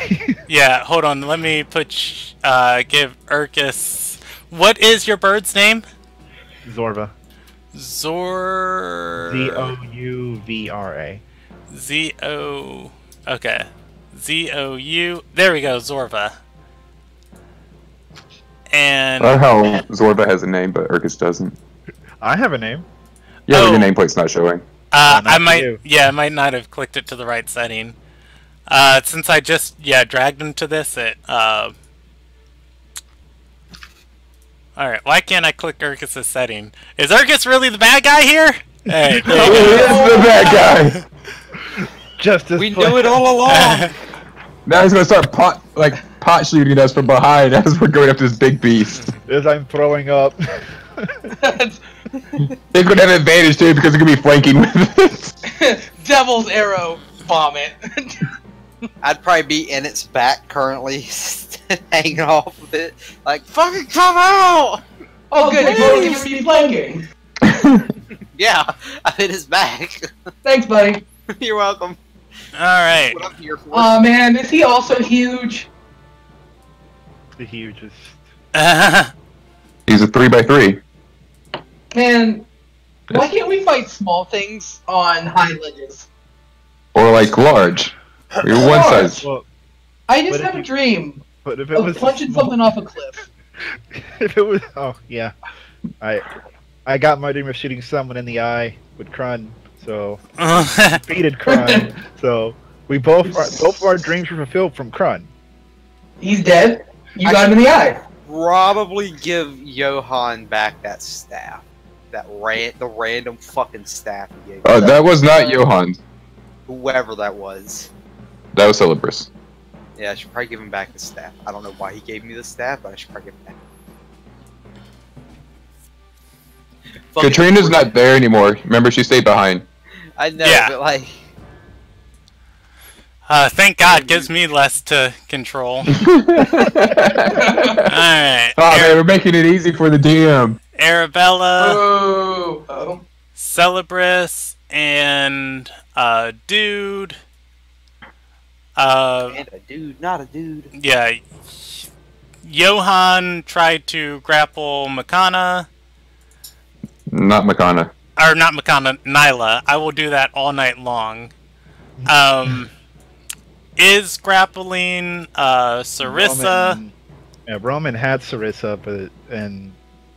Speaker 2: Yeah, hold on. Let me give Urkus. What is your bird's name?
Speaker 7: Zorva. Zouvra.
Speaker 2: Z-O... Okay. Z-O-U... There we go, Zorva. And...
Speaker 3: I don't know how Zorba has a name, but Urkus doesn't.
Speaker 7: I have a name.
Speaker 3: Yeah, but your nameplate's not showing.
Speaker 2: I might not have clicked it to the right setting. Since I just, dragged him to this, Alright, why can't I click Urkus' setting? Is Urkus really the bad guy here? Hey.
Speaker 3: He is the bad guy!
Speaker 1: We knew it all along!
Speaker 3: Now he's gonna start pot shooting us from behind as we're going up this big beast.
Speaker 7: As I'm throwing up.
Speaker 3: They're gonna have an advantage too because they're gonna be flanking with it.
Speaker 8: Devil's arrow vomit.
Speaker 1: I'd probably be in its back currently, hanging off of it, like, fucking come out!
Speaker 5: Oh good, you're going to be flanking.
Speaker 1: Yeah, I'm in his back.
Speaker 5: Thanks, buddy.
Speaker 1: You're welcome.
Speaker 2: Alright.
Speaker 1: What I'm here for.
Speaker 5: Oh man, is he also huge?
Speaker 7: The hugest.
Speaker 3: He's a 3x3.
Speaker 5: Man, why can't we fight small things on high ledges?
Speaker 3: Or like large. You're one size.
Speaker 7: Well,
Speaker 5: I just have a dream
Speaker 7: but if it
Speaker 5: of
Speaker 7: was
Speaker 5: punching
Speaker 7: small-
Speaker 5: something off a cliff.
Speaker 7: If it was, oh yeah, I got my dream of shooting someone in the eye with Krun, so defeated Krun. So we both of our dreams were fulfilled from Krun.
Speaker 5: He's dead. You got him in the eye.
Speaker 1: Probably give Johan back that staff. The random fucking staff he gave.
Speaker 3: That was not Johan.
Speaker 1: Whoever that was.
Speaker 3: That was Celebris.
Speaker 1: Yeah, I should probably give him back the staff. I don't know why he gave me the staff, but I should probably give him back.
Speaker 3: Katrina's not there anymore. Remember, she stayed behind.
Speaker 1: I know,
Speaker 2: Yeah.
Speaker 1: but like...
Speaker 2: Thank God, gives me less to control. Alright.
Speaker 3: Oh man, we're making it easy for the DM.
Speaker 2: Arabella,
Speaker 5: Oh.
Speaker 2: Celebris, and Dude.
Speaker 1: And a dude, not a dude.
Speaker 2: Yeah. Johan tried to grapple Makana.
Speaker 3: Not Makana.
Speaker 2: Or not Makana, Nyla. I will do that all night long. Is grappling Sarissa.
Speaker 7: Roman had Sarissa, and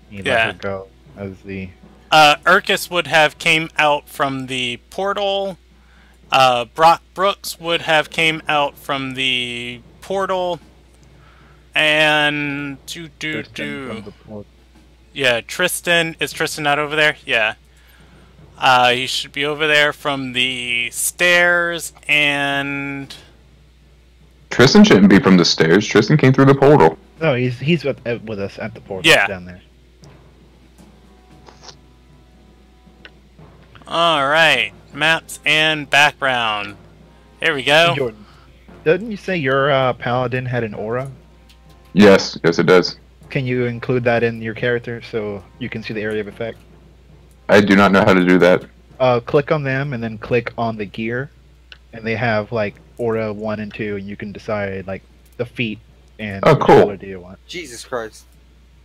Speaker 7: he let her go as the...
Speaker 2: Urkus would have came out from the portal. Brock Brooks would have came out from the portal. And... Yeah, Tristan. Is Tristan not over there? Yeah. He should be over there from the stairs, and...
Speaker 3: Tristan shouldn't be from the stairs. Tristan came through the portal.
Speaker 7: No, he's with us at the portal down there.
Speaker 2: Alright, maps and background. Here we go.
Speaker 7: Jordan, didn't you say your paladin had an aura?
Speaker 3: Yes, yes, it does.
Speaker 7: Can you include that in your character so you can see the area of effect?
Speaker 3: I do not know how to do that.
Speaker 7: Click on them and then click on the gear, and they have like aura 1 and 2, and you can decide like the feet and
Speaker 3: Oh,
Speaker 7: which
Speaker 3: cool.
Speaker 7: color do you want.
Speaker 1: Jesus Christ.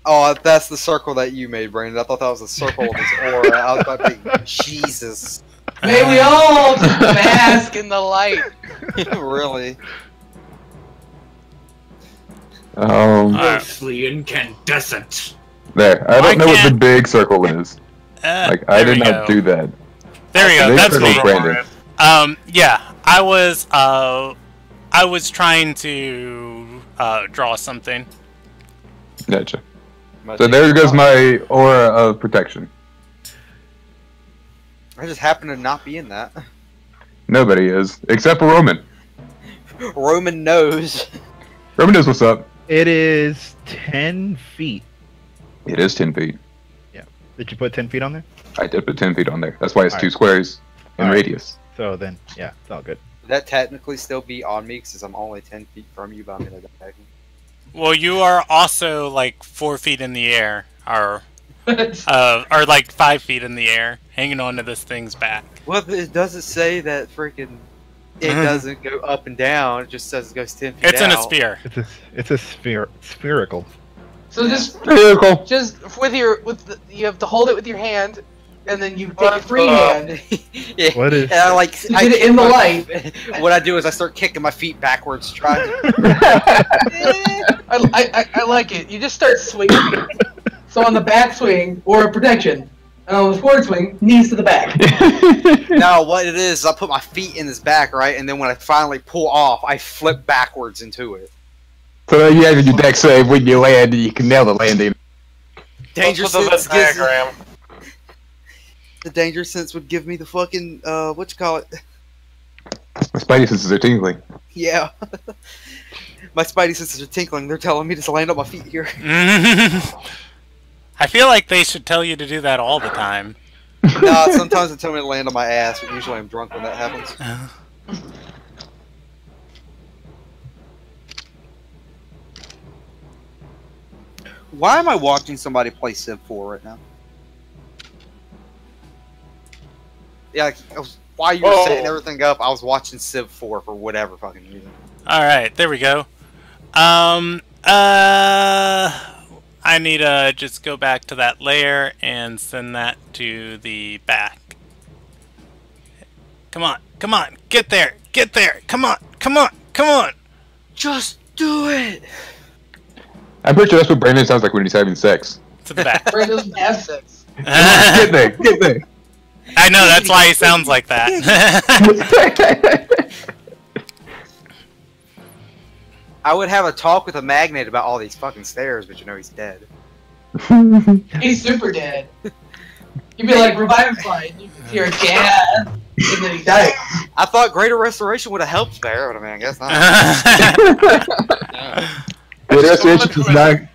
Speaker 1: Oh, that's the circle that you made, Brandon. I thought that was a circle of his aura. I was about to be, Jesus.
Speaker 8: May we all just bask in the light.
Speaker 1: Really?
Speaker 6: Mostly incandescent.
Speaker 3: There. I don't know what the big circle is. Like, I did not do that.
Speaker 2: There we go.
Speaker 3: Big
Speaker 2: That's
Speaker 3: circle's
Speaker 2: me.
Speaker 3: Brandon.
Speaker 2: Yeah, I was trying to draw something.
Speaker 3: Gotcha. So there goes my aura of protection.
Speaker 1: I just happen to not be in that.
Speaker 3: Nobody is, except for Roman.
Speaker 1: Roman knows.
Speaker 3: Roman knows what's up.
Speaker 7: It is 10 feet.
Speaker 3: It is 10 feet.
Speaker 7: Yeah. Did you put 10 feet on there?
Speaker 3: I did put 10 feet on there. That's why it's
Speaker 7: All
Speaker 3: 2
Speaker 7: right.
Speaker 3: squares in
Speaker 7: All right.
Speaker 3: radius.
Speaker 7: So then, yeah, it's all good.
Speaker 1: Would that technically still be on me because I'm only 10 feet from you, but I'm gonna attack you?
Speaker 2: Well, you are also like 4 feet in the air, or like 5 feet in the air, hanging onto this thing's back.
Speaker 1: Well, it doesn't say that freaking. It doesn't go up and down. It just says it goes 10 feet
Speaker 2: It's in a
Speaker 1: out.
Speaker 2: sphere.
Speaker 7: It's a spherical.
Speaker 8: So just
Speaker 3: Vehicle.
Speaker 8: you have to hold it with your hand, and then you take your free hand.
Speaker 1: Yeah.
Speaker 7: What is?
Speaker 1: And I like.
Speaker 8: You get it in the light.
Speaker 1: What I do is I start kicking my feet backwards, trying.
Speaker 8: I like it. You just start swinging. So on the back swing, or protection. And on the forward swing, knees to the back.
Speaker 1: Now, what it is I put my feet in this back, right? And then when I finally pull off, I flip backwards into it.
Speaker 3: So you have your deck save when you land, you can nail the landing.
Speaker 1: Danger
Speaker 4: Let's put
Speaker 1: sense
Speaker 4: the
Speaker 1: gives
Speaker 4: diagram.
Speaker 1: the danger sense would give me the fucking what you call it?
Speaker 3: My spidey senses are tingling.
Speaker 1: Yeah. My spidey senses are tinkling. They're telling me to land on my feet here.
Speaker 2: I feel like they should tell you to do that all the time.
Speaker 1: Nah, sometimes they tell me to land on my ass, but usually I'm drunk when that happens. Why am I watching somebody play Civ 4 right now? Yeah, while you were setting everything up, I was watching Civ 4 for whatever fucking reason.
Speaker 2: Alright, there we go. I need to just go back to that layer and send that to the back. Come on, come on, get there, come on, come on, come on!
Speaker 1: Just do it!
Speaker 3: I'm pretty sure that's what Brandon sounds like when he's having sex.
Speaker 2: To the back.
Speaker 8: Brandon doesn't have sex.
Speaker 3: Get there, get there.
Speaker 2: I know, that's why he sounds like that.
Speaker 1: I would have a talk with a magnate about all these fucking stairs, but you know he's dead.
Speaker 5: He's super dead. You'd be like, Revivify, and you can hear a gas, and then he dies.
Speaker 1: I thought Greater Restoration would have helped there, but I mean, I guess not.
Speaker 3: Greater Restoration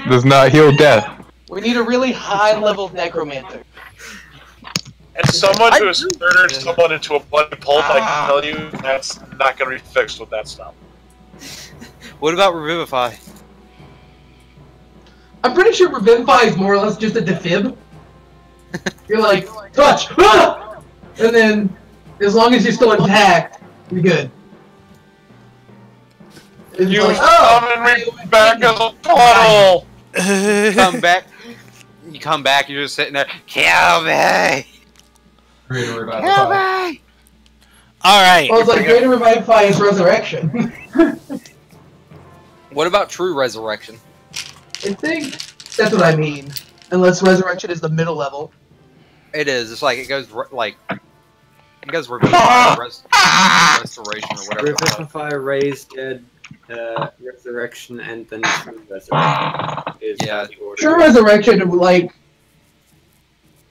Speaker 3: does not heal death.
Speaker 5: We need a really high-level necromancer.
Speaker 4: And someone who has murdered someone into a bloody pulp, I can tell you, that's not going to be fixed with that stuff.
Speaker 1: What about Revivify?
Speaker 5: I'm pretty sure Revivify is more or less just a defib. You're like, touch! Ah! And then, as long as you're still intact, you're good. It's
Speaker 4: You
Speaker 5: like,
Speaker 4: summon me back as a puddle!
Speaker 1: Come back. You come back, you're just sitting there. Kill me! Kill me!
Speaker 2: Alright.
Speaker 5: well, it's like Greater Revivify is Resurrection.
Speaker 1: What about True Resurrection?
Speaker 5: I think that's what I mean. Unless Resurrection is the middle level.
Speaker 1: It is. It's like it goes Revivify, Restoration, or whatever.
Speaker 6: Revivify, Raise Dead, Resurrection, and then True Resurrection is the order.
Speaker 5: True Resurrection, like,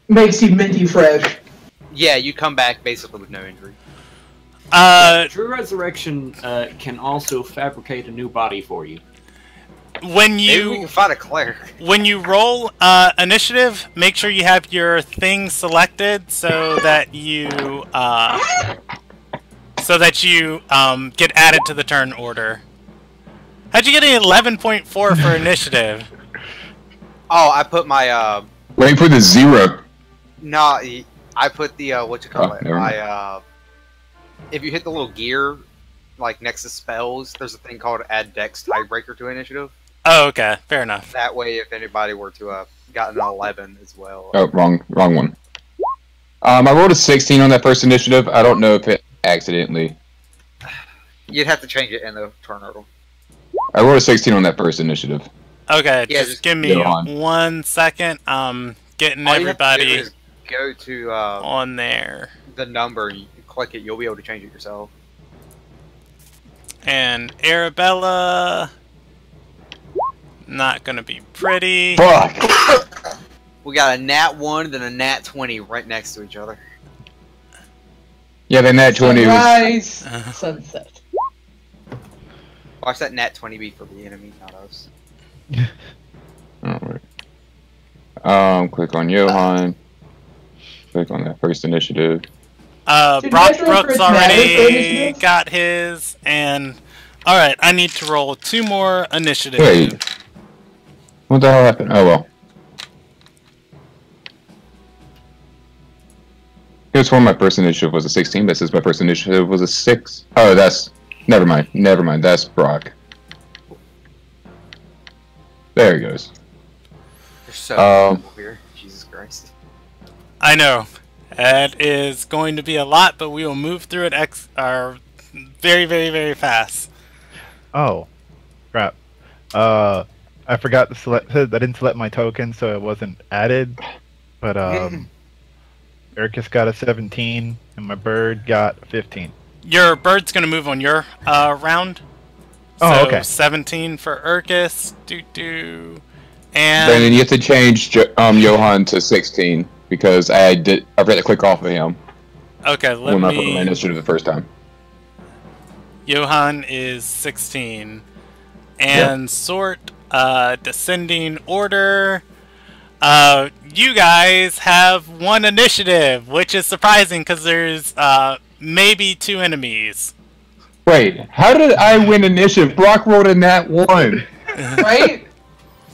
Speaker 5: makes you minty fresh.
Speaker 1: Yeah, you come back basically with no injury.
Speaker 6: True Resurrection can also fabricate a new body for you.
Speaker 2: When
Speaker 1: Maybe we can find a cleric.
Speaker 2: When you roll initiative, make sure you have your thing selected so that you get added to the turn order. How'd you get an 11.4 for initiative?
Speaker 1: Oh, I put my
Speaker 3: Wait for the 0.
Speaker 1: No, I put the what you call it?
Speaker 3: never mind.
Speaker 1: My if you hit the little gear like next to spells, there's a thing called add dex tiebreaker to initiative.
Speaker 2: Oh, okay, fair enough.
Speaker 1: That way, if anybody were to gotten an 11 as well.
Speaker 3: Oh, wrong one. I rolled a 16 on that first initiative. I don't know if it accidentally.
Speaker 1: You'd have to change it in the turn order.
Speaker 3: I rolled a 16 on that first initiative.
Speaker 2: Okay,
Speaker 1: Yeah,
Speaker 2: just give me
Speaker 3: go on.
Speaker 2: 1 second. Getting
Speaker 1: All you have to do
Speaker 2: everybody
Speaker 1: is go to
Speaker 2: on there.
Speaker 1: the number, you click it, you'll be able to change it yourself.
Speaker 2: And Arabella, not gonna be pretty.
Speaker 3: Fuck!
Speaker 1: We got a nat 1 then a nat 20 right next to each other.
Speaker 3: Yeah, then that 20 was...
Speaker 8: Sunrise, sunset.
Speaker 1: Watch that nat 20 be for the enemy, not us.
Speaker 3: Alright. Click on Johan. Click on that first initiative.
Speaker 8: Dude,
Speaker 2: Brock
Speaker 8: natural
Speaker 2: Brooks
Speaker 8: crits matter for
Speaker 2: already
Speaker 8: initiative?
Speaker 2: got his, and alright, I need to roll 2 more initiative.
Speaker 3: Wait. What the hell happened? Oh well. Here's where my first initiative was a 16, but since my first initiative was a 6. Oh, that's... Never mind. That's Brock. There he goes.
Speaker 1: You're so weird. Jesus Christ.
Speaker 2: I know. That is going to be a lot, but we will move through it very, very, very fast.
Speaker 7: Oh, crap. I forgot to select. I didn't select my token, so it wasn't added. But Ericus got a 17, and my bird got a 15.
Speaker 2: Your bird's going to move on your round.
Speaker 7: Oh,
Speaker 2: So
Speaker 7: okay.
Speaker 2: 17 for Urkus. And
Speaker 3: Brandon, you have to change Johan to 16 because I forgot to click off of him
Speaker 2: okay, let
Speaker 3: when I put my
Speaker 2: me.
Speaker 3: initiative the first time.
Speaker 2: Johan is 16, and sort descending order. You guys have 1 initiative, which is surprising because there's maybe 2 enemies.
Speaker 3: Wait, how did I win initiative? Brock rolled in that 1.
Speaker 8: Right?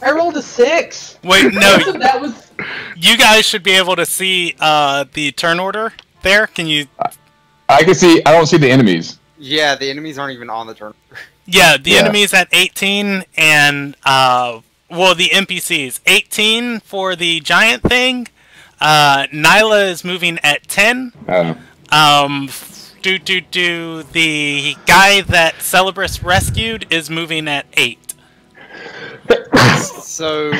Speaker 8: I rolled a 6.
Speaker 2: Wait, no,
Speaker 8: That was.
Speaker 2: you guys should be able to see the turn order there. Can you?
Speaker 3: I can see. I don't see the enemies.
Speaker 1: Yeah, the enemies aren't even on the turn.
Speaker 2: Yeah, the
Speaker 3: Yeah.
Speaker 2: enemies at 18, and well, the NPCs 18 for the giant thing. Nyla is moving at 10. The guy that Celebrus rescued is moving at 8.
Speaker 1: So,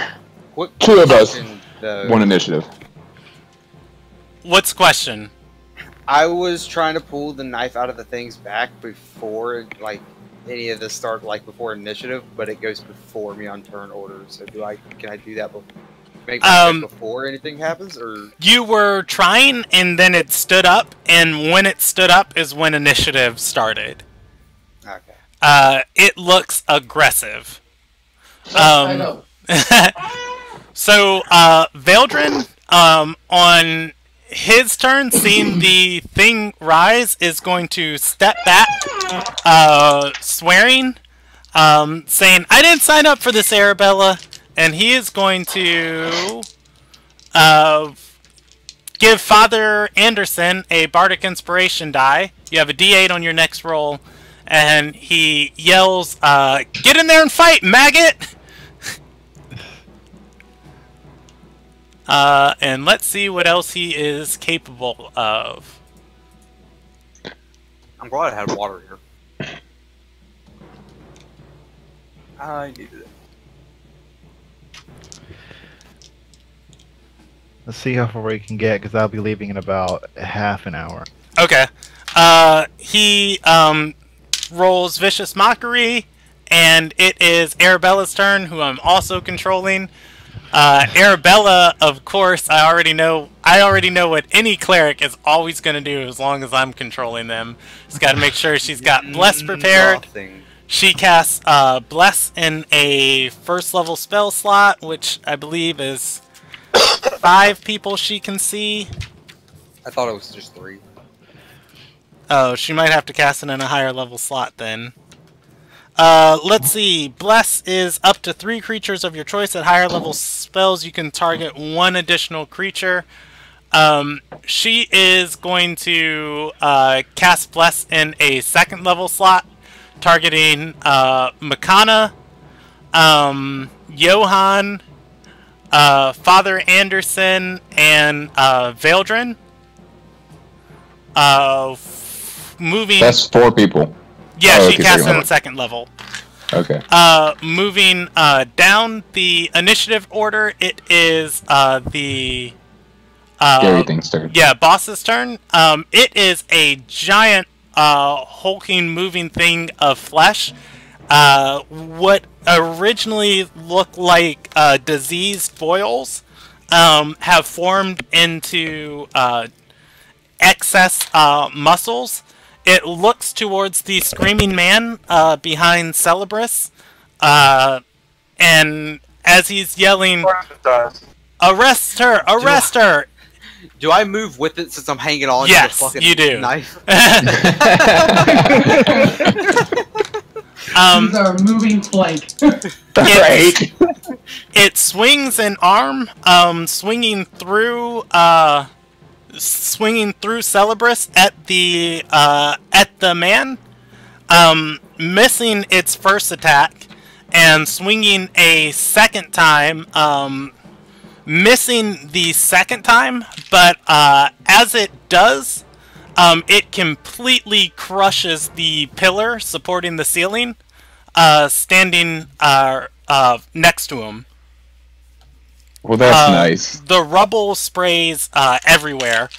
Speaker 1: what
Speaker 3: 2 of us.
Speaker 1: question, though?
Speaker 3: 1 initiative.
Speaker 2: What's the question?
Speaker 1: I was trying to pull the knife out of the thing's back before, like, any of this start, like, before initiative, but it goes before me on turn order. So, can I do that before? Make my check before anything happens, or
Speaker 2: You were trying, and then it stood up, and when it stood up is when initiative started.
Speaker 1: okay?
Speaker 2: It looks aggressive.
Speaker 8: I know.
Speaker 2: So, Veldrin, on his turn, seeing the thing rise, is going to step back, swearing, saying, I didn't sign up for this, Arabella, and he is going to give Father Anderson a Bardic Inspiration die. You have a D8 on your next roll, and he yells, get in there and fight, maggot! And let's see what else he is capable of.
Speaker 1: I'm glad I had water here. I needed it.
Speaker 7: Let's see how far we can get, because I'll be leaving in about half an hour.
Speaker 2: Okay. He rolls Vicious Mockery, and it is Arabella's turn, who I'm also controlling. Arabella, of course, I already know what any cleric is always going to do as long as I'm controlling them. Just got to make sure she's got Bless prepared.
Speaker 1: Nothing.
Speaker 2: She casts Bless in a first level spell slot, which I believe is 5 people she can see.
Speaker 1: I thought it was just 3.
Speaker 2: Oh, she might have to cast it in a higher level slot then. Let's see. Bless is up to 3 creatures of your choice. At higher level spells, you can target 1 additional creature. She is going to cast Bless in a 2nd level slot, targeting Makana, Johan, Father Anderson, and Veldrin. Moving.
Speaker 3: That's 4 people.
Speaker 2: Yeah,
Speaker 3: Oh,
Speaker 2: she
Speaker 3: okay,
Speaker 2: casts it in
Speaker 3: second
Speaker 2: 2nd level.
Speaker 3: Okay.
Speaker 2: Moving down the initiative order, it is the
Speaker 3: Scary thing's turn.
Speaker 2: yeah, boss's turn. It is a giant hulking moving thing of flesh. What originally looked like diseased boils have formed into excess muscles. It looks towards the screaming man behind Celebris, and as he's yelling, "Arrest her! Arrest her!"
Speaker 1: Do I move with it since I'm hanging on
Speaker 2: Yes,
Speaker 1: to the fucking
Speaker 2: you do.
Speaker 1: knife?
Speaker 5: These are moving flank.
Speaker 2: It swings an arm, swinging through Celebris at the man, missing its first attack, and swinging a second time, missing the second time, but as it does, it completely crushes the pillar supporting the ceiling, standing next to him.
Speaker 3: Well, that's nice.
Speaker 2: The rubble sprays everywhere.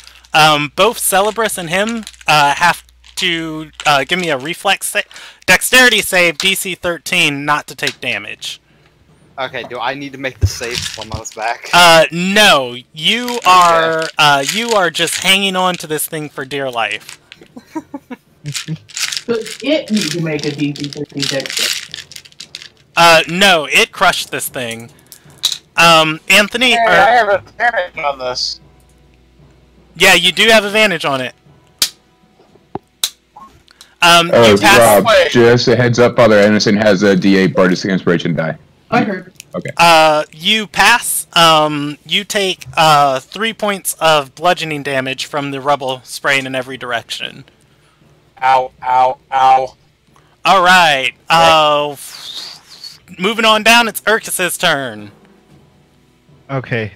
Speaker 2: Both Celebris and him have to give me a reflex dexterity save, DC 13, not to take damage.
Speaker 1: Okay, do I need to make the save while I'm on its back?
Speaker 2: No. You are just hanging on to this thing for dear life.
Speaker 5: Does it need to make a DC 13 dex?
Speaker 2: No, it crushed this thing. Anthony,
Speaker 4: Hey, I have advantage on this.
Speaker 2: yeah, you do have advantage on it.
Speaker 3: Oh,
Speaker 2: You pass,
Speaker 3: Rob, just a heads up, Father Anderson has a D8 Bardic Inspiration die.
Speaker 5: I heard.
Speaker 3: Okay.
Speaker 2: you pass, you take 3 points of bludgeoning damage from the rubble spraying in every direction.
Speaker 4: Ow, ow, ow.
Speaker 2: Alright, moving on down, it's Urkus's turn.
Speaker 7: Okay.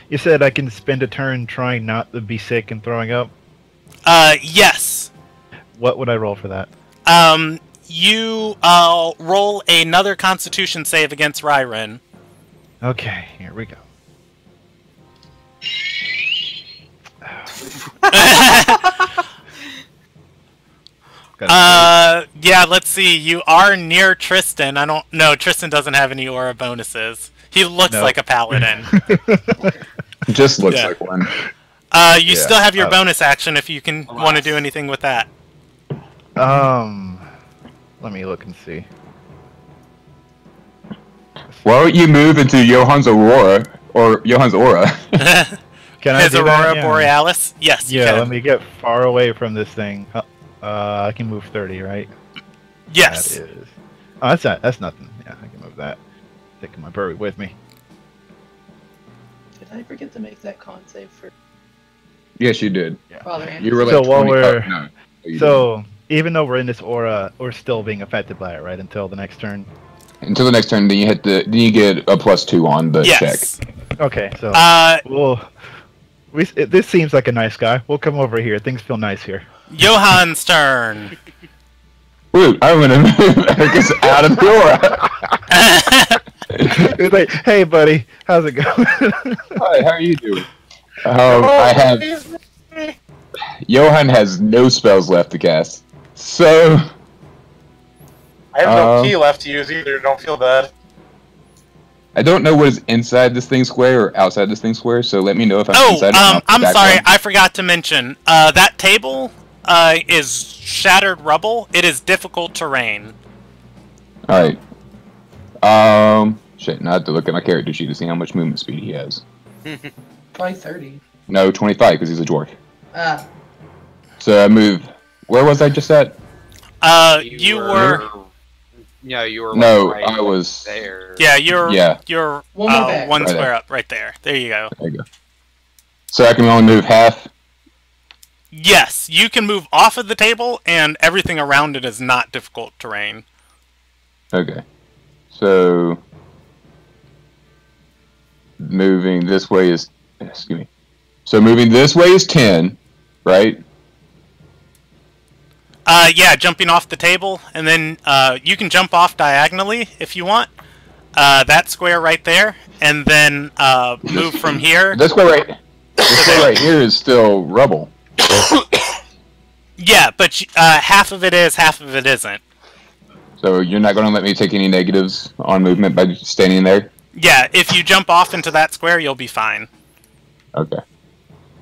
Speaker 7: You said I can spend a turn trying not to be sick and throwing up.
Speaker 2: Yes.
Speaker 7: What would I roll for that?
Speaker 2: You roll another Constitution save against Ryren.
Speaker 7: Okay, here we go.
Speaker 2: Yeah, let's see. You are near Tristan. I don't know. Tristan doesn't have any aura bonuses. He looks like a paladin.
Speaker 3: Just looks
Speaker 2: Yeah.
Speaker 3: like one.
Speaker 2: You still have your bonus action if you can want to do anything with that.
Speaker 7: Let me look and see.
Speaker 3: Why don't you move into Johan's Aurora, or Johan's Aura?
Speaker 7: Can I
Speaker 2: His
Speaker 7: do
Speaker 2: Aurora
Speaker 7: that? Yeah.
Speaker 2: Borealis? Yes, you
Speaker 7: Yeah,
Speaker 2: can.
Speaker 7: let me get far away from this thing. I can move 30, right?
Speaker 2: Yes.
Speaker 7: That is. Oh, that's nothing. Yeah, I can move that. Taking my bird with me.
Speaker 5: Did I forget to make that con save for
Speaker 3: Yes, you did.
Speaker 5: Father Anderson?
Speaker 3: You were like
Speaker 7: So while
Speaker 3: 20
Speaker 7: we're-
Speaker 3: no, you
Speaker 7: So, even though we're in this aura, we're still being affected by it, right? Until the next turn.
Speaker 3: didn't. Until the next turn, then you get a +2 on the
Speaker 2: Yes.
Speaker 3: check.
Speaker 7: Okay, so
Speaker 2: Uh,
Speaker 7: this seems like a nice guy. We'll come over here. Things feel nice here.
Speaker 2: Johan's turn.
Speaker 3: Woo! I'm gonna move Ericus out of the aura.
Speaker 7: It's like, hey, buddy, how's it going?
Speaker 3: Hi, how are you doing? I have. Johan has no spells left to cast, so
Speaker 4: I have no key left to use either, don't feel bad.
Speaker 3: I don't know what is inside this thing square or outside this thing square. So let me know if I'm
Speaker 2: Oh,
Speaker 3: inside. or not.
Speaker 2: I'm
Speaker 3: Back
Speaker 2: sorry,
Speaker 3: one.
Speaker 2: I forgot to mention that table is shattered rubble. It is difficult terrain.
Speaker 3: Alright. Shit, now I have to look at my character sheet to see how much movement speed he has.
Speaker 8: Probably 30.
Speaker 3: No, 25, because he's a dwarf.
Speaker 8: Ah.
Speaker 3: So I move... Where was I just at?
Speaker 2: You were...
Speaker 1: Yeah, you were.
Speaker 3: No,
Speaker 1: like, right
Speaker 3: I was...
Speaker 1: there.
Speaker 2: Yeah, you're
Speaker 8: One more back.
Speaker 2: one
Speaker 3: Right
Speaker 2: square
Speaker 3: there.
Speaker 2: up, right there. There you go.
Speaker 3: There you go. So I can only move half?
Speaker 2: Yes, you can move off of the table, and everything around it is not difficult terrain.
Speaker 3: Okay. So... Moving this way is... Excuse me. So moving this way is 10, right?
Speaker 2: Yeah, jumping off the table, and then you can jump off diagonally if you want. That square right there, and then move from here.
Speaker 3: This square right here is still rubble.
Speaker 2: Yeah, but half of it is, half of it isn't.
Speaker 3: So you're not going to let me take any negatives on movement by standing there?
Speaker 2: Yeah, if you jump off into that square, you'll be fine.
Speaker 3: Okay.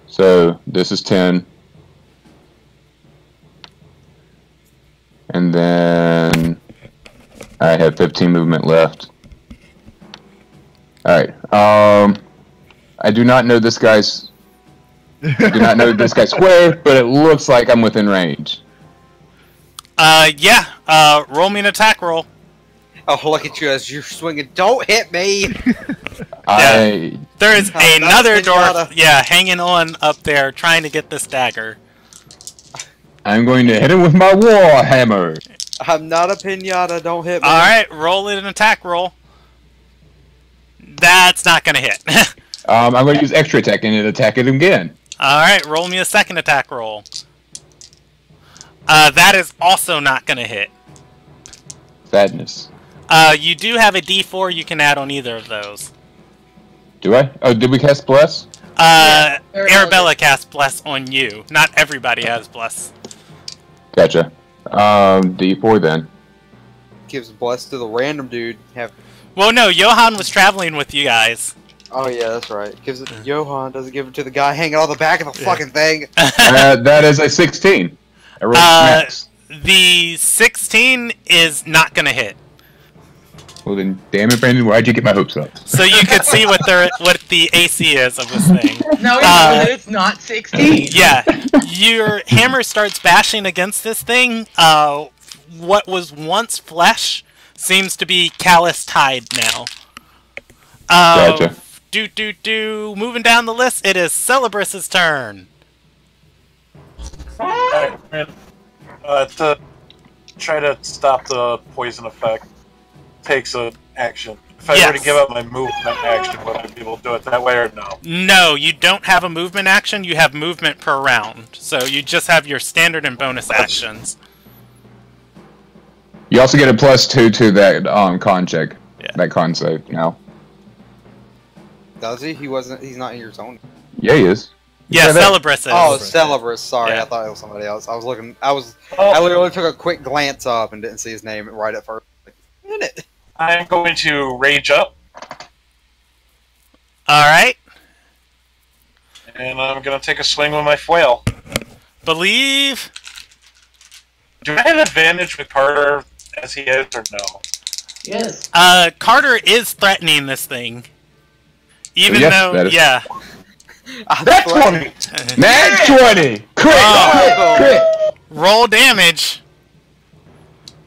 Speaker 3: So this is 10. And then I have 15 movement left. Alright. I do not know this guy's square, but it looks like I'm within range.
Speaker 2: Yeah, roll me an attack roll.
Speaker 1: Oh, look at you as you're swinging. Don't hit me!
Speaker 2: There is
Speaker 1: I'm not
Speaker 2: another
Speaker 1: a
Speaker 2: dwarf,
Speaker 1: pinata.
Speaker 2: hanging on up there, trying to get this dagger.
Speaker 3: I'm going to hit him with my war hammer.
Speaker 1: I'm not a pinata. Don't hit me.
Speaker 2: Alright, roll it an attack roll. That's not gonna hit.
Speaker 3: I'm going to use extra attack and attack it again.
Speaker 2: Alright, roll me a second attack roll. That is also not gonna hit.
Speaker 3: Sadness.
Speaker 2: You do have a D4 you can add on either of those.
Speaker 3: Do I? Oh, did we cast Bless?
Speaker 2: Arabella casts Bless on you. Not everybody has Bless.
Speaker 3: Gotcha. D4 then.
Speaker 1: Gives bless to the random dude.
Speaker 2: Well, no, Johan was traveling with you guys.
Speaker 1: Oh yeah, that's right. Gives it to Johan. Doesn't give it to the guy hanging on the back of the fucking thing.
Speaker 3: That is a 16. I rolled max.
Speaker 2: The 16 is not gonna hit.
Speaker 3: Well then, damn it, Brandon, why'd you get my hopes up?
Speaker 2: So you can see what the AC is of this thing.
Speaker 8: Now we know that it's not 16.
Speaker 2: Yeah, your hammer starts bashing against this thing. What was once flesh seems to be calloused hide now.
Speaker 3: Gotcha.
Speaker 2: Moving down the list, it is Celebrus's turn.
Speaker 4: To try to stop the poison effect takes an action. If I were to give up my movement action, would I be able to do it that way or no?
Speaker 2: No, you don't have a movement action, you have movement per round. So you just have your standard and bonus actions.
Speaker 3: You also get a +2 to that con check.
Speaker 2: Yeah.
Speaker 3: That con save now.
Speaker 1: Does he? He's not in your zone.
Speaker 3: Yeah, he is.
Speaker 2: Yeah,
Speaker 3: that-
Speaker 2: Celebrus is.
Speaker 1: Oh, Celebrus. Sorry,
Speaker 2: Yeah.
Speaker 1: I thought it was somebody else. I was looking. I literally took a quick glance up and didn't see his name right at first. Like, wait a minute.
Speaker 4: I'm going to rage up,
Speaker 2: Alright.
Speaker 4: and I'm going to take a swing with my flail.
Speaker 2: Believe.
Speaker 4: Do I have advantage with Carter as he is, or no?
Speaker 8: Yes.
Speaker 2: Carter is threatening this thing. Even
Speaker 3: Yes,
Speaker 2: though,
Speaker 3: that is-
Speaker 2: yeah.
Speaker 3: That's 20! Nat 20! Crit!
Speaker 2: Oh.
Speaker 3: Crit!
Speaker 2: Roll damage.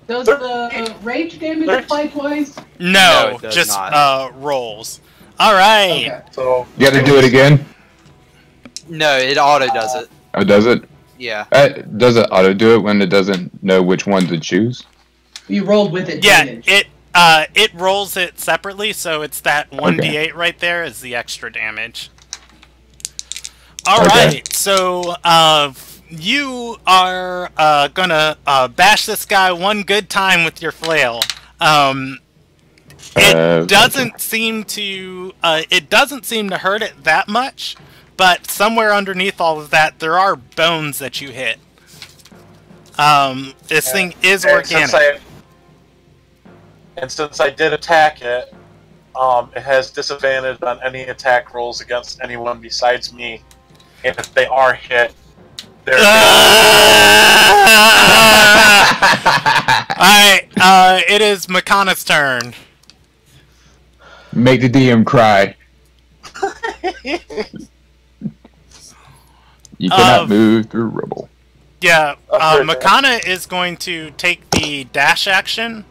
Speaker 8: Does the rage damage apply twice?
Speaker 2: No,
Speaker 1: it does
Speaker 2: just
Speaker 1: not.
Speaker 2: rolls. Alright.
Speaker 8: Okay.
Speaker 4: So
Speaker 3: You gotta do it again?
Speaker 1: No, it auto does it.
Speaker 3: Oh, does it?
Speaker 1: Yeah.
Speaker 3: Does it auto do it when it doesn't know which one to choose?
Speaker 8: You rolled with it.
Speaker 2: Yeah,
Speaker 8: damage.
Speaker 2: it rolls it separately, so it's that 1d8 right there is the extra damage. Alright,
Speaker 3: Okay.
Speaker 2: so you are gonna bash this guy one good time with your flail. It doesn't seem to hurt it that much, but somewhere underneath all of that there are bones that you hit. This thing is organic.
Speaker 4: And since I did attack it, it has disadvantage on any attack rolls against anyone besides me. And if they are hit, There.
Speaker 2: Alright, it is Makana's turn.
Speaker 3: Make the DM cry. You cannot move through rubble.
Speaker 2: Yeah, Makana is going to take the dash action.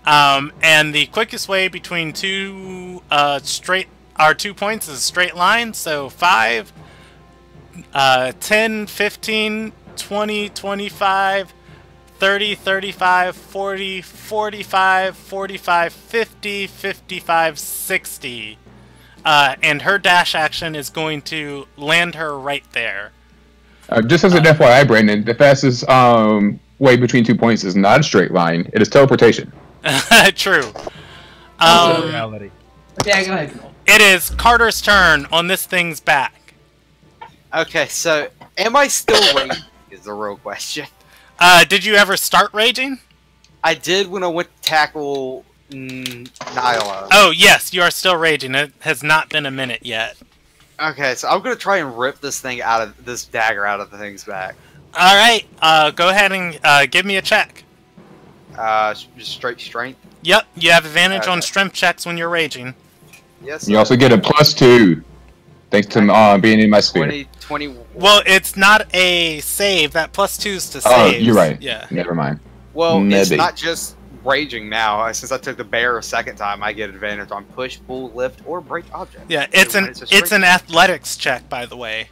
Speaker 2: And the quickest way between two 2 points is a straight line, so 5, 10, 15, 20, 25, 30, 35, 40, 45, 45, 50, 55, 60. And her dash action is going to land her right there.
Speaker 3: Just as an FYI, Brandon, the fastest way between 2 points is not a straight line. It is teleportation.
Speaker 2: True.
Speaker 7: Reality.
Speaker 5: Diagonal.
Speaker 2: It is Carter's turn on this thing's back.
Speaker 1: Okay, so am I still raging? Is the real question.
Speaker 2: Did you ever start raging?
Speaker 1: I did when I went to tackle Nyla.
Speaker 2: Oh, yes, you are still raging. It has not been a minute yet.
Speaker 1: Okay, so I'm gonna try and rip this dagger out of the thing's back.
Speaker 2: All right, go ahead and give me a check.
Speaker 1: Just straight strength.
Speaker 2: Yep, you have advantage on
Speaker 1: Okay.
Speaker 2: strength checks when you're raging.
Speaker 1: Yes.
Speaker 3: You also get a +2, thanks to being in my sphere.
Speaker 1: 20.
Speaker 2: Well, it's not a save. That +2's to save.
Speaker 3: Oh, you're right.
Speaker 2: Yeah.
Speaker 3: Never mind.
Speaker 1: Well, it's
Speaker 3: Maybe.
Speaker 1: not just raging now. Since I took the bear a second time, I get advantage on push, pull, lift, or break objects.
Speaker 2: Yeah, it's an athletics check, by the way.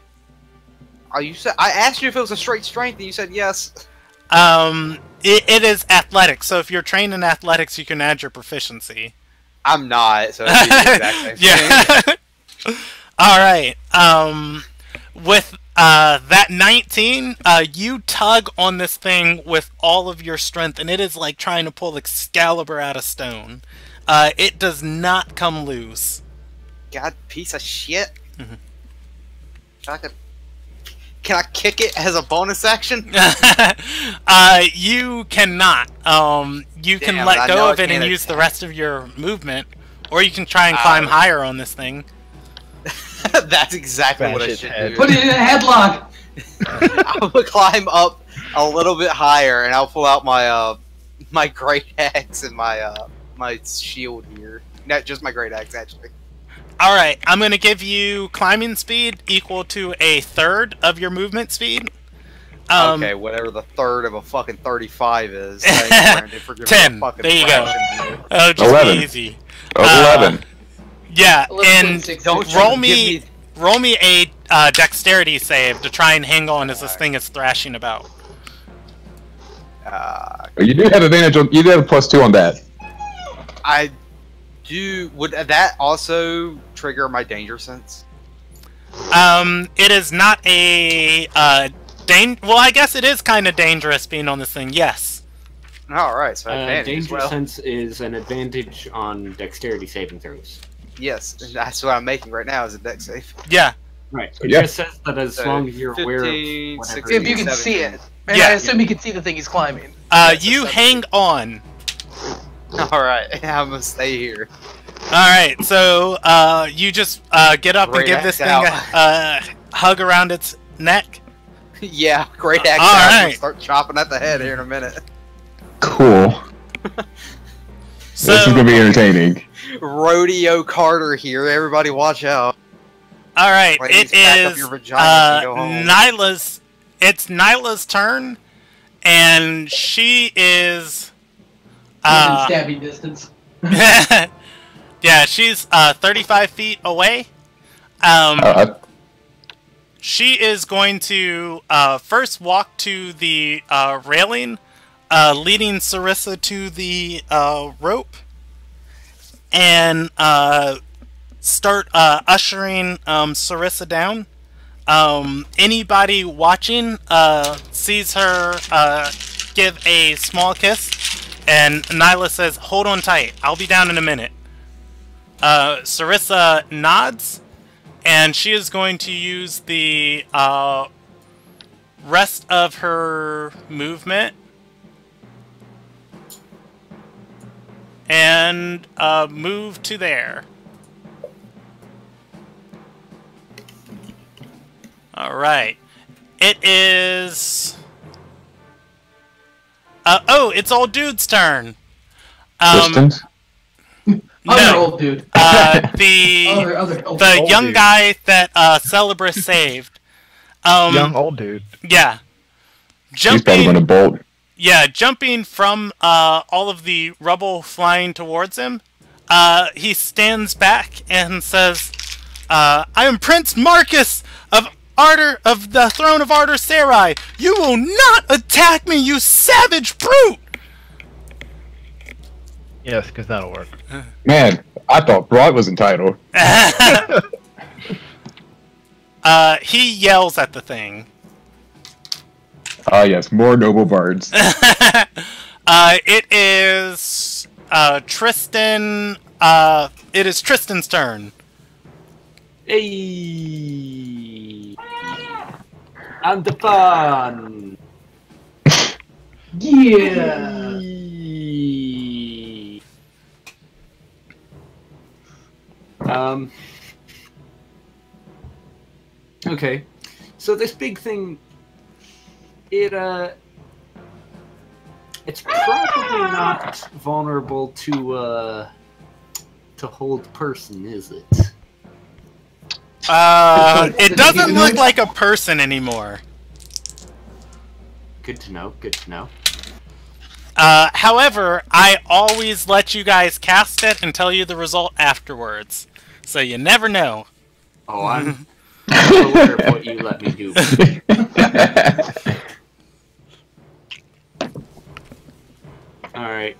Speaker 1: Oh, you said I asked you if it was a straight strength, and you said yes.
Speaker 2: It is athletics. So if you're trained in athletics, you can add your proficiency.
Speaker 1: I'm not, so it'd be the exact same thing.
Speaker 2: Yeah. All right. With that 19, you tug on this thing with all of your strength, and it is like trying to pull Excalibur out of stone. It does not come loose.
Speaker 1: God, piece of shit.
Speaker 2: Mhm.
Speaker 1: Can I kick it as a bonus action?
Speaker 2: You cannot. You can
Speaker 1: Damn,
Speaker 2: let
Speaker 1: I
Speaker 2: go
Speaker 1: know
Speaker 2: of
Speaker 1: I
Speaker 2: it and
Speaker 1: can't
Speaker 2: use the rest of your movement, or you can try and climb higher on this thing.
Speaker 1: That's exactly
Speaker 7: Smash
Speaker 1: what I
Speaker 7: its
Speaker 1: should
Speaker 7: head.
Speaker 1: do.
Speaker 5: Put it in a headlock.
Speaker 1: I will climb up a little bit higher, and I'll pull out my my great axe and my my shield here. Not just my great axe, actually.
Speaker 2: All right, I'm going to give you climbing speed equal to a third of your movement speed.
Speaker 1: Okay, whatever the third of a fucking 35 is. Thanks, Brandon, for giving me a
Speaker 2: 10.
Speaker 1: fucking
Speaker 2: There you go.
Speaker 1: fraction view.
Speaker 2: Oh, just
Speaker 3: 11.
Speaker 2: be easy.
Speaker 3: 11.
Speaker 2: Yeah, and
Speaker 5: 11.6.
Speaker 1: Don't
Speaker 2: roll
Speaker 1: give
Speaker 2: me roll me a dexterity save to try and hang on as this thing is thrashing about.
Speaker 3: You do have advantage on. You do have a +2 on that.
Speaker 1: I do. Would that also trigger my danger sense?
Speaker 2: It is not a well, I guess it is kind of dangerous being on this thing. Yes.
Speaker 1: All right, so advantage as
Speaker 6: Danger
Speaker 1: well.
Speaker 6: sense is an advantage on dexterity saving throws.
Speaker 1: Yes, that's what I'm making right now is a dex save.
Speaker 2: Yeah.
Speaker 6: Right. It
Speaker 3: Yeah.
Speaker 6: just says that as
Speaker 1: So,
Speaker 6: long as you're aware of
Speaker 1: 15,
Speaker 6: whatever.
Speaker 1: 16,
Speaker 5: If you can see it. And
Speaker 2: Yeah.
Speaker 5: I assume you can see the thing he's climbing.
Speaker 2: You hang on.
Speaker 1: All right, I'm gonna stay here.
Speaker 2: All right, so you just get up and
Speaker 1: Great
Speaker 2: give this
Speaker 1: axe
Speaker 2: thing a hug around its neck.
Speaker 1: Yeah, great axe.
Speaker 2: All
Speaker 1: out.
Speaker 2: right.
Speaker 1: Start chopping at the head here in a minute.
Speaker 3: Cool.
Speaker 2: So,
Speaker 3: This is gonna be entertaining.
Speaker 1: Rodeo Carter here. Everybody, watch out.
Speaker 2: all right,
Speaker 1: Ladies,
Speaker 2: it
Speaker 1: pack up
Speaker 2: is
Speaker 1: your vaginas and go home.
Speaker 2: Nyla's. It's Nyla's turn, and she is.
Speaker 5: Within stabbing distance.
Speaker 2: Yeah, she's 35 feet away. She is going to first walk to the railing, leading Sarissa to the rope, and start ushering Sarissa down. Anybody watching sees her give a small kiss, and Nyla says, "Hold on tight, I'll be down in a minute." Sarissa nods, and she is going to use the rest of her movement and move to there. Alright. It is... oh, it's old dude's turn.
Speaker 3: Distance?
Speaker 8: Other old dude.
Speaker 2: The
Speaker 8: old
Speaker 2: young
Speaker 7: dude.
Speaker 2: guy that Celebris saved.
Speaker 7: Young old dude.
Speaker 2: Yeah.
Speaker 3: He's probably going to bolt.
Speaker 2: Yeah, jumping from all of the rubble flying towards him, he stands back and says, I am Prince Marcus of the throne of Arter Sarai. You will not attack me, you savage brute!
Speaker 7: Yes, because that'll work.
Speaker 3: Man, I thought Broad was entitled.
Speaker 2: He yells at the thing.
Speaker 3: Ah, yes, more noble bards.
Speaker 2: It is Tristan. It is Tristan's turn.
Speaker 6: Hey! And the fun!
Speaker 8: Yeah.
Speaker 6: Okay. So this big thing, it's probably not vulnerable to hold person, is it?
Speaker 2: It doesn't look like a person anymore.
Speaker 6: Good to know, good to know.
Speaker 2: However, I always let you guys cast it and tell you the result afterwards. So you never know.
Speaker 6: Oh, I'm aware of what you let me do. Alright,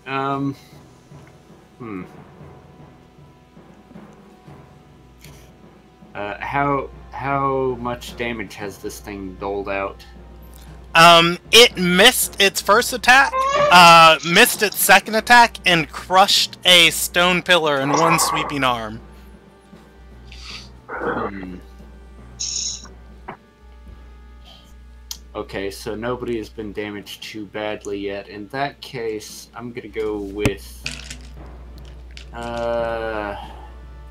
Speaker 6: how much damage has this thing doled out?
Speaker 2: It missed its first attack, missed its second attack, and crushed a stone pillar in one sweeping arm.
Speaker 6: Okay, so nobody has been damaged too badly yet. In that case, I'm gonna go with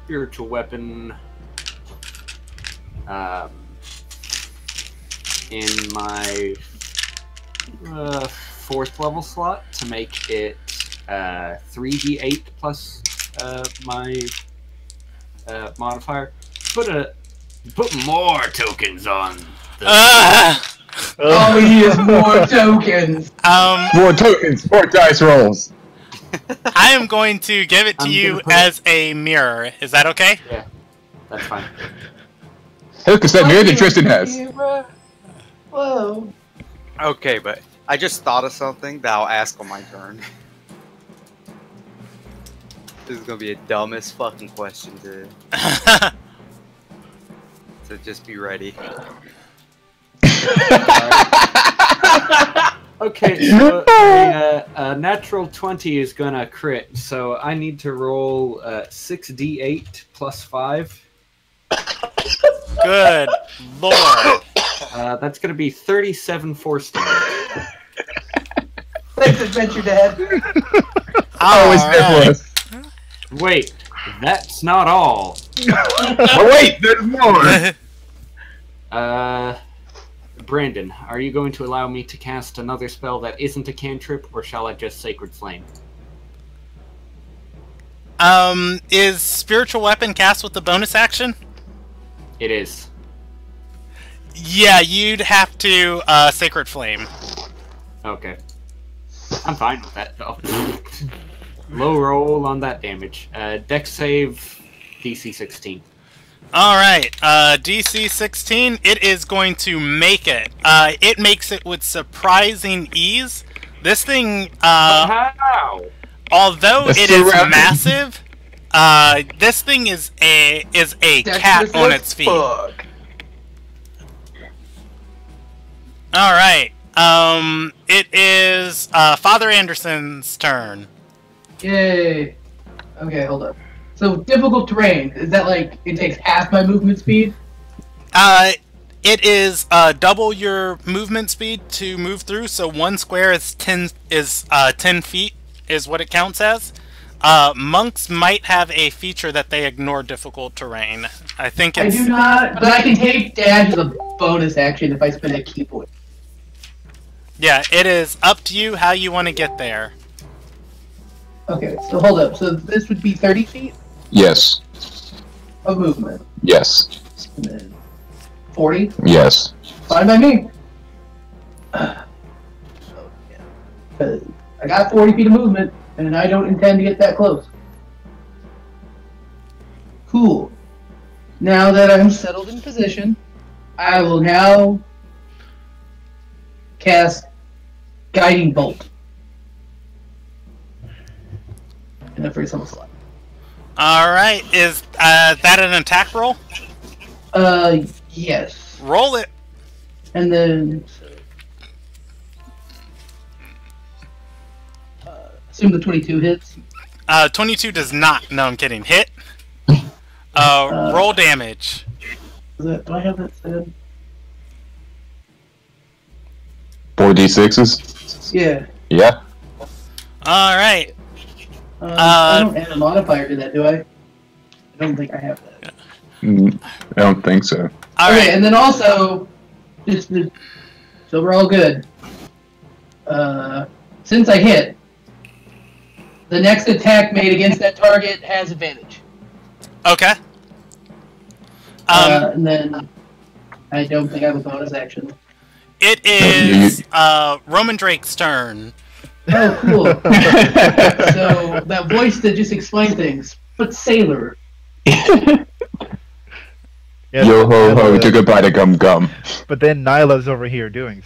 Speaker 6: spiritual weapon in my 4th level slot to make it 3d8 plus my modifier. Put more tokens on.
Speaker 8: Oh, he has more tokens.
Speaker 3: More tokens, more dice rolls.
Speaker 2: I am going to give it to you as a mirror. Is that okay?
Speaker 6: Yeah, that's fine.
Speaker 3: Look, it's that mirror that Tristan has.
Speaker 8: Whoa.
Speaker 1: Okay, but I just thought of something that I'll ask on my turn. This is gonna be a dumbest fucking question, dude. So just be ready.
Speaker 6: Okay, so a natural 20 is gonna crit, so I need to roll 6d8 plus 5.
Speaker 2: Good lord.
Speaker 6: That's gonna be 37 force damage.
Speaker 8: Thanks, Adventure Dad.
Speaker 2: Alright.
Speaker 6: Wait, that's not all.
Speaker 3: Oh wait, there's more!
Speaker 6: Brandon, are you going to allow me to cast another spell that isn't a cantrip, or shall I just Sacred Flame?
Speaker 2: Is Spiritual Weapon cast with the bonus action?
Speaker 6: It is.
Speaker 2: Yeah, you'd have to, Sacred Flame.
Speaker 6: Okay. I'm fine with that, though. Low roll on that damage. Dex save, DC 16.
Speaker 2: Alright, DC 16, it is going to make it. It makes it with surprising ease. This thing,
Speaker 6: How?
Speaker 2: although
Speaker 3: That's
Speaker 2: it
Speaker 3: so
Speaker 2: is
Speaker 3: rapid.
Speaker 2: massive, this thing is a cat on its feet.
Speaker 8: Fuck.
Speaker 2: Alright, it is, Father Anderson's turn.
Speaker 8: Yay. Okay, hold up. So, difficult terrain, is that like, it takes half my movement speed?
Speaker 2: It is, double your movement speed to move through, so one square is 10 feet, is what it counts as. Monks might have a feature that they ignore difficult terrain. I think it's...
Speaker 8: I do not, but I can take Dad to the
Speaker 5: bonus action if I spend a key point?
Speaker 2: Yeah, it is up to you how you want to get there.
Speaker 5: Okay, so hold up. So this would be 30 feet
Speaker 3: Yes.
Speaker 5: of movement.
Speaker 3: Yes.
Speaker 5: And then 40?
Speaker 3: Yes.
Speaker 5: Fine by me. I got 40 feet of movement, and I don't intend to get that close. Cool. Now that I'm settled in position, I will now cast Guiding Bolt in the first level slot.
Speaker 2: Alright, is that an attack roll?
Speaker 5: Yes.
Speaker 2: Roll it.
Speaker 5: And then assume the 22 hits.
Speaker 2: 22 does not. No, I'm kidding. Hit. Roll damage.
Speaker 5: Do I have that said?
Speaker 3: 4d6s?
Speaker 5: Yeah.
Speaker 3: Yeah.
Speaker 2: Alright.
Speaker 5: I don't add a modifier to that, do I? I don't think I have that.
Speaker 3: I don't think so.
Speaker 2: Alright.
Speaker 5: And then also, so we're all good. Since I hit, the next attack made against that target has advantage.
Speaker 2: Okay.
Speaker 5: And then I don't think I have a bonus action.
Speaker 2: It is Roman Drake's turn.
Speaker 5: Oh, cool. So that voice that just explained things, but sailor.
Speaker 7: Yes,
Speaker 3: Yo ho ho, took a bite of gum gum.
Speaker 7: But then Nyla's over here doing.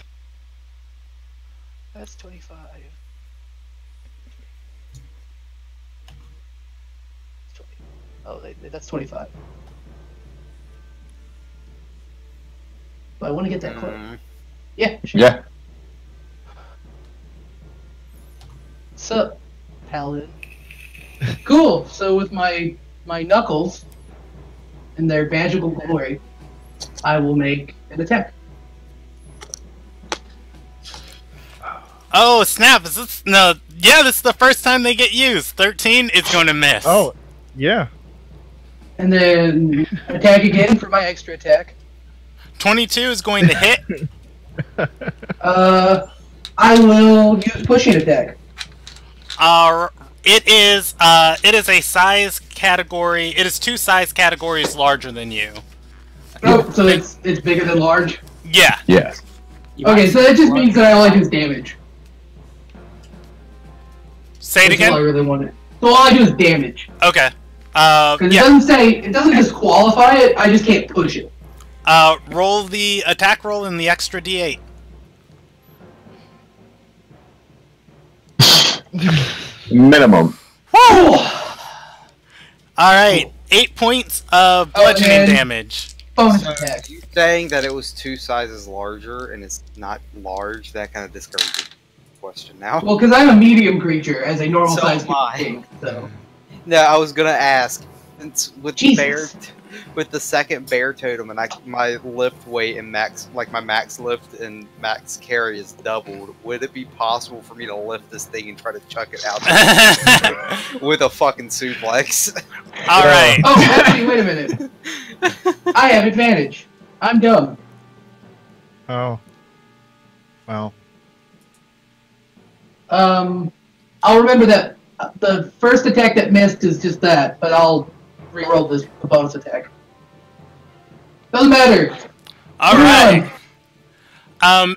Speaker 5: That's 25. Oh, that's 25. But I want to get that close. Yeah, sure.
Speaker 3: Yeah.
Speaker 5: Sup, Paladin? Cool. So with my knuckles and their magical glory, I will make an attack.
Speaker 2: Oh, snap. Is this... No. Yeah, this is the first time they get used. 13 is going to miss.
Speaker 7: Oh, yeah.
Speaker 5: And then attack again for my extra attack.
Speaker 2: 22 is going to hit.
Speaker 5: I will use pushing attack.
Speaker 2: It is a size category. It is 2 size categories larger than you.
Speaker 5: Oh, so it's bigger than large?
Speaker 2: Yeah.
Speaker 3: Yes.
Speaker 5: Okay, so that just means that I only do damage.
Speaker 2: Say it
Speaker 5: That's all I
Speaker 2: again?
Speaker 5: really wanted. So all I do is damage.
Speaker 2: Okay.
Speaker 5: Because
Speaker 2: Yeah.
Speaker 5: it doesn't disqualify it, I just can't push it.
Speaker 2: Roll the attack roll and the extra d8.
Speaker 3: Minimum.
Speaker 2: Woo! Alright, 8 points of bludgeoning
Speaker 5: man.
Speaker 2: damage.
Speaker 5: Bonus attack.
Speaker 1: You saying that it was 2 sizes larger and it's not large, that kind of discourages the question now.
Speaker 5: Well, because I'm a medium creature as a normal
Speaker 1: So
Speaker 5: sized
Speaker 1: am I.
Speaker 5: king, so.
Speaker 1: No, I was gonna ask. Since with the
Speaker 5: Jesus.
Speaker 1: with the second bear totem, and my lift weight and my max lift and max carry is doubled. Would it be possible for me to lift this thing and try to chuck it out with a fucking suplex?
Speaker 2: Alright.
Speaker 5: Oh, actually, wait a minute. I have advantage. I'm dumb.
Speaker 7: Oh. Well.
Speaker 5: I'll remember that the first attack that missed is just that, but I'll reroll this bonus attack. Doesn't matter.
Speaker 2: Alright.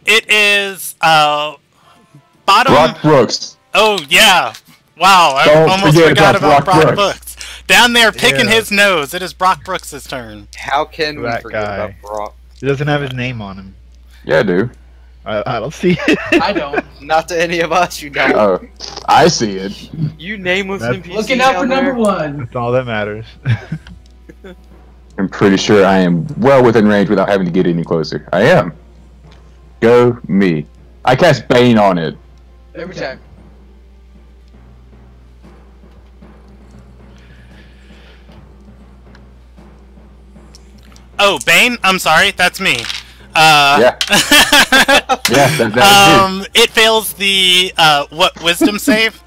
Speaker 2: It is, bottom...
Speaker 3: Brock Brooks.
Speaker 2: Oh, yeah. Wow, I
Speaker 3: Don't
Speaker 2: almost
Speaker 3: forget
Speaker 2: forgot
Speaker 3: about
Speaker 2: about Brock
Speaker 3: Brock
Speaker 2: Brooks. Down there picking
Speaker 7: Yeah.
Speaker 2: his nose. It is Brock Brooks' turn.
Speaker 1: How can we
Speaker 7: That
Speaker 1: forget
Speaker 7: guy.
Speaker 1: about Brock?
Speaker 7: He doesn't have his name on him.
Speaker 3: Yeah, dude.
Speaker 7: I don't see it.
Speaker 5: I don't.
Speaker 1: Not to any of us, you don't.
Speaker 3: Oh, I see it.
Speaker 1: You nameless
Speaker 7: That's-
Speaker 1: NPC
Speaker 5: Looking out for
Speaker 1: down there.
Speaker 5: number one.
Speaker 7: That's all that matters.
Speaker 3: I'm pretty sure I am well within range without having to get any closer. I am. Go me. I cast Bane on it.
Speaker 5: Every time.
Speaker 2: Oh, Bane? I'm sorry, that's me.
Speaker 3: Yeah. Yeah, that
Speaker 2: It fails the, what, wisdom save?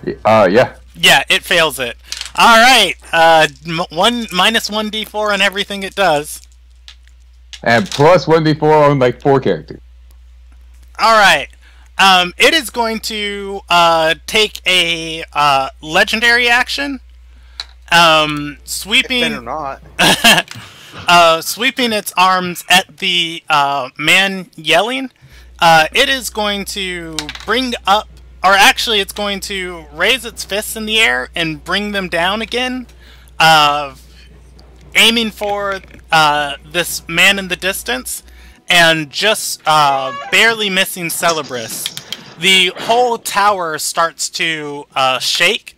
Speaker 3: is it. Yeah.
Speaker 2: Yeah, it fails it. Alright, -1 d4 on everything it does.
Speaker 3: And plus 1d4 on like 4 characters.
Speaker 2: Alright. It is going to take a legendary action. Sweeping
Speaker 1: or not.
Speaker 2: Sweeping its arms at the man yelling. It is going to bring up, or actually it's going to raise its fists in the air and bring them down again, aiming for this man in the distance, and just barely missing Celebris. The whole tower starts to shake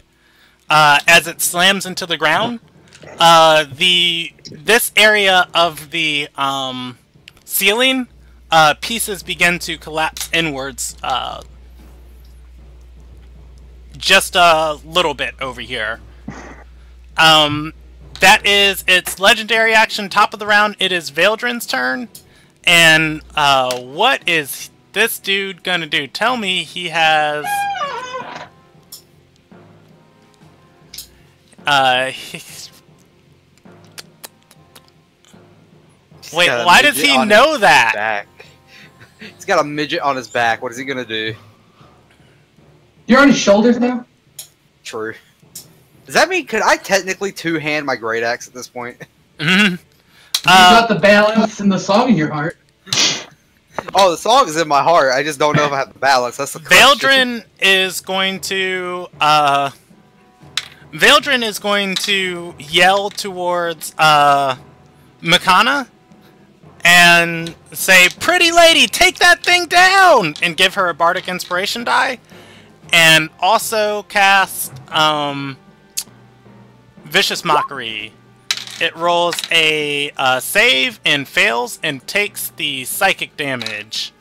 Speaker 2: as it slams into the ground. This area of the ceiling, pieces begin to collapse inwards just a little bit over here. That is its legendary action. Top of the round, it is Veldrin's turn. And what is this dude gonna do? Tell me he has... Wait, why does he know that?
Speaker 1: Back. He's got a midget on his back. What is he gonna do?
Speaker 5: You're on his shoulders now?
Speaker 1: True. Does that mean, could I technically two-hand my great axe at this point?
Speaker 2: Mm-hmm.
Speaker 5: You got the balance and the song in your heart.
Speaker 1: Oh, the song is in my heart. I just don't know if I have the balance. That's the question.
Speaker 2: Veldrin is going to yell towards Makana and say, "Pretty lady, take that thing down!" and give her a bardic inspiration die, and also cast Vicious Mockery. It rolls a save and fails and takes the psychic damage.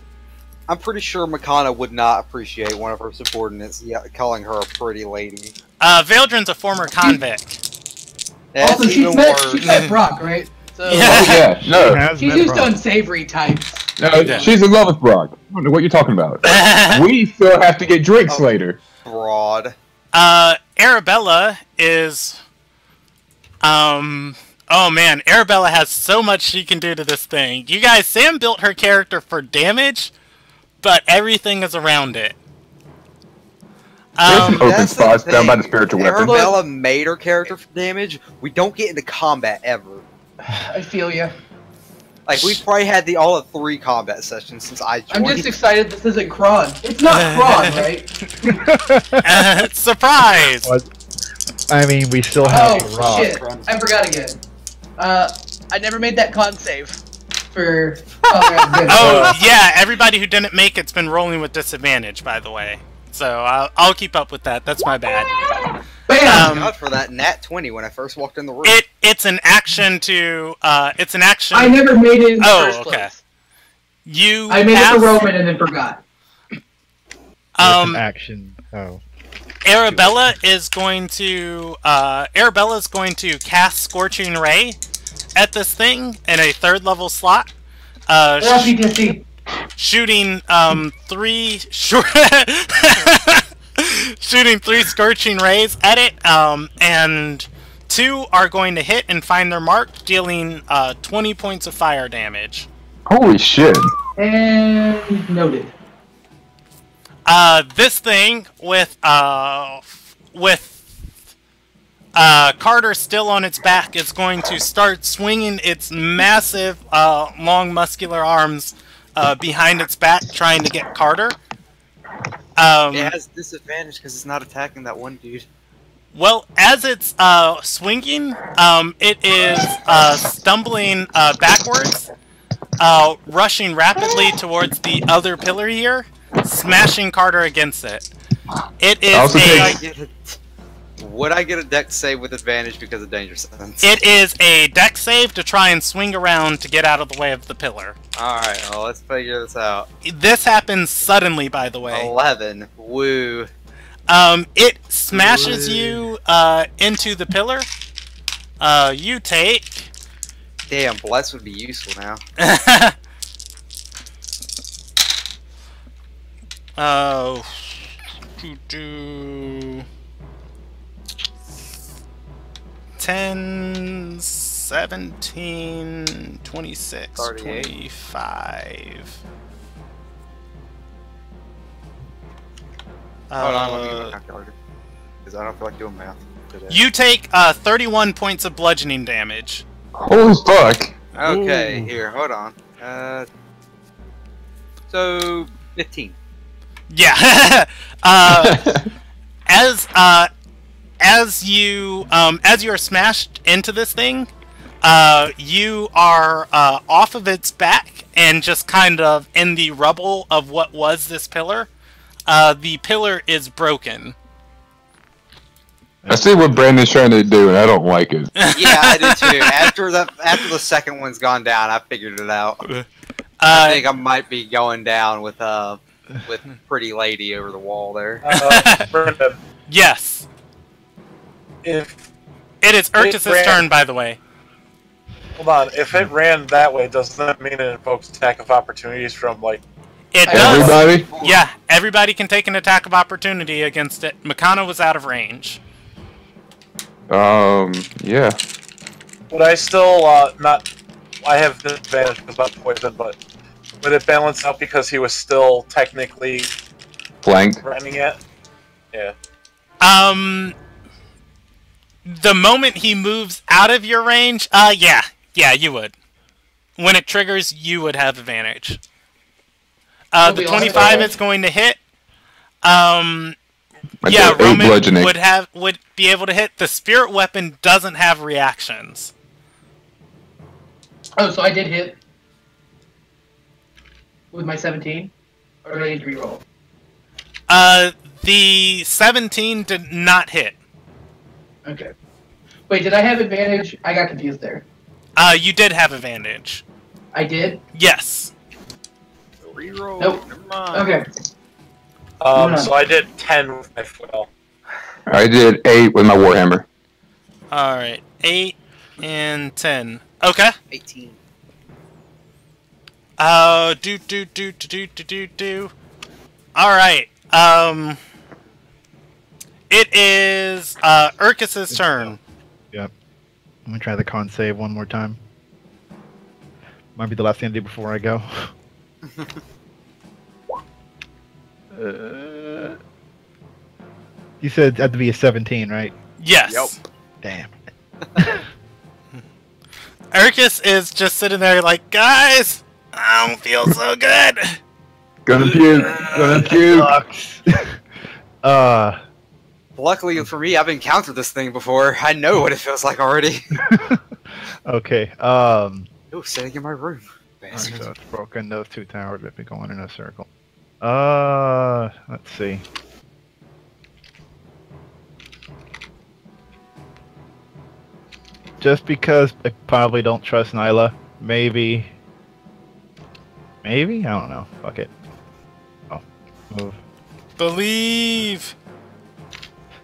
Speaker 1: I'm pretty sure Makana would not appreciate one of her subordinates calling her a pretty lady.
Speaker 2: Veldrin's a former convict.
Speaker 1: That's
Speaker 5: Also, she's
Speaker 1: even
Speaker 5: met
Speaker 1: worse.
Speaker 5: Brock, right? So
Speaker 3: Oh, yeah, no.
Speaker 5: she's used to unsavory types.
Speaker 3: No, she's in love with Brock. I don't know what you're talking about. We still have to get drinks later.
Speaker 1: Broad.
Speaker 2: Arabella is... Oh man, Arabella has so much she can do to this thing. You guys, Sam built her character for damage, but everything is around it.
Speaker 3: There's some open
Speaker 1: That's the
Speaker 3: spots down by the
Speaker 1: thing.
Speaker 3: spiritual weapon.
Speaker 1: Arabella made her character for damage. We don't get into combat ever.
Speaker 5: I feel you.
Speaker 1: Like, we've probably had all 3 combat sessions since I joined.
Speaker 5: I'm just excited this isn't Kron. It's not Kron, right?
Speaker 2: Surprise!
Speaker 7: I mean, we still have
Speaker 5: Oh,
Speaker 7: Rock.
Speaker 5: shit. I forgot again. I never made that con save for...
Speaker 2: Oh, yeah, everybody who didn't make it's been rolling with disadvantage, by the way. So, I'll keep up with that. That's my bad.
Speaker 5: Bam!
Speaker 1: God for that nat 20 when I first walked in the room.
Speaker 2: It's an action to... it's an action...
Speaker 5: I never made it in the first
Speaker 2: okay.
Speaker 5: place.
Speaker 2: I
Speaker 5: made it for Roman and then forgot.
Speaker 7: An action. Oh.
Speaker 2: Arabella is going to cast Scorching Ray at this thing in a 3rd level slot.
Speaker 5: PTSD.
Speaker 2: Shooting 3 shooting 3 Scorching Rays at it, and 2 are going to hit and find their mark, dealing 20 points of fire damage.
Speaker 3: Holy shit.
Speaker 5: And noted.
Speaker 2: This thing with Carter still on its back is going to start swinging its massive, long, muscular arms behind its back, trying to get Carter.
Speaker 1: It has disadvantage because it's not attacking that one dude.
Speaker 2: Well, as it's swinging, it is stumbling backwards, rushing rapidly towards the other pillar here, smashing Carter against it. It is
Speaker 1: Would I get a dex save with advantage because of danger sense?
Speaker 2: It is a dex save to try and swing around to get out of the way of the pillar.
Speaker 1: Alright, well, let's figure this out.
Speaker 2: This happens suddenly, by the way.
Speaker 1: 11. Woo.
Speaker 2: It smashes you into the pillar. You take...
Speaker 1: Damn, Bless would be useful now.
Speaker 2: Oh... 10, 17, 26,
Speaker 1: 38.
Speaker 2: 25.
Speaker 1: Hold on, let me get my calculator. Because I don't feel like doing math today.
Speaker 2: You take 31 points of bludgeoning damage.
Speaker 3: Holy fuck!
Speaker 1: Okay,
Speaker 7: Ooh.
Speaker 1: here, hold on. So 15.
Speaker 2: Yeah. As you are smashed into this thing, you are off of its back and just kind of in the rubble of what was this pillar. The pillar is broken.
Speaker 3: I see what Brandon's trying to do, and I don't like it.
Speaker 1: Yeah, I did too. After the second one's gone down, I figured it out. I think I might be going down with Pretty Lady over the wall there.
Speaker 4: Brendan,
Speaker 2: Yes.
Speaker 4: if
Speaker 2: It is Urkus's turn, by the way.
Speaker 4: hold on, if it ran that way, doesn't that mean it invokes attack of opportunities from like?
Speaker 2: It does.
Speaker 3: Everybody?
Speaker 2: Yeah, everybody can take an attack of opportunity against it. Makana was out of range.
Speaker 3: Yeah.
Speaker 4: Would I still not? I have disadvantage because I'm poisoned, but would it balance out because he was still technically
Speaker 3: Flanked.
Speaker 4: threatening it? Yeah.
Speaker 2: The moment he moves out of your range, yeah, you would. When it triggers, you would have advantage. The 25 is going to hit. Yeah, Roman would be able to hit. The spirit weapon doesn't have reactions.
Speaker 5: Oh, so I did hit with my 17, or did I need to reroll?
Speaker 2: The 17 did not hit.
Speaker 5: Okay. Wait, did I have advantage? I got confused there.
Speaker 2: You did have advantage.
Speaker 5: I did?
Speaker 2: Yes.
Speaker 1: Reroll.
Speaker 5: Nope.
Speaker 1: Never mind.
Speaker 5: Okay.
Speaker 4: So I did 10 with my foil.
Speaker 3: I did 8 with my Warhammer.
Speaker 2: Alright, 8 and 10. Okay.
Speaker 1: 18.
Speaker 2: Alright, it is, Urkus's turn.
Speaker 7: Yep. I'm gonna try the con save one more time. Might be the last thing to do before I go. You said it had to be a 17, right?
Speaker 2: Yes.
Speaker 1: Yep.
Speaker 7: Damn.
Speaker 2: Urkus is just sitting there like, guys, I don't feel so good.
Speaker 3: Gonna puke. Gonna puke.
Speaker 1: Luckily for me, I've encountered this thing before. I know what it feels like already.
Speaker 7: Okay.
Speaker 1: Oh, sitting in my room.
Speaker 7: Alright, so it's broken. Those two towers have been going in a circle. Let's see. Just because I probably don't trust Nyla, maybe. Maybe? I don't know. Fuck it. Oh, move.
Speaker 2: Believe.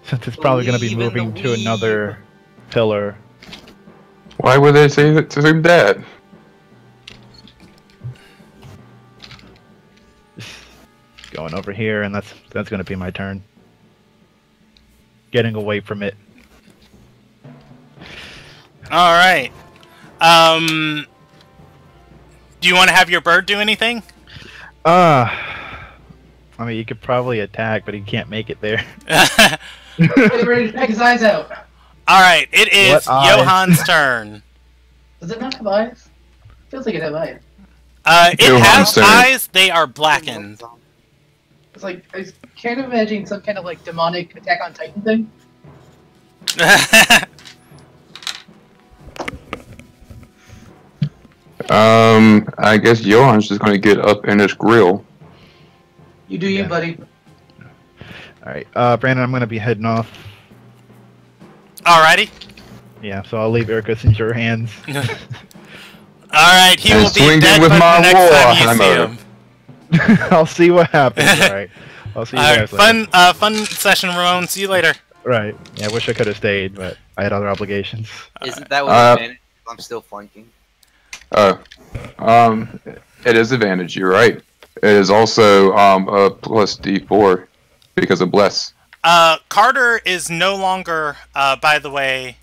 Speaker 7: Since it's probably going to be
Speaker 1: Believe in
Speaker 7: moving
Speaker 1: the
Speaker 7: to
Speaker 1: weave.
Speaker 7: another pillar.
Speaker 3: Why would they say that to him that?
Speaker 7: Going over here, and that's going to be my turn. Getting away from it.
Speaker 2: Alright. Do you want to have your bird do anything?
Speaker 7: I mean, you could probably attack, but he can't make it there.
Speaker 5: Get ready to take his eyes out.
Speaker 2: Alright, it is
Speaker 7: What eyes?
Speaker 2: Johan's turn.
Speaker 5: Does it not have eyes? Feels like it has eyes.
Speaker 2: It
Speaker 3: Johan's
Speaker 2: has
Speaker 3: turn.
Speaker 2: eyes, they are blackened.
Speaker 5: It's like, I was kind of imagining some kind of like demonic Attack on Titan thing.
Speaker 3: I guess Johan's just gonna get up in his grill.
Speaker 5: You do you,
Speaker 7: Yeah.
Speaker 5: buddy.
Speaker 7: Alright, Brandon, I'm going to be heading off.
Speaker 2: Alrighty.
Speaker 7: Yeah, so I'll leave Urkus in your hands.
Speaker 2: Alright, he
Speaker 3: And
Speaker 2: will be
Speaker 3: swing it
Speaker 2: dead
Speaker 3: with
Speaker 2: by
Speaker 3: my
Speaker 2: the next time you
Speaker 3: warhammer.
Speaker 2: see him.
Speaker 7: I'll see what happens. Alright. I'll see you
Speaker 2: Alright,
Speaker 7: guys later.
Speaker 2: fun session, Ramon. See you later.
Speaker 7: Right. Yeah, I wish I could have stayed, but I had other obligations.
Speaker 1: Isn't that what advantage? I'm still flanking.
Speaker 3: It is advantage, you're right. It is also a plus D4 because of bless.
Speaker 2: Carter is no longer, by the way,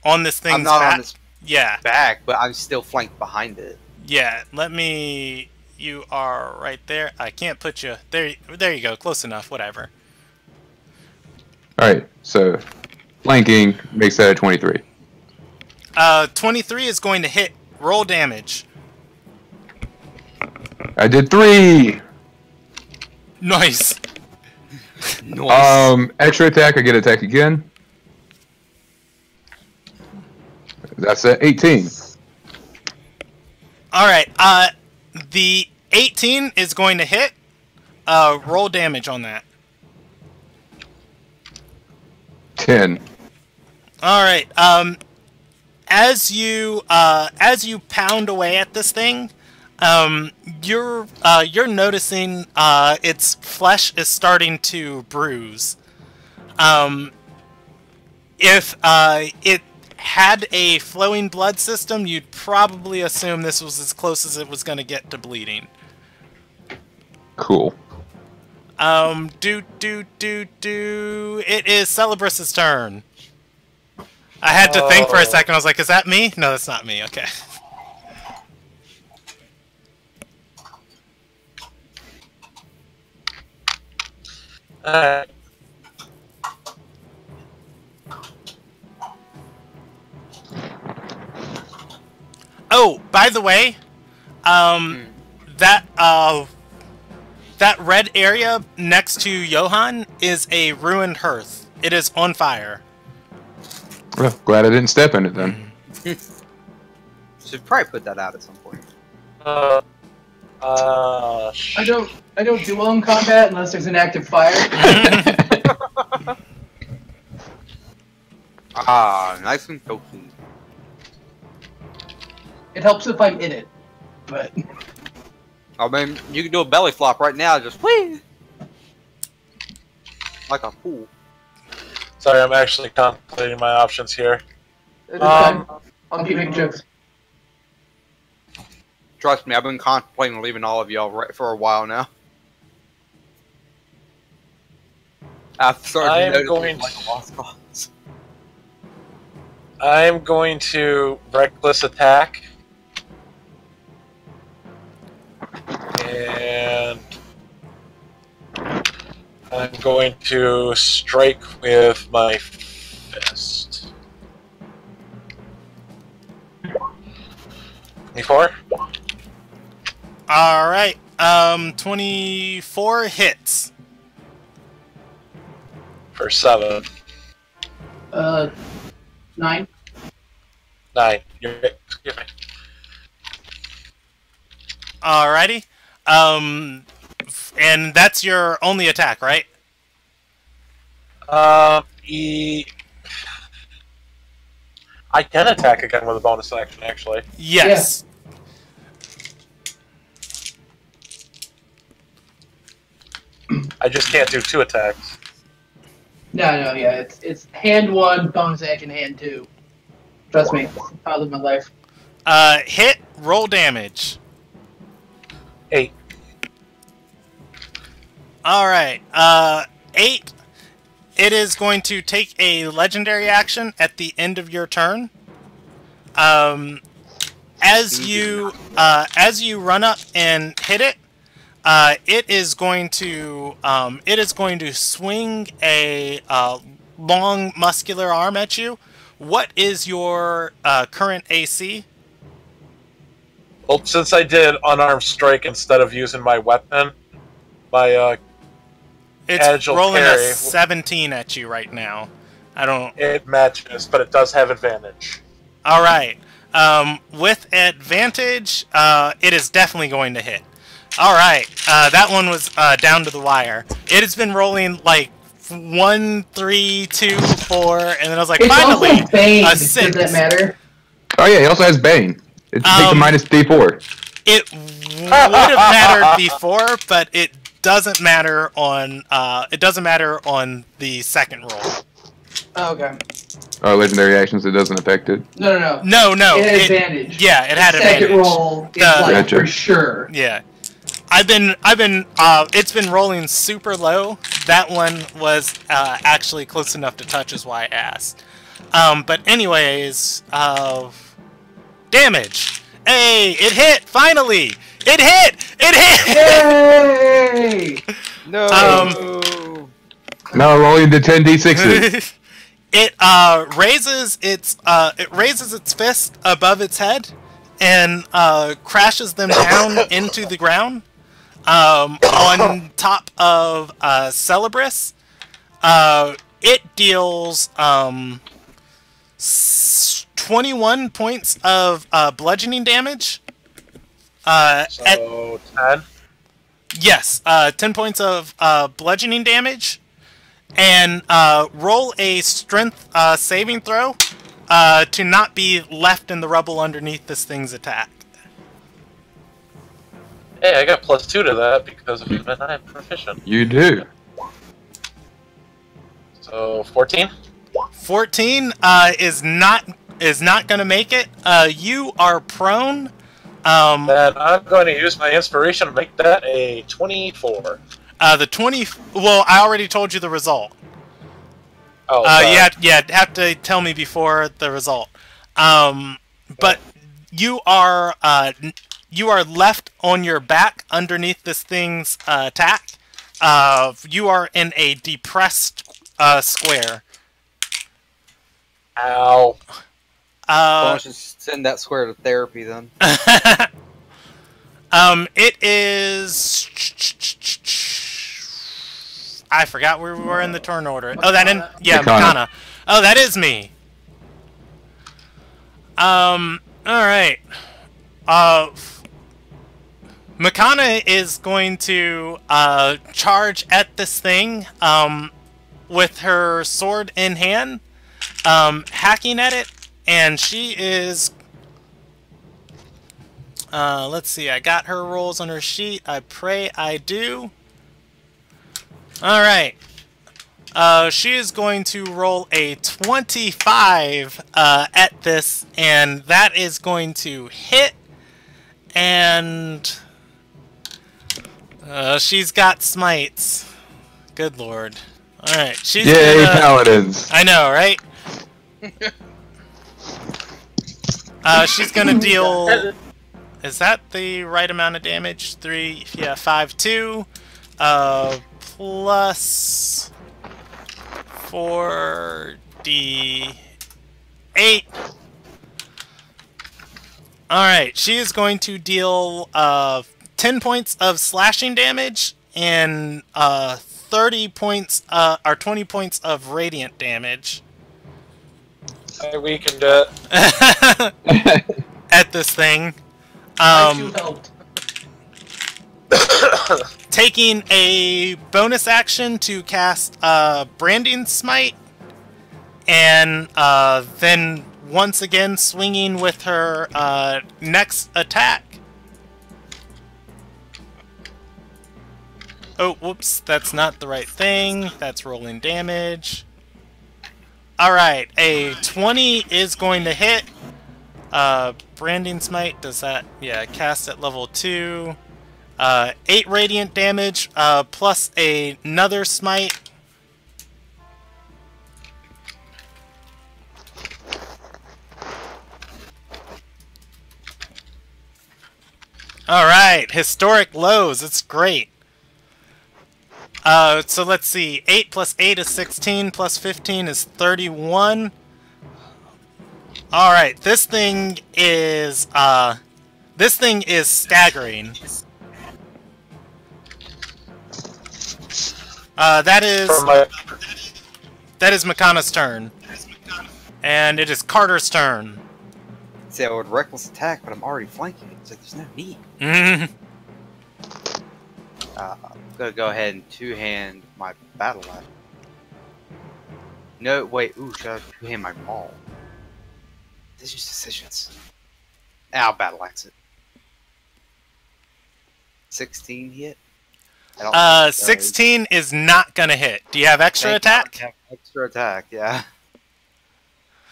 Speaker 2: on this thing's
Speaker 1: I'm not
Speaker 2: back.
Speaker 1: on this.
Speaker 2: Yeah.
Speaker 1: back, but I'm still flanked behind it.
Speaker 2: Yeah, let me... You are right there. I can't put you... There you go. Close enough. Whatever.
Speaker 3: Alright, so flanking makes that a 23.
Speaker 2: 23 is going to hit. Roll damage.
Speaker 3: I did 3!
Speaker 2: Nice.
Speaker 1: Nice.
Speaker 3: Extra attack, I get attack again. That's at 18.
Speaker 2: Alright, the 18 is going to hit. Roll damage on that.
Speaker 3: 10.
Speaker 2: Alright, as you pound away at this thing, you're noticing its flesh is starting to bruise. If it had a flowing blood system, you'd probably assume this was as close as it was going to get to bleeding.
Speaker 3: Cool.
Speaker 2: It is Celebrus's turn. I had to think for a second. I was like, is that me? No, that's not me. Okay. Oh, by the way, that red area next to Johann is a ruined hearth. It is on fire.
Speaker 3: Well, glad I didn't step in it then.
Speaker 1: Should probably put that out at some point.
Speaker 8: I don't do well in combat unless there's an active fire.
Speaker 1: Nice and toasty.
Speaker 8: It helps if I'm in it, but
Speaker 1: I mean, you can do a belly flop right now, just whee! Like a fool.
Speaker 4: Sorry, I'm actually contemplating my options here.
Speaker 8: I'll keep making jokes.
Speaker 1: Trust me, I've been contemplating leaving all of y'all for a while now. I've started to notice like a lost cause.
Speaker 4: I'm going to reckless attack. And I'm going to strike with my fist. 24?
Speaker 2: Alright, 24 hits.
Speaker 4: For 7.
Speaker 8: 9.
Speaker 4: 9. You're right. Excuse me.
Speaker 2: Alrighty. And that's your only attack, right?
Speaker 4: I can attack again with a bonus action, actually.
Speaker 2: Yes.
Speaker 4: I just can't do 2 attacks.
Speaker 5: No, yeah, it's hand 1, bonus action, hand 2. Trust me, I live my life.
Speaker 2: Hit, roll damage.
Speaker 4: 8.
Speaker 2: Alright, 8. It is going to take a legendary action at the end of your turn. As you run up and hit it, it is going to swing a long muscular arm at you. What is your current AC?
Speaker 4: Well, since I did unarmed strike instead of using my weapon, my
Speaker 2: It's
Speaker 4: agile
Speaker 2: rolling
Speaker 4: parry,
Speaker 2: a 17 at you right now. I don't.
Speaker 4: it matches, but it does have advantage.
Speaker 2: All right. With advantage, it is definitely going to hit. All right. That one was down to the wire. It has been rolling like 1, 3, 2, 4, and then I was like,
Speaker 5: It's
Speaker 2: finally,
Speaker 5: also Bane.
Speaker 2: a
Speaker 5: Does
Speaker 2: 6.
Speaker 5: that matter?
Speaker 3: Oh yeah, he also has Bane. It takes a minus D4.
Speaker 2: It would have mattered before, but it doesn't matter on. It doesn't matter on the second roll.
Speaker 5: Oh, okay.
Speaker 3: Oh, legendary actions, it doesn't affect it.
Speaker 5: No.
Speaker 2: No.
Speaker 5: It had advantage.
Speaker 2: Yeah, it had
Speaker 5: Second
Speaker 2: advantage.
Speaker 5: roll is like
Speaker 3: Gotcha.
Speaker 5: for sure.
Speaker 2: Yeah. It's been rolling super low. That one was actually close enough to touch, is why I asked. But anyways, damage. Hey, it hit! Finally! It hit! It hit!
Speaker 8: Yay!
Speaker 1: No.
Speaker 3: No, rolling the 10d6s.
Speaker 2: It raises its fist above its head and crashes them down into the ground on top of Celebris. It deals 21 points of bludgeoning damage.
Speaker 4: So 10.
Speaker 2: Yes, 10 points of bludgeoning damage. And roll a strength saving throw to not be left in the rubble underneath this thing's attack.
Speaker 4: Hey, I got +2 to that because of I'm proficient.
Speaker 3: You do.
Speaker 4: So 14.
Speaker 2: 14 is not going to make it. You are prone.
Speaker 4: Then I'm going to use my inspiration to make that a 24.
Speaker 2: The 20. Well, I already told you the result.
Speaker 4: Oh,
Speaker 2: you have to tell me before the result. But you are left on your back underneath this thing's attack. You are in a depressed square.
Speaker 4: Ow.
Speaker 1: Why don't you send that square to therapy then?
Speaker 2: It is. I forgot where we were in the turn order. Oh, Makana. Oh, that is me. All right. Makana is going to charge at this thing with her sword in hand, hacking at it, and she is. Let's see. I got her rolls on her sheet. I pray I do. Alright. She is going to roll a 25 at this, and that is going to hit. And she's got smites. Good lord. Alright, she's
Speaker 3: Yay, paladins!
Speaker 2: I know, right? She's gonna deal... Is that the right amount of damage? 3, yeah, 5, 2. Plus 4d8. Alright, she is going to deal 10 points of slashing damage and 30 points or 20 points of radiant damage.
Speaker 4: I weakened it.
Speaker 2: At this thing. Taking a bonus action to cast Branding Smite, and then once again swinging with her next attack. Oh, whoops, that's not the right thing. That's rolling damage. Alright, a 20 is going to hit. Branding Smite, does that? Yeah, cast at level 2. 8 radiant damage, plus another smite. Alright, historic lows, it's great. So let's see, 8 plus 8 is 16, plus 15 is 31. Alright, this thing is staggering. That is Makana's turn. And it is Carter's turn.
Speaker 1: See, I would reckless attack, but I'm already flanking it, so there's no need. I'm gonna go ahead and two-hand my battle axe. No, wait, ooh, should I two-hand my maul? Decisions. I'll battle axe it. 16 hit?
Speaker 2: 16 is not gonna hit. Do you have extra attack?
Speaker 1: I have extra attack, yeah.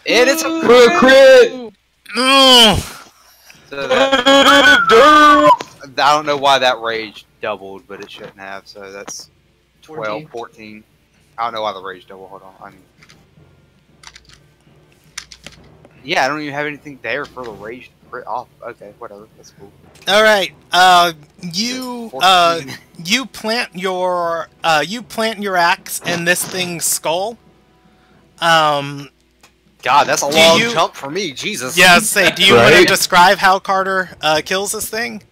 Speaker 1: And it's a
Speaker 3: crit!
Speaker 1: So I don't know why that rage doubled, but it shouldn't have, so that's 12, 14. I don't know why the rage doubled, hold on. Yeah, I don't even have anything there for the rage to Off. Okay, whatever. That's cool.
Speaker 2: All right. You plant your axe in this thing's skull.
Speaker 1: God, that's a long jump for me. Jesus.
Speaker 2: Yeah, say, do you want to describe how Carter kills this thing?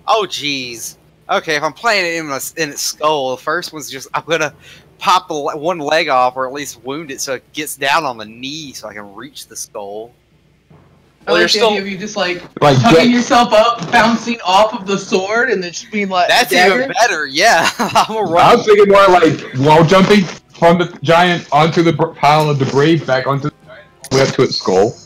Speaker 1: Oh, jeez. Okay, if I'm playing it in its skull, the first one's just I'm gonna pop one leg off, or at least wound it so it gets down on the knee, so I can reach the skull.
Speaker 8: Well, you're still you just like tucking yourself up, bouncing off of the sword, and then just being like.
Speaker 1: That's even better. Yeah,
Speaker 3: I was thinking more like wall jumping from the giant onto the pile of debris, back onto the giant, way up to its skull.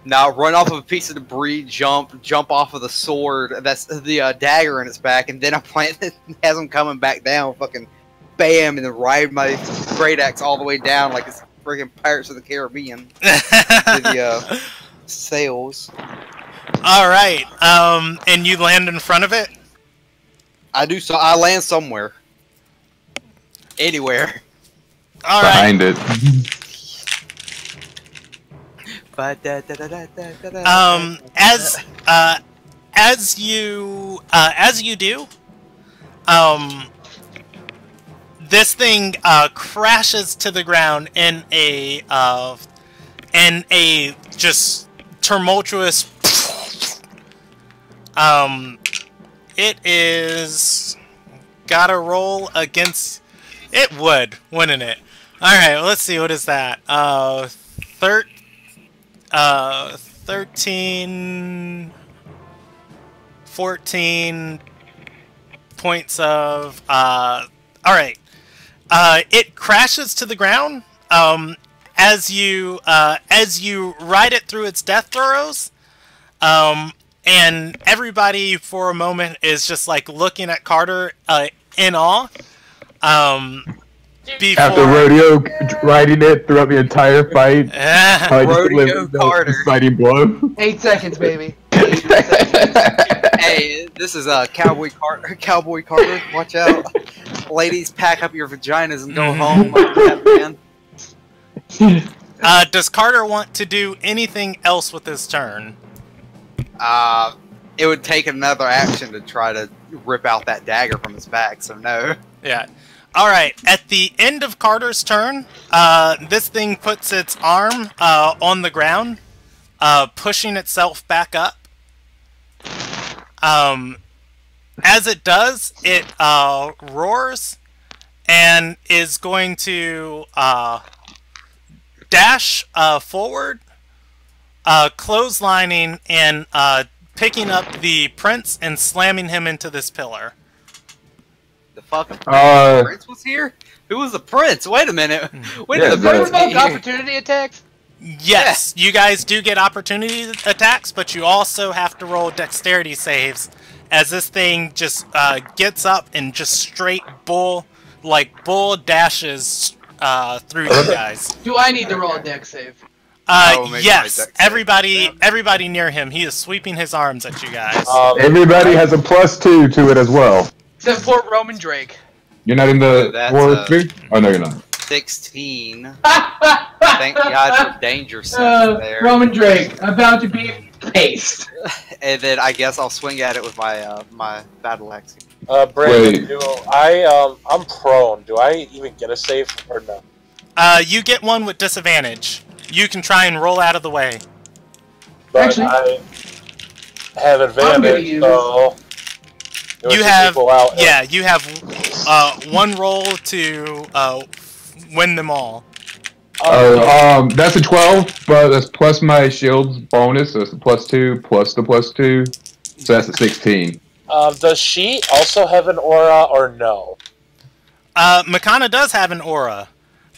Speaker 1: Now run off of a piece of debris, jump off of the sword. That's the dagger in its back, and then I plant it as I'm coming back down. Fucking bam, and then ride my great axe all the way down like it's freaking Pirates of the Caribbean. The sails.
Speaker 2: All right. And you land in front of it?
Speaker 1: I do. So I land somewhere. Anywhere.
Speaker 2: All
Speaker 3: Behind
Speaker 2: right.
Speaker 3: it.
Speaker 2: As you do, this thing crashes to the ground in a just tumultuous. It is gotta roll against. It would, wouldn't it? All right, well, let's see. What is that? 13, 14 points of. All right. It crashes to the ground. As you ride it through its death throes, and everybody for a moment is just like looking at Carter in awe.
Speaker 3: After rodeo riding it throughout the entire fight,
Speaker 1: rodeo Carter
Speaker 3: fighting blow.
Speaker 8: 8 seconds, baby.
Speaker 1: Hey, this is Cowboy Carter. Watch out, ladies! Pack up your vaginas and go home. Like that, man.
Speaker 2: Does Carter want to do anything else with his turn?
Speaker 1: It would take another action to try to rip out that dagger from his back, so no.
Speaker 2: Yeah. Alright, at the end of Carter's turn, this thing puts its arm on the ground, pushing itself back up. As it does, it roars and is going to dash forward, clotheslining and picking up the prince and slamming him into this pillar.
Speaker 1: The fucking prince was here? Who was the prince? Wait a minute. When did the prince get here?
Speaker 8: Opportunity attacks?
Speaker 2: Yes, you guys do get opportunity attacks, but you also have to roll dexterity saves as this thing just gets up and just straight bull dashes through you guys.
Speaker 8: Do I need to roll a dex save?
Speaker 2: Yes, everybody near him. He is sweeping his arms at you guys.
Speaker 3: Everybody has a +2 to it as well.
Speaker 8: Except for Roman Drake.
Speaker 3: You're not in the war sphere? Oh, no, you're not.
Speaker 1: 16. Thank God for danger sense there.
Speaker 8: Roman Drake, about to be paced.
Speaker 1: And then I guess I'll swing at it with my my battle axe.
Speaker 4: Brandon, I'm prone. Do I even get a save or no?
Speaker 2: You get one with disadvantage. You can try and roll out of the way.
Speaker 4: But
Speaker 8: Actually,
Speaker 4: I have advantage, so...
Speaker 2: You have, you have one roll to win them all.
Speaker 3: That's a 12, but that's plus my shield's bonus, so it's a +2 plus the +2, so that's a 16.
Speaker 4: Does she also have an aura, or no?
Speaker 2: Makana does have an aura.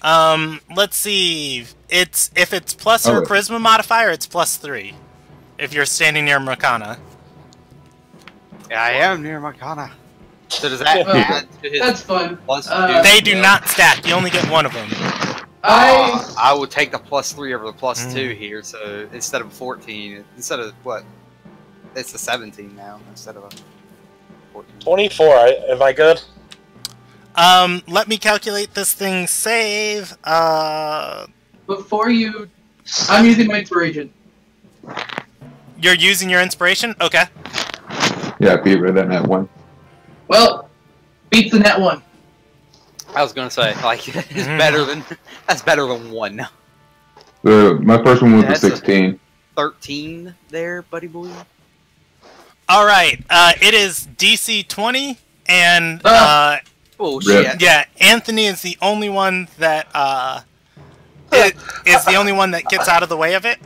Speaker 2: Let's see. If it's plus her charisma modifier, it's +3. If you're standing near Makana.
Speaker 1: Yeah, I am near Makana. So does that add to his
Speaker 8: that's fun.
Speaker 2: They do not stack. You only get one of them.
Speaker 1: I would take the +3 over the +2 here. So instead of 14, instead of what? It's a 17 now instead of a 14.
Speaker 4: 24. Am I good?
Speaker 2: Let me calculate this thing's save.
Speaker 8: Before you, I'm using my inspiration.
Speaker 2: You're using your inspiration? Okay.
Speaker 3: Yeah, beat rid of that net one.
Speaker 8: Well, beats the net one.
Speaker 1: I was gonna say, like, it's better than that's better than 1.
Speaker 3: My first one was
Speaker 1: That's
Speaker 3: a 16.
Speaker 1: 13 there, buddy boy.
Speaker 2: All right. It is DC 20, and
Speaker 1: Bullshit.
Speaker 2: yeah, Anthony is the only one that is the only one that gets out of the way of it.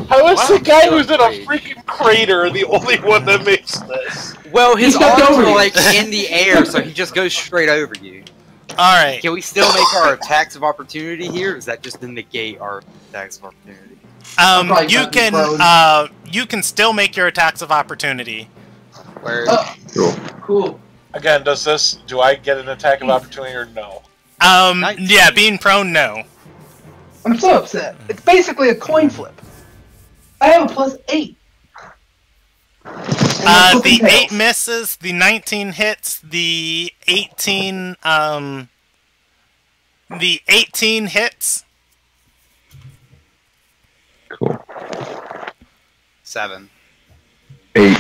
Speaker 4: How is the guy who's in a freaking crater the only one that makes this?
Speaker 1: Well, his
Speaker 8: stepped
Speaker 1: arms
Speaker 8: over
Speaker 1: are
Speaker 8: you.
Speaker 1: like in the air, so he just goes straight over you.
Speaker 2: All right.
Speaker 1: Can we still make our attacks of opportunity here? Or is that just to negate our attacks of opportunity?
Speaker 8: probably
Speaker 2: You can still make your attacks of opportunity.
Speaker 1: Where?
Speaker 3: Cool.
Speaker 8: Cool.
Speaker 4: Again, do I get an attack of opportunity or no?
Speaker 1: 19.
Speaker 2: Yeah, being prone, no.
Speaker 8: I'm so upset. It's basically a coin flip. I have a +8.
Speaker 2: The 8 misses, the 19 hits, the 18 hits.
Speaker 3: Cool.
Speaker 1: 7.
Speaker 3: 8.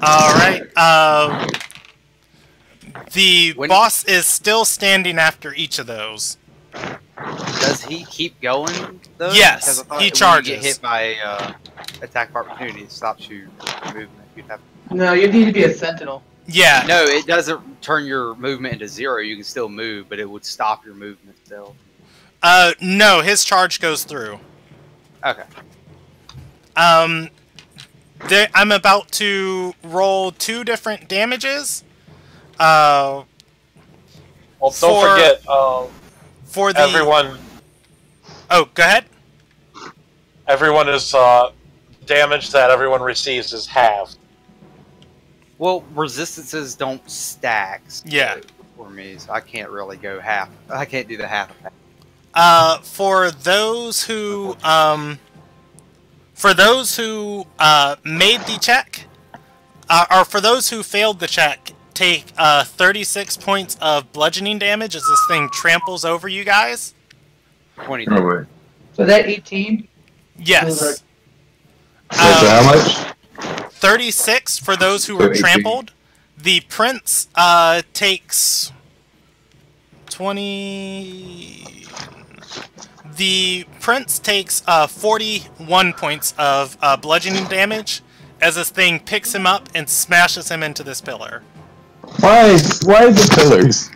Speaker 2: Alright, the boss is still standing after each of those.
Speaker 1: Does he keep going, though?
Speaker 2: Yes,
Speaker 1: Because I thought
Speaker 2: he
Speaker 1: when
Speaker 2: charges.
Speaker 1: you get hit by attack of opportunity, it stops you movement. You'd have...
Speaker 8: No, you need to be a sentinel.
Speaker 2: Yeah.
Speaker 1: No, it doesn't turn your movement into 0. You can still move, but it would stop your movement still.
Speaker 2: No, his charge goes through.
Speaker 1: Okay.
Speaker 2: I'm about to roll 2 different damages.
Speaker 4: Well, don't forget,
Speaker 2: for the
Speaker 4: everyone.
Speaker 2: Oh, go ahead.
Speaker 4: Everyone is damage that everyone receives is halved.
Speaker 1: Well, resistances don't stack.
Speaker 2: Yeah.
Speaker 1: For me, so I can't really go half. I can't do the half attack.
Speaker 2: For those who made the check, or for those who failed the check, take 36 points of bludgeoning damage as this thing tramples over you guys.
Speaker 1: 20.
Speaker 3: Oh, wait.
Speaker 8: So that 18?
Speaker 2: Yes.
Speaker 3: So how much?
Speaker 2: 36 for those who
Speaker 3: So
Speaker 2: were
Speaker 3: 18.
Speaker 2: trampled. The prince takes 20. The prince takes 41 points of bludgeoning damage as this thing picks him up and smashes him into this pillar.
Speaker 3: Why the pillars?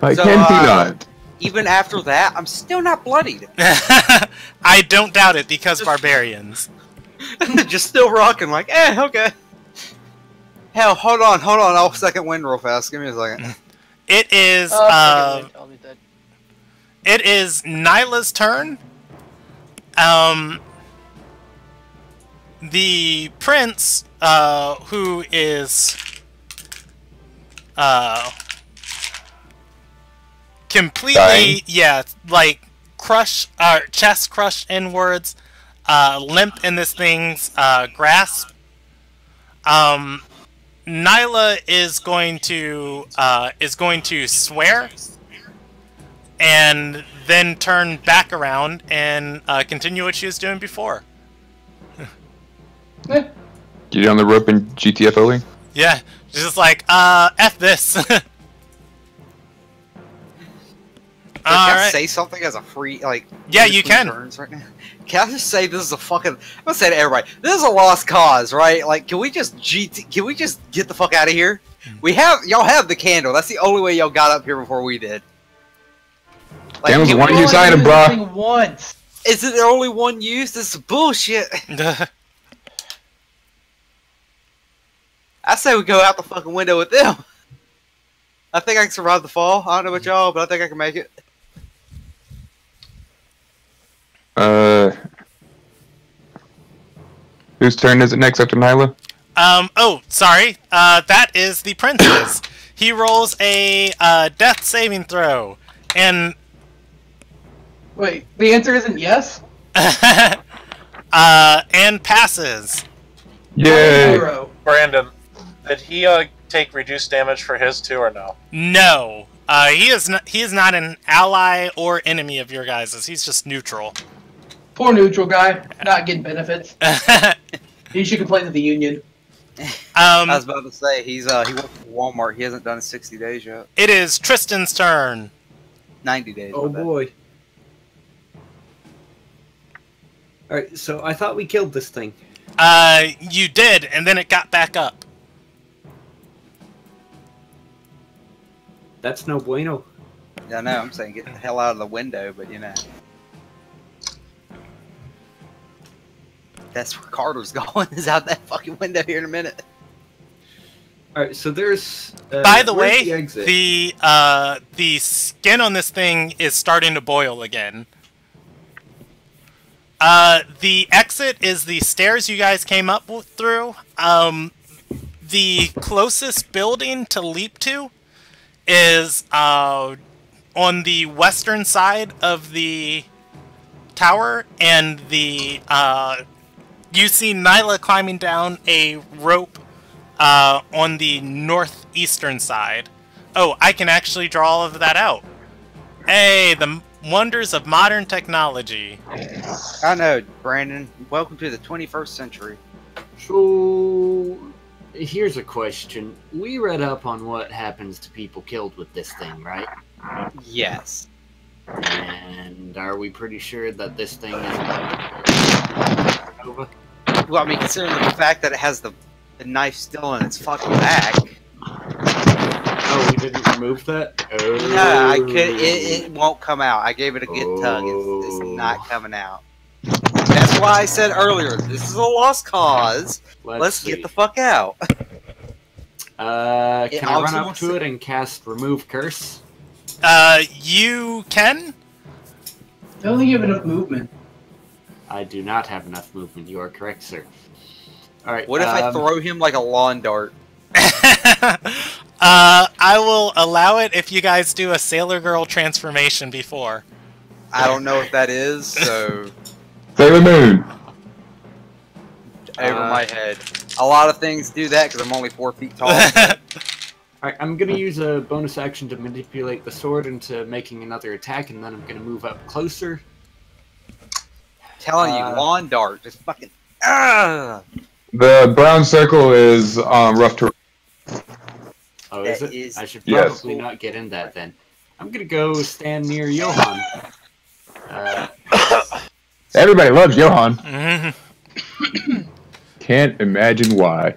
Speaker 3: Why
Speaker 1: So,
Speaker 3: can't he not?
Speaker 1: Even after that, I'm still not bloodied.
Speaker 2: I don't doubt it because barbarians.
Speaker 1: Just still rocking, like, okay. Hell, hold on, I'll second wind real fast. Give me a second.
Speaker 2: It is
Speaker 8: I'll be dead.
Speaker 2: it is Nyla's turn. The prince, who is completely,
Speaker 3: Dying?
Speaker 2: yeah, like chest crushed inwards, limp in this thing's grasp. Nyla is going to swear, and then turn back around and continue what she was doing before.
Speaker 3: Get you on the rope in GTF only?
Speaker 2: Yeah, she's just like, F this.
Speaker 1: Can I
Speaker 2: Alright.
Speaker 1: say something as a free, like...
Speaker 2: Yeah,
Speaker 1: in
Speaker 2: you
Speaker 1: between
Speaker 2: can.
Speaker 1: turns right now? Can I just say this is a fucking... I'm gonna say to everybody, this is a lost cause, right? Like, can we just get the fuck out of here? Y'all have the candle. That's the only way y'all got up here before we did. Like,
Speaker 3: Candle's
Speaker 1: can
Speaker 3: one
Speaker 1: we-
Speaker 3: use item,
Speaker 8: Only
Speaker 3: bruh.
Speaker 8: used the thing once.
Speaker 1: Is it only one use? This is bullshit. I say we go out the fucking window with them. I think I can survive the fall. I don't know about y'all, but I think I can make it.
Speaker 3: Whose turn is it next after Nyla?
Speaker 2: Oh, sorry. That is the prince's. He rolls a death saving throw, and
Speaker 8: Wait, the answer isn't yes?
Speaker 2: and passes.
Speaker 3: Yay!
Speaker 8: 0.
Speaker 4: Brandon, did he take reduced damage for his too or no?
Speaker 2: No, He is not an ally or enemy of your guys's. He's just neutral.
Speaker 8: Poor neutral guy, not getting benefits. He should complain to the union.
Speaker 1: I was about to say he works for Walmart. He hasn't done his 60 days yet.
Speaker 2: It is Tristan's turn.
Speaker 1: 90 days.
Speaker 6: Oh boy. Alright, so I thought we killed this thing.
Speaker 2: You did, and then it got back up.
Speaker 6: That's no bueno.
Speaker 1: Yeah, I know. I'm saying get the hell out of the window, but you know. That's where Carter's going. Is out that fucking window here in a minute.
Speaker 6: Alright, so there's...
Speaker 2: By the way,
Speaker 6: the exit?
Speaker 2: the skin on this thing is starting to boil again. The exit is the stairs you guys came up through. The closest building to leap to is on the western side of the tower, and the you see Nyla climbing down a rope on the northeastern side. Oh, I can actually draw all of that out. Hey, the wonders of modern technology.
Speaker 1: I know, Brandon. Welcome to the 21st century.
Speaker 6: So, here's a question. We read up on what happens to people killed with this thing, right?
Speaker 1: Yes.
Speaker 6: And are we pretty sure that this thing is over?
Speaker 1: Well, I mean, considering the fact that it has the knife still in its fucking back.
Speaker 6: Oh, we didn't remove that? Oh.
Speaker 1: No, I could. It won't come out. I gave it a good tug. It's not coming out. That's why I said earlier, this is a lost cause. Let's get the fuck out.
Speaker 6: Can I run up to it and cast Remove Curse?
Speaker 2: You can?
Speaker 8: I don't think you have enough movement.
Speaker 6: I do not have enough movement. You are correct, sir. Alright.
Speaker 1: What if I throw him like a lawn dart?
Speaker 2: I will allow it if you guys do a Sailor Girl transformation before.
Speaker 1: I don't know what that is, so...
Speaker 3: Sailor Moon!
Speaker 1: Over my head. A lot of things do that because I'm only 4 feet tall.
Speaker 6: Alright, I'm gonna use a bonus action to manipulate the sword into making another attack, and then I'm gonna move up closer.
Speaker 1: Telling you, lawn dart. Just fucking...
Speaker 3: The brown circle is rough terrain.
Speaker 6: Oh, is it? I should probably not get in that then. I'm gonna go stand near Johan.
Speaker 3: Everybody loves Johan. Can't imagine why.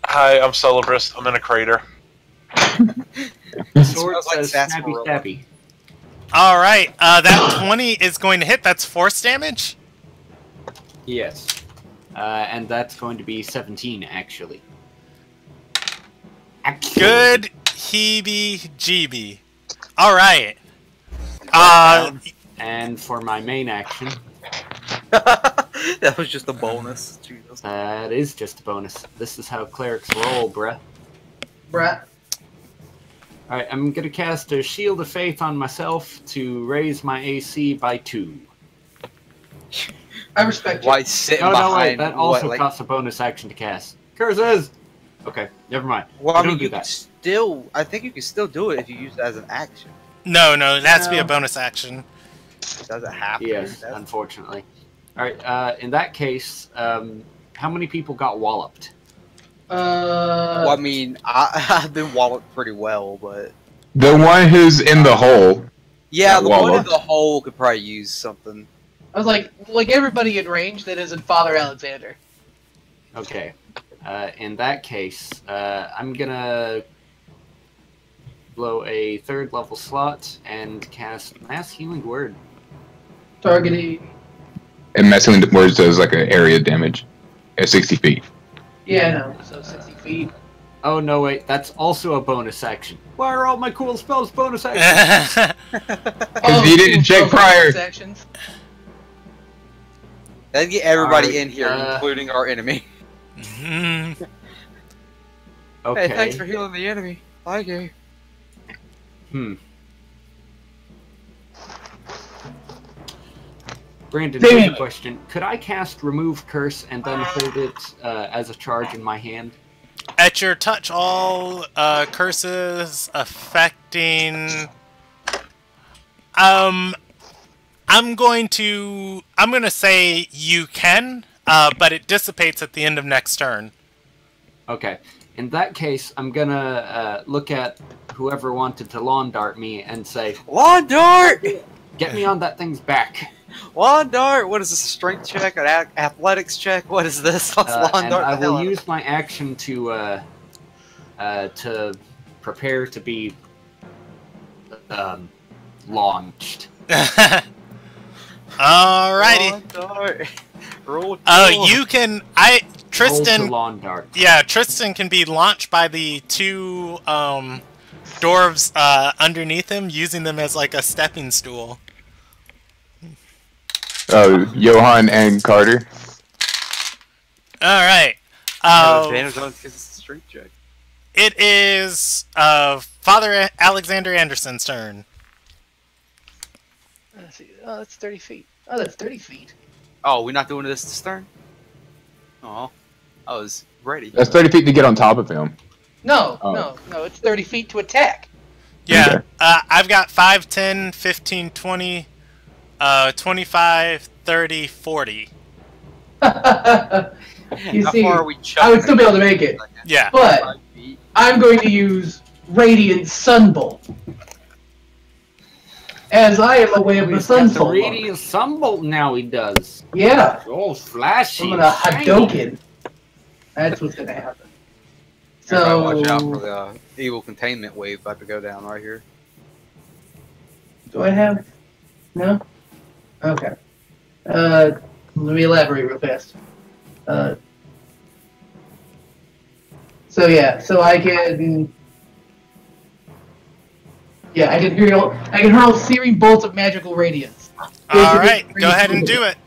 Speaker 4: Hi, I'm Celebrus. I'm in a crater.
Speaker 6: The sword says stabby stabby.
Speaker 2: Alright, that 20 is going to hit. That's force damage?
Speaker 6: Yes. And that's going to be 17, actually.
Speaker 2: Good heebie-jeebie. Alright.
Speaker 6: And for my main action...
Speaker 1: That was just a bonus. Jesus.
Speaker 6: That is just a bonus. This is how clerics roll, bruh.
Speaker 8: Brett.
Speaker 6: Alright, I'm gonna cast a Shield of Faith on myself to raise my AC by 2.
Speaker 8: I respect you.
Speaker 1: Why sit
Speaker 6: No,
Speaker 1: behind?
Speaker 6: wait, that also
Speaker 1: what,
Speaker 6: costs a bonus action to cast. Curses! Okay, never mind.
Speaker 1: Well, I mean,
Speaker 6: do
Speaker 1: you
Speaker 6: that.
Speaker 1: can still... I think you can still do it if you use it as an action.
Speaker 2: No, it has to be a bonus action.
Speaker 1: Does it have to?
Speaker 6: Yes, unfortunately. Alright, in that case, how many people got walloped?
Speaker 1: Well, I mean, I've been walloped pretty well, but...
Speaker 3: The one who's in the hole.
Speaker 1: Yeah, the one in
Speaker 3: walloped.
Speaker 1: the hole could probably use something.
Speaker 8: I was like everybody in range that isn't Father Alexander.
Speaker 6: Okay. In that case, I'm gonna blow a 3rd level slot and cast Mass Healing Word.
Speaker 8: Targeting.
Speaker 3: And messing with words does like an area damage at 60 feet.
Speaker 8: Yeah, no. So 60 feet.
Speaker 6: Oh no, wait, that's also a bonus action. Why are all my cool spells bonus actions?
Speaker 3: Because you didn't check prior.
Speaker 8: Sections.
Speaker 1: Let's get everybody
Speaker 6: Alright,
Speaker 1: in here, including our enemy.
Speaker 6: Okay.
Speaker 1: Hey, thanks for healing the enemy. Thank you.
Speaker 6: Brandon, here's a question. Could I cast Remove Curse and then hold it as a charge in my hand?
Speaker 2: At your touch, all curses affecting. I'm gonna say you can, but it dissipates at the end of next turn.
Speaker 6: Okay. In that case, I'm gonna look at whoever wanted to lawn dart me and say,
Speaker 1: Lawn dart!
Speaker 6: "Get me on that thing's back."
Speaker 1: Lawn dart! What is this? A strength check? An athletics check? What is this? Let's lawn
Speaker 6: And
Speaker 1: dart
Speaker 6: I
Speaker 1: the hell
Speaker 6: will
Speaker 1: out of
Speaker 6: use my action to prepare to be launched.
Speaker 2: Alrighty.
Speaker 1: Lawn dart. Roll.
Speaker 2: You can.
Speaker 6: Roll to
Speaker 2: Tristan.
Speaker 6: lawn dart.
Speaker 2: Yeah, Tristan can be launched by the two dwarves underneath him, using them as like a stepping stool.
Speaker 3: Johan and Carter.
Speaker 2: Alright.
Speaker 1: Advantage on because it's a strength check.
Speaker 2: It is Father Alexander Anderson's turn.
Speaker 8: Let's see. Oh, that's 30 feet. Oh, that's 30 feet.
Speaker 1: Oh, we're not doing this turn? Oh, I was ready.
Speaker 3: That's 30 feet to get on top of him.
Speaker 8: No,
Speaker 3: Oh.
Speaker 8: no, it's 30 feet to attack.
Speaker 2: Yeah,
Speaker 3: Okay.
Speaker 2: I've got 5, 10, 15, 20, 25, 30, 40.
Speaker 8: You
Speaker 1: How
Speaker 8: see,
Speaker 1: far are we
Speaker 8: I would still be able to make it,
Speaker 2: Yeah.
Speaker 8: but
Speaker 1: 5 feet.
Speaker 8: I'm going to use Radiant Sunbolt. As I am away of the
Speaker 6: He's got the
Speaker 8: Sunbolt.
Speaker 6: radiant sunbolt now. He does.
Speaker 8: Yeah,
Speaker 6: Oh, flashy.
Speaker 8: I'm gonna
Speaker 6: shiny.
Speaker 8: Hadouken. That's what's gonna happen.
Speaker 1: Everybody watch out
Speaker 8: So,
Speaker 1: for the evil containment wave about to go down right here.
Speaker 8: do I have? No? Okay. Let me elaborate real fast. So yeah, so I can... Yeah, I can hurl searing bolts of magical radiance.
Speaker 2: Alright, go ahead and do it.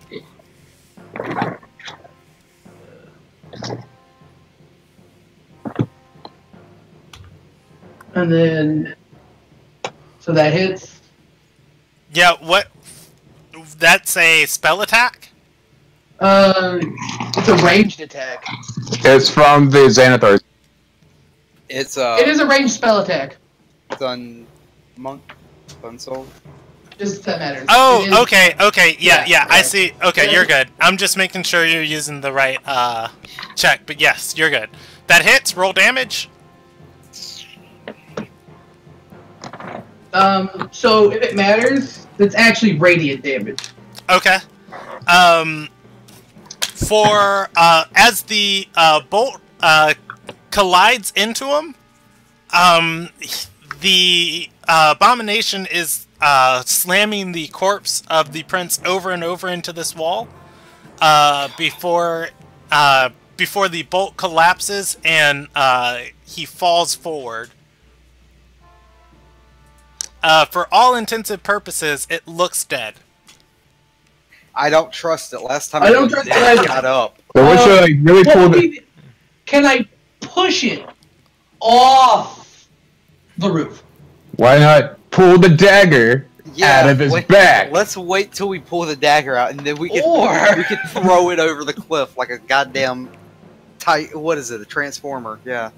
Speaker 8: And then... So that hits.
Speaker 2: Yeah, what? That's a spell attack?
Speaker 8: It's a ranged attack.
Speaker 3: It's from the Xanathar.
Speaker 1: It's
Speaker 8: It is a ranged spell attack.
Speaker 1: Sun Monk, Sun Soul.
Speaker 8: Just that matters. It
Speaker 2: Oh,
Speaker 8: is-
Speaker 2: okay, yeah,
Speaker 8: Yeah,
Speaker 2: I
Speaker 8: right.
Speaker 2: see. Okay, you're good. I'm just making sure you're using the right check, but yes, you're good. That hits, roll damage.
Speaker 8: So if it matters, it's actually radiant damage.
Speaker 2: Okay. As the bolt collides into him, the abomination is slamming the corpse of the prince over and over into this wall before the bolt collapses and he falls forward. For all intensive purposes, it looks dead.
Speaker 1: I don't trust it. Last time
Speaker 8: I don't trust it either.
Speaker 1: got up.
Speaker 3: So what should I really
Speaker 8: What
Speaker 3: pull
Speaker 8: would
Speaker 3: the...
Speaker 8: be- Can I push it off the roof?
Speaker 3: Why not pull the dagger out of his
Speaker 1: wait,
Speaker 3: back?
Speaker 1: Let's wait till we pull the dagger out, and then we can
Speaker 8: Or-
Speaker 1: throw it over the cliff like a goddamn what is it? A transformer? Yeah.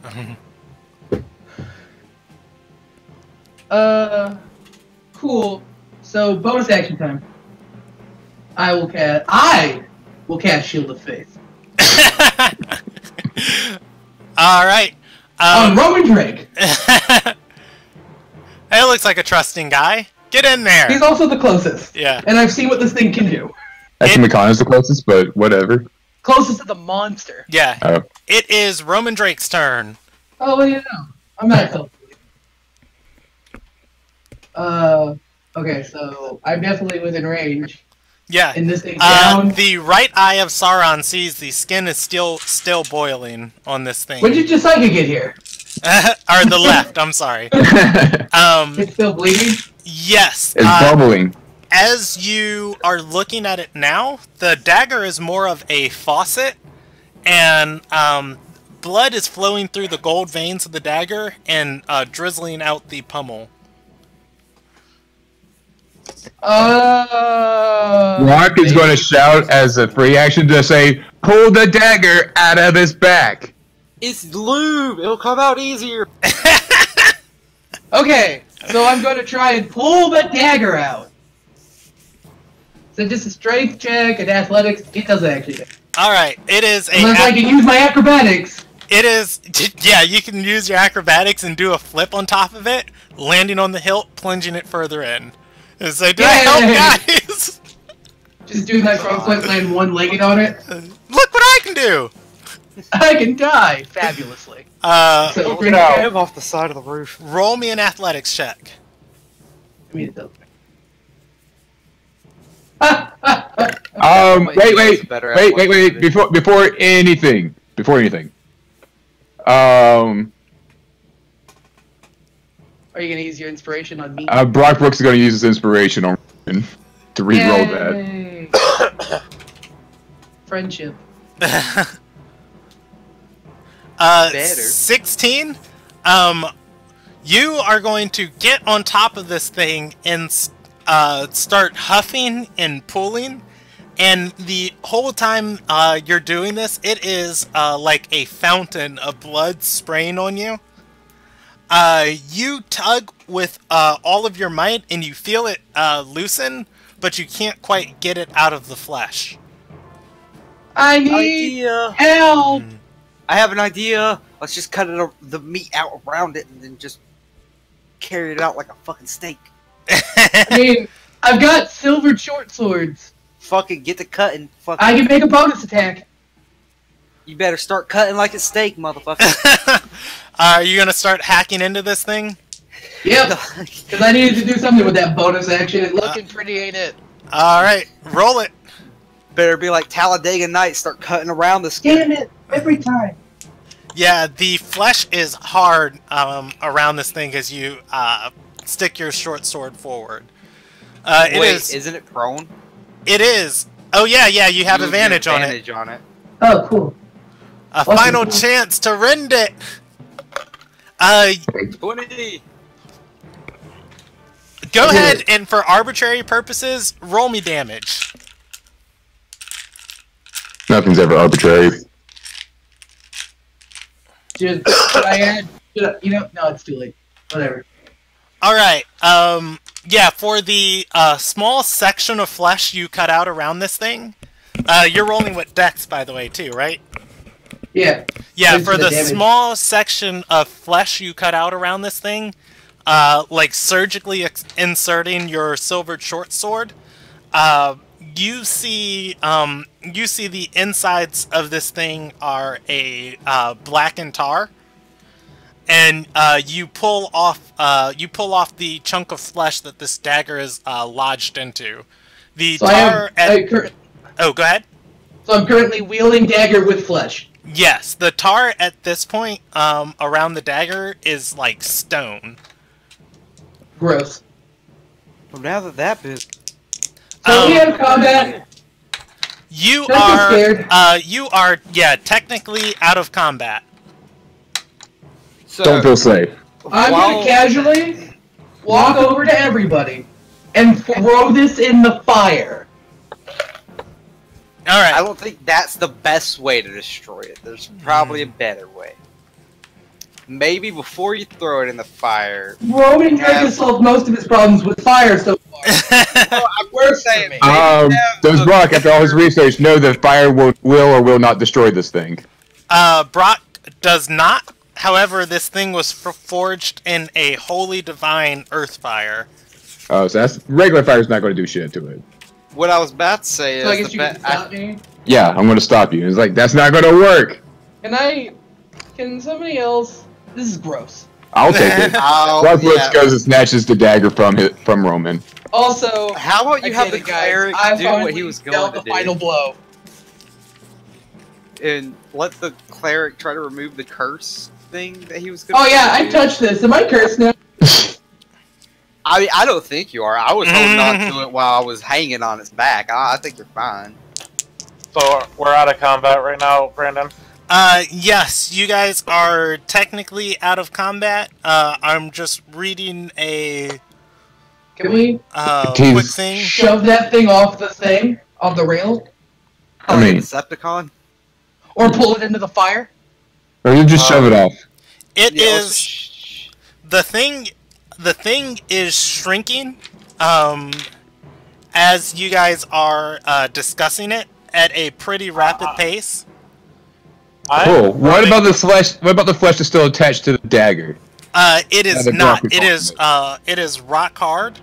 Speaker 8: Cool. So bonus action time. I will cast Shield of Faith
Speaker 2: All right.
Speaker 8: on Roman Drake.
Speaker 2: It looks like a trusting guy. Get in there.
Speaker 8: He's also the closest,
Speaker 2: Yeah.
Speaker 8: and I've seen what this thing can do.
Speaker 3: Actually, Makan is the closest, but whatever.
Speaker 8: Closest to the monster.
Speaker 2: Yeah.
Speaker 3: Oh.
Speaker 2: It is Roman Drake's turn.
Speaker 8: Oh, well, you know, I'm not close. Okay, so I'm definitely within range.
Speaker 2: Yeah.
Speaker 8: And this thing down.
Speaker 2: The right eye of Sauron sees the skin is still boiling on this thing.
Speaker 8: When did your psychic get here?
Speaker 2: or the left, I'm sorry.
Speaker 8: It's still bleeding?
Speaker 2: Yes.
Speaker 3: It's bubbling.
Speaker 2: As you are looking at it now, the dagger is more of a faucet, and blood is flowing through the gold veins of the dagger and drizzling out the pommel.
Speaker 3: Mark is going to shout as a free action to say, "Pull the dagger out of his back."
Speaker 1: It's lube. It'll come out easier.
Speaker 5: Okay, so I'm going to try and pull the dagger out. So just a strength check and athletics. It doesn't actually.
Speaker 2: Alright, it is a...
Speaker 5: Unless I can use my acrobatics.
Speaker 2: It is... Yeah, you can use your acrobatics and do a flip on top of it, landing on the hilt, plunging it further in. And so, do I help, guys?
Speaker 5: Just do that front flip, land one-legged on it.
Speaker 2: Look what I can do!
Speaker 5: I can die fabulously.
Speaker 4: So, you know,
Speaker 1: Him off the side of the roof.
Speaker 2: Roll me an athletics check.
Speaker 5: I mean, it does.
Speaker 3: Wait. Before anything.
Speaker 5: Are you gonna use your inspiration on me?
Speaker 3: Brock Brooks is going to use his inspiration on to re-roll that.
Speaker 5: Friendship.
Speaker 2: 16. You are going to get on top of this thing and start huffing and pulling, and the whole time you're doing this, it is like a fountain of blood spraying on you. You tug with all of your might, and you feel it loosen, but you can't quite get it out of the flesh.
Speaker 5: I need help!
Speaker 1: I have an idea. Let's just cut the meat out around it and then just carry it out like a fucking steak.
Speaker 5: I mean, I've got silver short swords.
Speaker 1: Fucking get to cutting. Fucking.
Speaker 5: I can make a bonus attack.
Speaker 1: You better start cutting like a steak, motherfucker.
Speaker 2: Are you gonna start hacking into this thing?
Speaker 5: Yep. Because I needed to do something with that bonus action. It's looking pretty, ain't it?
Speaker 2: Alright, roll it.
Speaker 1: Better be like Talladega Nights, start cutting around the skin.
Speaker 5: Damn it! Every time.
Speaker 2: Yeah, the flesh is hard around this thing as you stick your short sword forward.
Speaker 1: Isn't it prone?
Speaker 2: It is. Oh yeah, you have advantage on it.
Speaker 5: Oh, cool.
Speaker 2: A final chance to rend it.
Speaker 1: 20.
Speaker 2: Go ahead and, for arbitrary purposes, roll me damage.
Speaker 3: Nothing's ever arbitrary.
Speaker 5: Should I add? No, it's too late. Whatever.
Speaker 2: Alright, yeah, for the small section of flesh you cut out around this thing, you're rolling with Dex, by the way, too, right?
Speaker 5: Yeah.
Speaker 2: Yeah, for the small section of flesh you cut out around this thing, like surgically inserting your silvered short sword, you see the insides of this thing are a blackened tar, and you pull off the chunk of flesh that this dagger is lodged into. The tar. Oh, go ahead.
Speaker 5: So I'm currently wielding dagger with flesh.
Speaker 2: Yes, the tar at this point around the dagger is like stone.
Speaker 5: Gross.
Speaker 1: Well, now that bit.
Speaker 5: So we have combat.
Speaker 2: You are technically out of combat.
Speaker 1: So,
Speaker 3: Don't feel safe.
Speaker 5: I'm gonna casually walk over to everybody and throw this in the fire.
Speaker 2: Alright.
Speaker 1: I don't think that's the best way to destroy it. There's probably a better way. Maybe before you throw it in the fire.
Speaker 5: Roman has solved most of his problems with fire so far.
Speaker 1: We're saying.
Speaker 3: Does Brock, after all his research, know that fire will or will not destroy this thing?
Speaker 2: Brock does not. However, this thing was forged in a holy divine earth fire.
Speaker 3: Oh, so that's regular fire's not going to do shit to it.
Speaker 1: What I was about to say
Speaker 5: So I
Speaker 1: is
Speaker 5: guess you can stop me.
Speaker 3: Yeah, I'm going to stop you. It's like, that's not going to work.
Speaker 5: Can somebody else? This is gross.
Speaker 3: I'll take it. Brock Brooks goes and snatches the dagger from Roman.
Speaker 5: Also,
Speaker 1: how about you have the cleric do what he was going to do?
Speaker 5: Final blow.
Speaker 1: And let the cleric try to remove the curse thing that he was going to do.
Speaker 5: Oh yeah, I touched this. Am I cursed now?
Speaker 1: I mean, I don't think you are. I was holding on to it while I was hanging on its back. I think you're fine.
Speaker 4: So we're out of combat right now, Brandon?
Speaker 2: Yes, you guys are technically out of combat. I'm just reading a...
Speaker 5: Can we
Speaker 2: quick thing?
Speaker 5: Shove that thing off the rail?
Speaker 3: I mean...
Speaker 1: Decepticon?
Speaker 5: Or pull it into the fire?
Speaker 3: Or you just shove it off.
Speaker 2: It is the thing. The thing is shrinking as you guys are discussing it at a pretty rapid pace.
Speaker 3: Cool. What about the flesh? What about the flesh that's still attached to the dagger?
Speaker 2: It is not. It is. It is rock hard.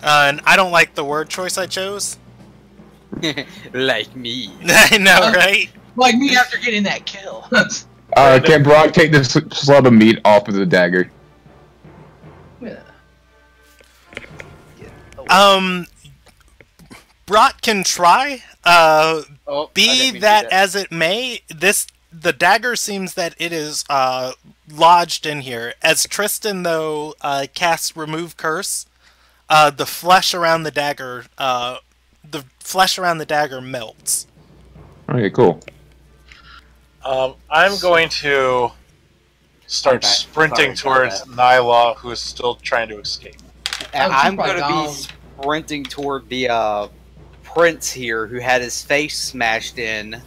Speaker 2: And I don't like the word choice I chose.
Speaker 1: Like me.
Speaker 2: I know, right?
Speaker 8: Like me after getting that kill.
Speaker 3: Can Brock take this slab of meat off of the dagger?
Speaker 2: Brock can try. Be that as it may, the dagger seems that it is lodged in here. As Tristan though casts remove curse, the flesh around the dagger melts.
Speaker 3: Okay, cool.
Speaker 4: I'm going to start sprinting towards Nyla, who is still trying to escape.
Speaker 1: And I'm going to be sprinting toward the prince here, who had his face smashed in.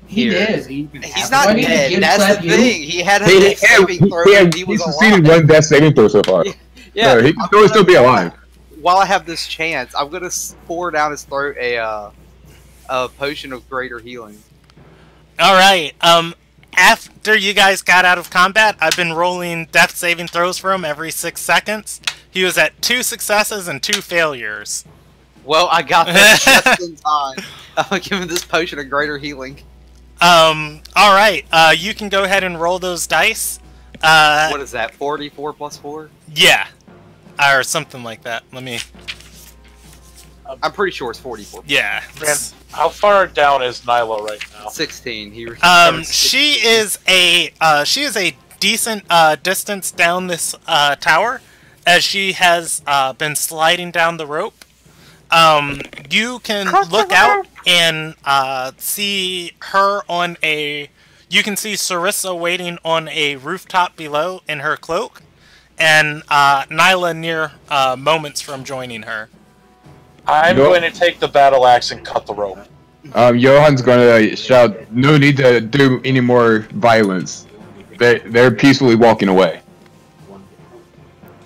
Speaker 5: He did.
Speaker 1: He's not dead. That's the thing. He had a death saving throw. He was
Speaker 3: succeeded one death saving throw so far.
Speaker 1: Yeah,
Speaker 3: he can still be alive.
Speaker 1: While I have this chance, I'm gonna pour down his throat a potion of greater healing.
Speaker 2: All right. After you guys got out of combat, I've been rolling death saving throws for him every 6 seconds. He was at 2 successes and 2 failures.
Speaker 1: Well, I got this just in time. I'm giving this potion of greater healing.
Speaker 2: Alright, you can go ahead and roll those dice.
Speaker 1: What is that, 44 plus 4?
Speaker 2: Yeah. Or something like that. Let me...
Speaker 1: I'm pretty sure it's 44.
Speaker 2: Yeah.
Speaker 4: Man, how far down is Nyla right now?
Speaker 1: 16.
Speaker 2: She is a decent distance down this tower, as she has been sliding down the rope. You can look out and see her on a... You can see Sarissa waiting on a rooftop below in her cloak, and Nyla near moments from joining her.
Speaker 4: I'm going to take the battle axe and cut the rope.
Speaker 3: Johan's going to shout, "No need to do any more violence. They're peacefully walking away."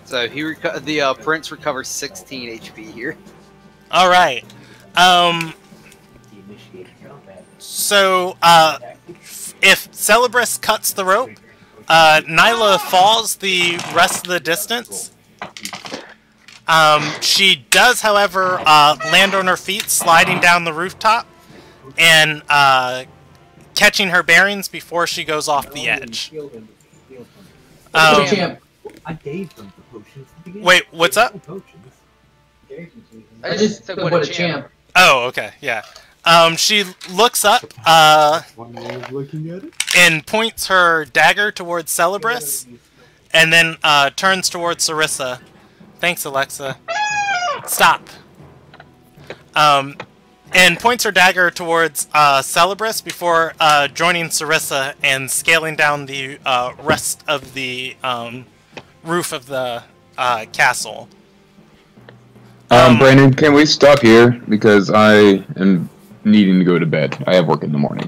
Speaker 1: So the prince recovers 16 HP here.
Speaker 2: All right. So if Celebris cuts the rope, Nyla falls the rest of the distance. She does, however, land on her feet, sliding down the rooftop, and catching her bearings before she goes off the edge. Wait, what's up?
Speaker 8: I just said what a champ.
Speaker 2: Oh, okay, yeah. She looks up and points her dagger towards Celebris, and then turns towards Sarissa. Thanks, Alexa. Stop. And points her dagger towards Celebris before joining Sarissa and scaling down the rest of the roof of the castle.
Speaker 3: Brandon, can we stop here? Because I am needing to go to bed. I have work in the morning.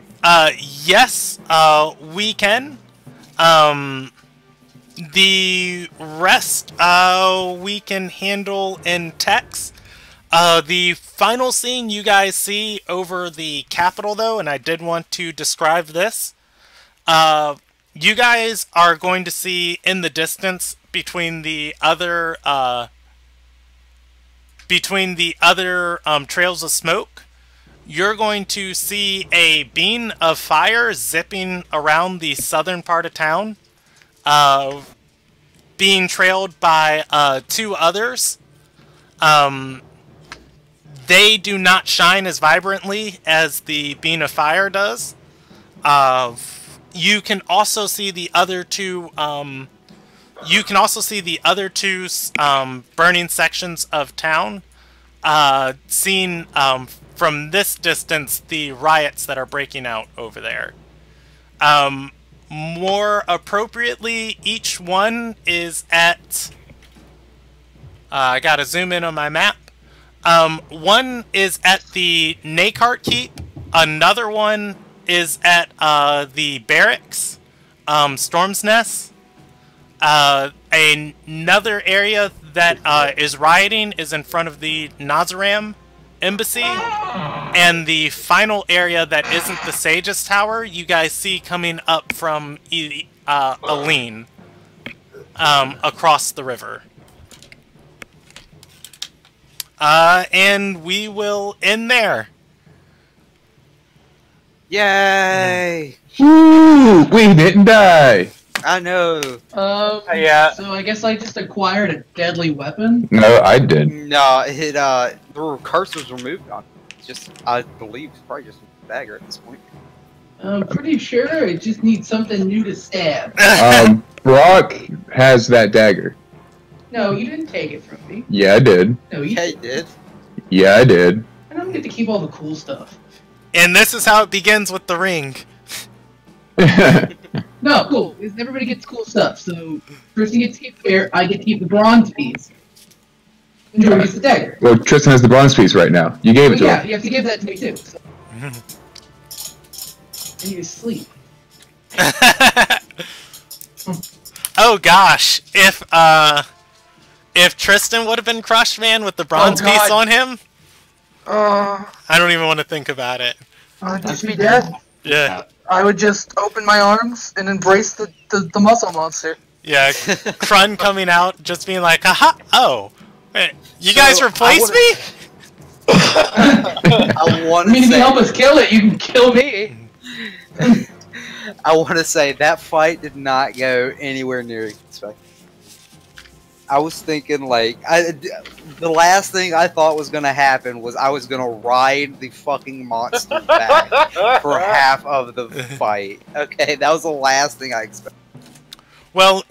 Speaker 2: Yes, we can. The rest, we can handle in text. The final scene you guys see over the Capitol, though, and I did want to describe this. You guys are going to see in the distance between the other trails of smoke, you're going to see a beam of fire zipping around the southern part of town, being trailed by 2 others. They do not shine as vibrantly as the beam of fire does. You can also see the other 2. Burning sections of town. Seen from this distance, the riots that are breaking out over there. More appropriately, each one is at... I gotta zoom in on my map. One is at the Nakart Keep. Another one is at the barracks, Storm's Nest. Another area that is rioting is in front of the Nazaram Embassy. And the final area that isn't the Sage's Tower, you guys see coming up from Aline, across the river. And we will end there.
Speaker 1: Yay!
Speaker 3: Woo! We didn't die.
Speaker 1: I know.
Speaker 4: Yeah.
Speaker 5: So I guess I just acquired a deadly weapon.
Speaker 3: No, I did.
Speaker 1: No, the cursor's removed on it. It's just, I believe, it's probably just a dagger at this point.
Speaker 5: I'm pretty sure it just needs something new to stab.
Speaker 3: Brock has that dagger.
Speaker 5: No, you didn't take it from me.
Speaker 3: Yeah, I did.
Speaker 5: No, you
Speaker 1: Yeah, you did.
Speaker 3: Yeah, I did.
Speaker 5: I don't get to keep all the cool stuff.
Speaker 2: And this is how it begins with the ring.
Speaker 5: No, cool. Everybody gets cool stuff. So Tristan gets to keep the bear, I get to keep the bronze piece. And Jordan gets the dagger.
Speaker 3: Well, Tristan has the bronze piece right now. You gave it to
Speaker 5: Yeah,
Speaker 3: him.
Speaker 5: you have to give that to me too. So. I need to sleep.
Speaker 2: Oh gosh, if Tristan would have been crushed, man, with the bronze piece on him, I don't even want to think about it.
Speaker 8: I'd just be dead.
Speaker 2: Yeah,
Speaker 8: I would just open my arms and embrace the muscle monster.
Speaker 2: yeah. Krun coming out, just being like, "Haha! Oh, wait, you guys replaced me."
Speaker 1: I want
Speaker 5: I mean,
Speaker 1: to
Speaker 5: if you
Speaker 1: say,
Speaker 5: help us kill it, you can kill me.
Speaker 1: I want to say that fight did not go anywhere near expected. I was thinking like the last thing I thought was gonna happen was I was gonna ride the fucking monster back for half of the fight. Okay, that was the last thing I expected.
Speaker 2: Well,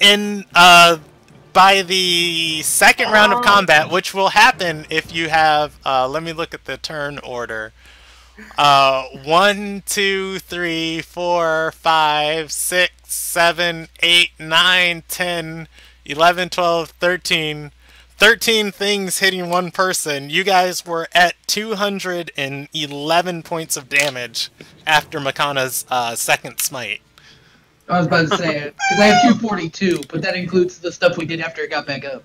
Speaker 2: by the second round of combat, which will happen if you have, let me look at the turn order. 1, 2, 3, 4, 5, 6, 7, 8, 9, 10, 11, 12, 13. 13 things hitting one person. You guys were at 211 points of damage after Makana's second smite.
Speaker 5: I was about to say it, because I have 242, but that includes the stuff we did after it got back up.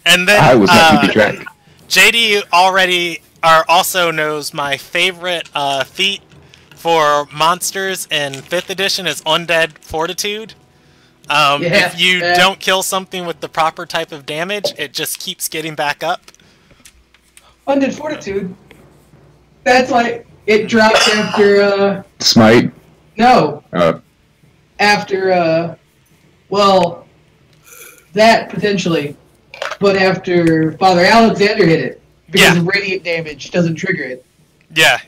Speaker 2: And then
Speaker 3: I was not keeping track.
Speaker 2: JD also knows my favorite feat for monsters in 5th edition is Undead Fortitude. If you don't kill something with the proper type of damage, it just keeps getting back up.
Speaker 5: Undead Fortitude? That's like, it drops after,
Speaker 3: Smite.
Speaker 5: No.
Speaker 3: After,
Speaker 5: well, that potentially, but after Father Alexander hit it, because radiant damage doesn't trigger it.
Speaker 2: Yeah,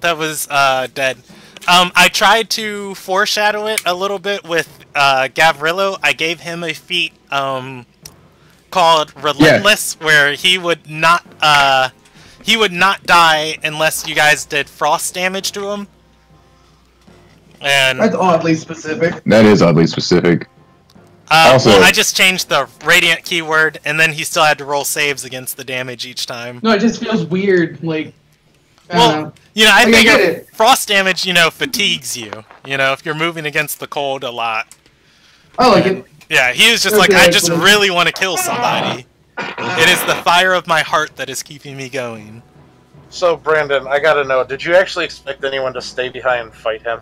Speaker 2: that was dead. I tried to foreshadow it a little bit with Gavrillo. I gave him a feat called Relentless, where he would not die unless you guys did frost damage to him. And
Speaker 5: that's oddly specific.
Speaker 3: That is oddly specific.
Speaker 2: Also, well, I just changed the radiant keyword, and then he still had to roll saves against the damage each time.
Speaker 5: No, it just feels weird, like...
Speaker 2: Well, I figure frost damage, fatigues you. If you're moving against the cold a lot.
Speaker 5: I like it.
Speaker 2: Yeah, he was just like, I just really want to kill somebody. It is the fire of my heart that is keeping me going.
Speaker 4: So, Brandon, I gotta know, did you actually expect anyone to stay behind and fight him?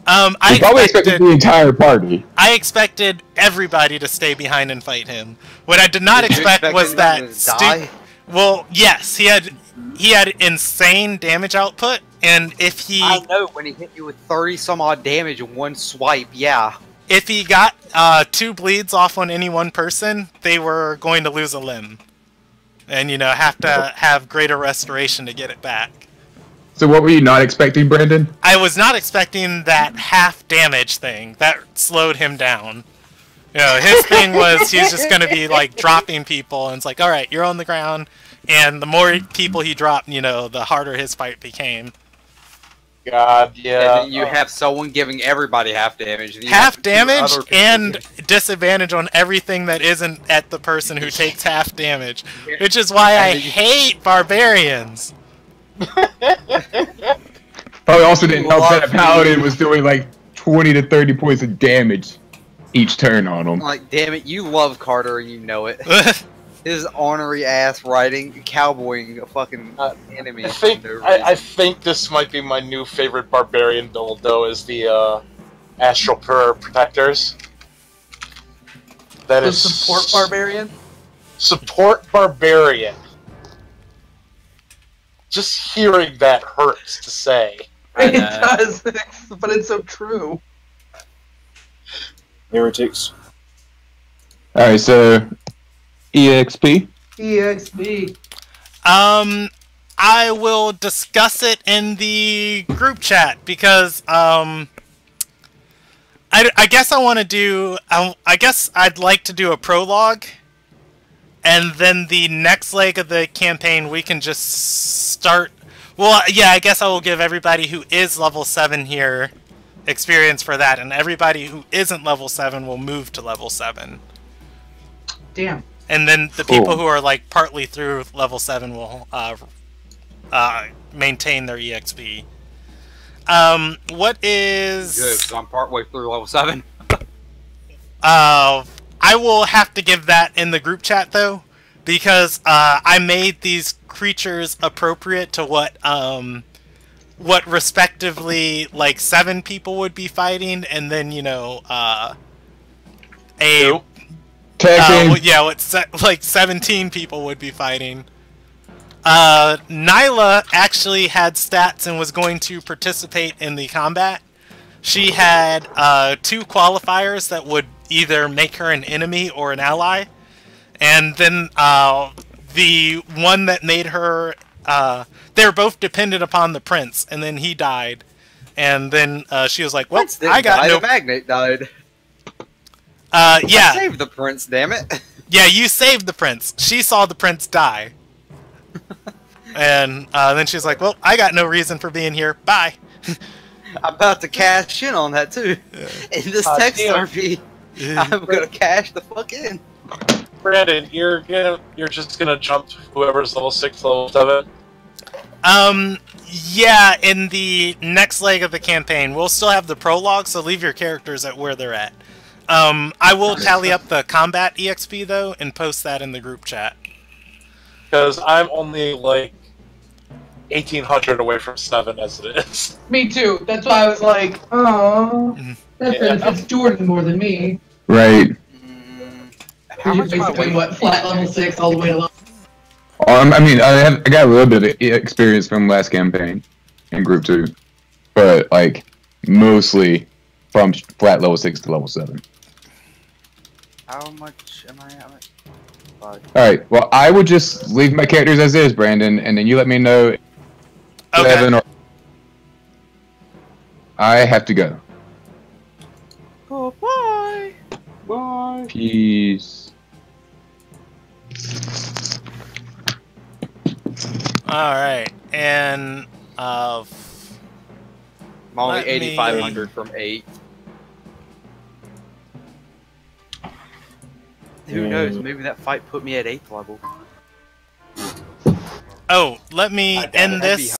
Speaker 3: I probably expected the entire party.
Speaker 2: I expected everybody to stay behind and fight him. What I did not expect was that... Well, yes, he had insane damage output, and if he...
Speaker 1: I know, when he hit you with 30-some-odd damage in one swipe, yeah.
Speaker 2: If he got 2 bleeds off on any one person, they were going to lose a limb. And, have to have greater restoration to get it back.
Speaker 3: So what were you not expecting, Brandon?
Speaker 2: I was not expecting that half damage thing. That slowed him down. His thing was he's just going to be, like, dropping people, and it's like, alright, you're on the ground, and the more people he dropped, the harder his fight became.
Speaker 4: God, yeah.
Speaker 1: And then you have someone giving everybody half damage.
Speaker 2: Half damage and disadvantage on everything that isn't at the person who takes half damage. Which is why I hate barbarians.
Speaker 3: Probably also also didn't help that a paladin was doing like 20 to 30 points of damage each turn on him.
Speaker 1: Like, damn it, you love Carter and you know it. His ornery ass riding, cowboying a fucking enemy.
Speaker 4: I think this might be my new favorite barbarian build, though, is the Astral Protectors. That
Speaker 8: The
Speaker 4: is
Speaker 8: support barbarian?
Speaker 4: Support barbarian. Just hearing that hurts to say.
Speaker 8: It does, but it's so true.
Speaker 9: Heretics.
Speaker 3: Alright, so EXP.
Speaker 8: EXP.
Speaker 2: I will discuss it in the group chat because I guess I want to do. I guess I'd like to do a prologue, and then the next leg of the campaign we can just start. Well, yeah, I guess I will give everybody who is level 7 here experience for that, and everybody who isn't level 7 will move to level 7.
Speaker 8: Damn.
Speaker 2: And then the people who are like partly through level 7 will maintain their EXP. What is?
Speaker 1: Good, so I'm partway through level 7.
Speaker 2: I will have to give that in the group chat though, because I made these creatures appropriate to what respectively like 7 people would be fighting, and then like 17 people would be fighting. Nyla actually had stats and was going to participate in the combat. She had 2 qualifiers that would either make her an enemy or an ally, and then the one that made her they were both dependent upon the prince, and then he died, and then she was like, well, I got no...
Speaker 1: The magnate died.
Speaker 2: Yeah.
Speaker 1: I saved the prince, damn it.
Speaker 2: Yeah, you saved the prince. She saw the prince die. And then she's like, well, I got no reason for being here. Bye.
Speaker 1: I'm about to cash in on that, too. In this text RP, I'm going to cash the fuck in.
Speaker 4: Brandon, you're just gonna jump whoever's level 6, level 7?
Speaker 2: Yeah, in the next leg of the campaign. We'll still have the prologue, so leave your characters at where they're at. I will tally up the combat EXP, though, and post that in the group chat.
Speaker 4: Because I'm only, like, 1,800 away from 7 as it is.
Speaker 8: Me too. That's why I was like, oh, that benefits Jordan more than me.
Speaker 3: Right.
Speaker 1: How much
Speaker 8: basically what, flat level 6 all the way to level...
Speaker 3: I mean, I got a little bit of experience from last campaign in Group 2, but, like, mostly from flat level 6 to level 7.
Speaker 1: How much am I at?
Speaker 3: Alright, well, I would just leave my characters as is, Brandon, and then you let me know.
Speaker 2: Okay.
Speaker 3: I have to go.
Speaker 1: Oh, bye. Bye.
Speaker 3: Peace.
Speaker 2: Alright, and
Speaker 1: I'm only 8,500 from 8. Who knows? Maybe that fight put me at 8th level.
Speaker 2: oh, let me end this.